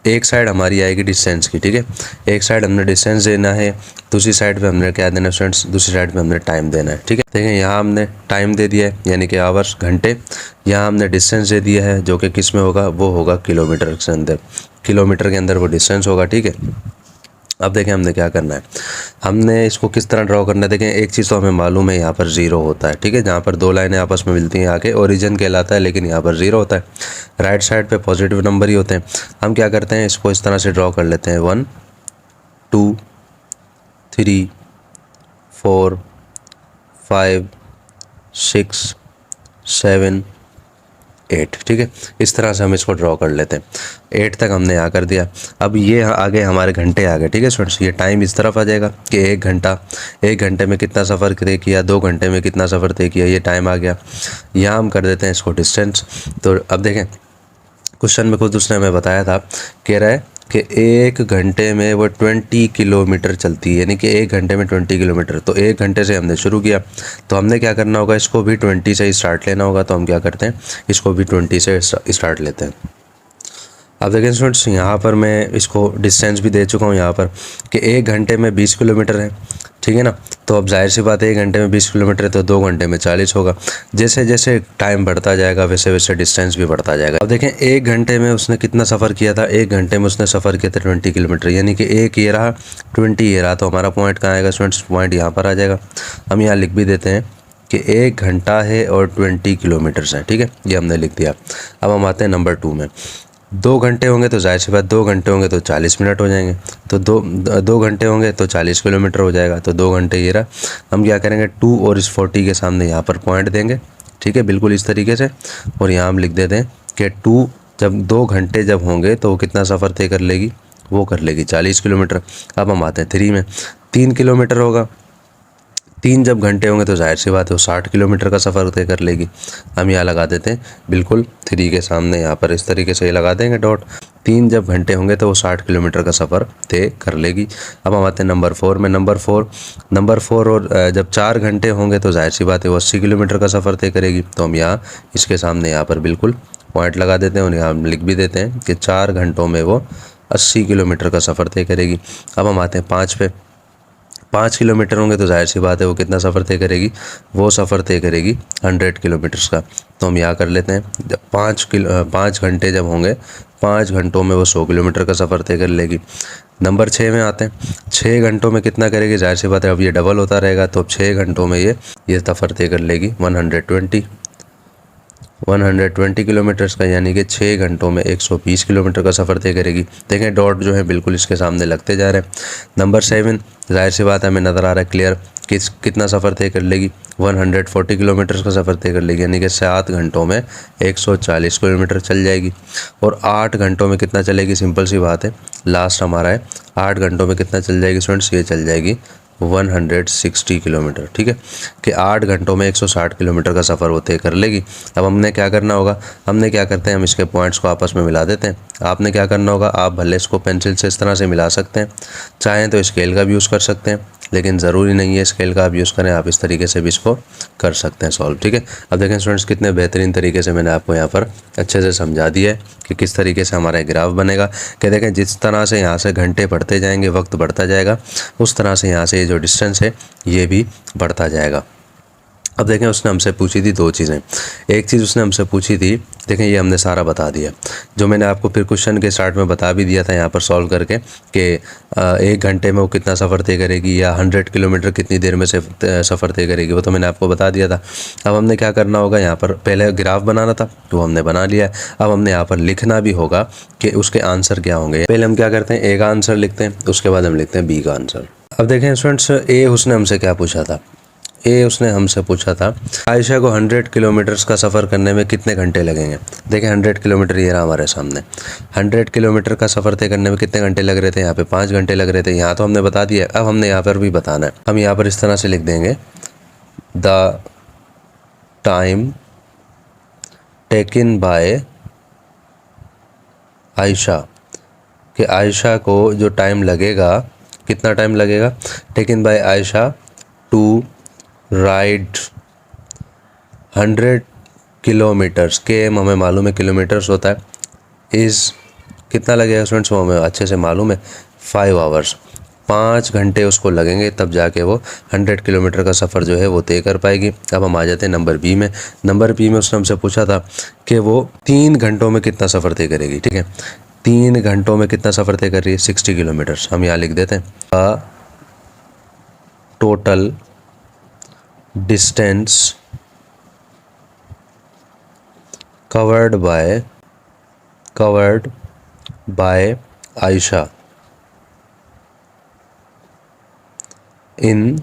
एक साइड हमारी आएगी डिस्टेंस की, ठीक है, एक साइड हमने डिस्टेंस देना है, दूसरी साइड पे हमने क्या देना है स्टूडेंट्स, दूसरी साइड पे हमने टाइम देना है, ठीक है। देखें यहाँ हमने टाइम दे दिया है यानी कि आवर्स घंटे, यहाँ हमने डिस्टेंस दे दिया है जो कि किस में होगा, वो होगा किलोमीटर के अंदर, किलोमीटर के अंदर वो डिस्टेंस होगा, ठीक है। अब देखें हमने क्या करना है, हमने इसको किस तरह ड्रॉ करना है। देखें एक चीज़ तो हमें मालूम है, यहाँ पर 0 होता है, ठीक है, जहाँ पर 2 लाइनें आपस में मिलती हैं आके ओरिजिन कहलाता है, लेकिन यहाँ पर 0 होता है। राइट साइड पे पॉजिटिव नंबर ही होते हैं। हम क्या करते हैं, इसको इस तरह से ड्रॉ कर लेते हैं, 1 2 3 4 5 6 7 8, ठीक है, इस तरह से हम इसको ड्रॉ कर लेते हैं। 8 तक हमने यहाँ कर दिया। अब ये आगे हमारे घंटे आ गए, ठीक है स्टूडेंट्स, ये टाइम इस तरफ आ जाएगा कि एक घंटे में कितना सफ़र तय किया, 2 घंटे में कितना सफ़र तय किया, ये टाइम आ गया। यहाँ हम कर देते हैं इसको डिस्टेंस। तो अब देखें क्वेश्चन में खुद उसने हमें बताया था, कह रहा है कि एक घंटे में वो 20 किलोमीटर चलती है, यानी कि एक घंटे में 20 किलोमीटर। तो एक घंटे से हमने शुरू किया, तो हमने क्या करना होगा, इसको भी 20 से स्टार्ट लेना होगा। तो हम क्या करते हैं, इसको भी 20 से स्टार्ट लेते हैं। अब देखिए स्टूडेंट्स, यहाँ पर मैं इसको डिस्टेंस भी दे चुका हूँ यहाँ पर कि एक घंटे में 20 किलोमीटर है, ठीक है ना। तो अब जाहिर सी बात है, एक घंटे में 20 किलोमीटर है तो 2 घंटे में 40 होगा। जैसे जैसे टाइम बढ़ता जाएगा वैसे वैसे डिस्टेंस भी बढ़ता जाएगा। अब देखें एक घंटे में उसने कितना सफ़र किया था, एक घंटे में उसने सफ़र किया था 20 किलोमीटर, यानी कि एक ये रहा 20 ये रहा। तो हमारा पॉइंट कहाँ आएगा स्टूडेंट्स, पॉइंट यहाँ पर आ जाएगा। हम यहाँ लिख भी देते हैं कि 1 घंटा है और 20 किलोमीटर्स हैं, ठीक है, ये हमने लिख दिया। अब हम आते हैं नंबर 2 में। 2 घंटे होंगे तो जाहिर सी बात 2 घंटे होंगे तो 40 मिनट हो जाएंगे, तो दो घंटे होंगे तो 40 किलोमीटर हो जाएगा। तो 2 घंटे ये रहा। हम क्या करेंगे, 2 और इस 40 के सामने यहाँ पर पॉइंट देंगे, ठीक है, बिल्कुल इस तरीके से। और यहाँ हम लिख देते हैं कि 2 जब 2 घंटे जब होंगे तो वो कितना सफ़र तय कर लेगी, वो कर लेगी 40 किलोमीटर। अब हम आते हैं 3 में, 3 किलोमीटर होगा, 3 जब घंटे होंगे तो जाहिर सी बात है वो 60 किलोमीटर का सफ़र तय कर लेगी। हम यहाँ लगा देते हैं बिल्कुल 3 के सामने, यहाँ पर इस तरीके से ये लगा देंगे डॉट। 3 जब घंटे होंगे तो वो 60 किलोमीटर का सफ़र तय कर लेगी। अब हम आते हैं नंबर 4 में। नंबर 4 और जब 4 घंटे होंगे तो जाहिर सी बात है वो 80 किलोमीटर का सफ़र तय करेगी। तो हम यहाँ इसके सामने यहाँ पर बिल्कुल पॉइंट लगा देते हैं और यहाँ हम लिख भी देते हैं कि 4 घंटों में वो 80 किलोमीटर का सफ़र तय करेगी। अब हम आते हैं 5 पे। 5 किलोमीटर होंगे तो जाहिर सी बात है वो कितना सफ़र तय करेगी, वो सफ़र तय करेगी 100 किलोमीटर्स का। तो हम यहाँ कर लेते हैं, 5 घंटे जब होंगे, 5 घंटों में वो 100 किलोमीटर का सफ़र तय कर लेगी। नंबर 6 में आते हैं, 6 घंटों में कितना करेगी, जाहिर सी बात है अब ये डबल होता रहेगा, तो अब 6 घंटों में ये सफ़र तय कर लेगी 120 किलोमीटर्स का, यानी कि 6 घंटों में 120 किलोमीटर का सफ़र तय करेगी। देखें डॉट जो है बिल्कुल इसके सामने लगते जा रहे हैं। नंबर 7, जाहिर सी बात है हमें नज़र आ रहा है क्लियर, कितना सफ़र तय कर लेगी, 140 किलोमीटर्स का सफ़र तय कर लेगी, यानी कि 7 घंटों में 140 किलोमीटर चल जाएगी। और 8 घंटों में कितना चलेगी, सिंपल सी बात है, लास्ट हमारा है 8 घंटों में कितना चल जाएगी स्टूडेंट्स, ये चल जाएगी 160 किलोमीटर। ठीक है, कि 8 घंटों में 160 किलोमीटर का सफ़र वो तय कर लेगी। अब हमने क्या करना होगा, हमने क्या करते हैं, हम इसके पॉइंट्स को आपस में मिला देते हैं। आपने क्या करना होगा, आप भले इसको पेंसिल से इस तरह से मिला सकते हैं, चाहें तो स्केल का भी यूज़ कर सकते हैं, लेकिन ज़रूरी नहीं है स्केल का आप यूज़ करें, आप इस तरीके से भी इसको कर सकते हैं सॉल्व। ठीक है, अब देखें स्टूडेंट्स कितने बेहतरीन तरीके से मैंने आपको यहाँ पर अच्छे से समझा दिया है कि किस तरीके से हमारा ग्राफ बनेगा। कि देखें जिस तरह से यहाँ से घंटे बढ़ते जाएंगे, वक्त बढ़ता जाएगा, उस तरह से यहाँ से ये जो डिस्टेंस है ये भी बढ़ता जाएगा। अब देखें उसने हमसे पूछी थी 2 चीज़ें। एक चीज़ उसने हमसे पूछी थी, देखें ये हमने सारा बता दिया, जो मैंने आपको फिर क्वेश्चन के स्टार्ट में बता भी दिया था यहाँ पर सॉल्व करके, कि 1 घंटे में वो कितना सफ़र तय करेगी, या 100 किलोमीटर कितनी देर में से सफ़र तय करेगी, वो तो मैंने आपको बता दिया था। अब हमने क्या करना होगा, यहाँ पर पहले ग्राफ बनाना था तो हमने बना लिया है। अब हमने यहाँ पर लिखना भी होगा कि उसके आंसर क्या होंगे। पहले हम क्या करते हैं, ए का आंसर लिखते हैं, उसके बाद हम लिखते हैं बी का आंसर। अब देखें स्टूडेंट्स, ए उसने हमसे क्या पूछा था, उसने हमसे पूछा था आयशा को 100 किलोमीटर्स का सफ़र करने में कितने घंटे लगेंगे। देखें 100 किलोमीटर ये रहा हमारे सामने, 100 किलोमीटर का सफ़र तय करने में कितने घंटे लग रहे थे, यहाँ पे 5 घंटे लग रहे थे, यहाँ तो हमने बता दिया। अब हमने यहाँ पर भी बताना है, हम यहाँ पर इस तरह से लिख देंगे, the time taken by Ayesha, कि आयशा को जो टाइम लगेगा, कितना टाइम लगेगा, taken by Ayesha to ride 100 kilometres, के हमें मालूम है किलोमीटर्स होता है, इज़ कितना लगेगा स्टूडेंट्स, वो हमें अच्छे से मालूम है, 5 आवर्स, 5 घंटे उसको लगेंगे, तब जाके वो 100 किलोमीटर का सफ़र जो है वो तय कर पाएगी। अब हम आ जाते हैं नंबर बी में। नंबर बी में उसने हमसे पूछा था कि वो 3 घंटों में कितना सफ़र तय करेगी। ठीक है, 3 घंटों में कितना सफ़र तय कर रही है, 60 किलोमीटर्स। हम यहाँ लिख देते हैं, total distance covered by Ayesha in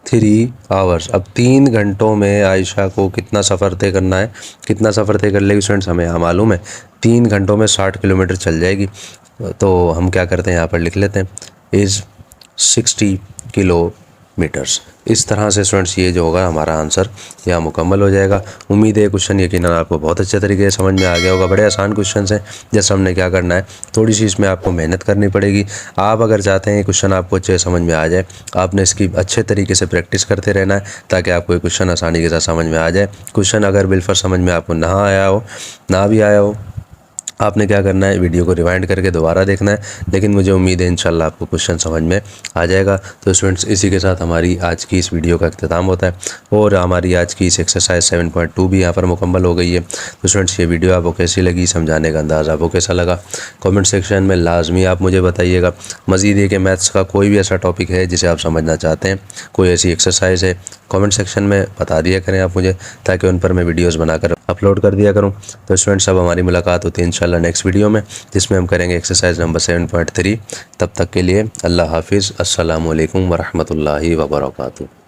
3 hours. अब 3 घंटों में आयशा को कितना सफ़र तय करना है, कितना सफ़र तय कर लेगी स्टूडेंट्स, हमें यहाँ मालूम है 3 घंटों में 60 किलोमीटर चल जाएगी। तो हम क्या करते हैं, यहाँ पर लिख लेते हैं, इज़ 60 किलोमीटर्स। इस तरह से स्टूडेंट्स ये जो होगा हमारा आंसर यहाँ मुकम्मल हो जाएगा। उम्मीद है क्वेश्चन यकीनन आपको बहुत अच्छे तरीके से समझ में आ गया होगा। बड़े आसान क्वेश्चन हैं, जैसे हमने क्या करना है, थोड़ी सी इसमें आपको मेहनत करनी पड़ेगी। आप अगर चाहते हैं क्वेश्चन आपको अच्छे समझ में आ जाए, आपने इसकी अच्छे तरीके से प्रैक्टिस करते रहना है, ताकि आपको ये क्वेश्चन आसानी के साथ समझ में आ जाए। क्वेश्चन अगर बिल्कुल समझ में आपको ना भी आया हो, आपने क्या करना है, वीडियो को रिवाइंड करके दोबारा देखना है। लेकिन मुझे उम्मीद है इंशाल्लाह आपको क्वेश्चन समझ में आ जाएगा। तो स्टूडेंट्स इसी के साथ हमारी आज की इस वीडियो का इख्तिताम होता है, और हमारी आज की इस एक्सरसाइज 7.2 भी यहाँ पर मुकम्मल हो गई है। तो स्टूडेंट्स ये वीडियो आपको कैसी लगी, समझाने का अंदाज़ आपको कैसा लगा, कमेंट सेक्शन में लाजमी आप मुझे बताइएगा। मज़ीद ये कि मैथ्स का कोई भी ऐसा टॉपिक है जिसे आप समझना चाहते हैं, कोई ऐसी एक्सरसाइज है, कमेंट सेक्शन में बता दिया करें आप मुझे, ताकि उन पर मैं वीडियोज़ बनाकर अपलोड कर दिया करूँ। तो स्टूडेंट्स अब हमारी मुलाकात होती है इंशाल्लाह नेक्स्ट वीडियो में, जिसमें हम करेंगे एक्सरसाइज नंबर 7.3। तब तक के लिए अल्लाह हाफिज़, अस्सलामु अलैकुम वरहमतुल्लाहि वबरकातुहू।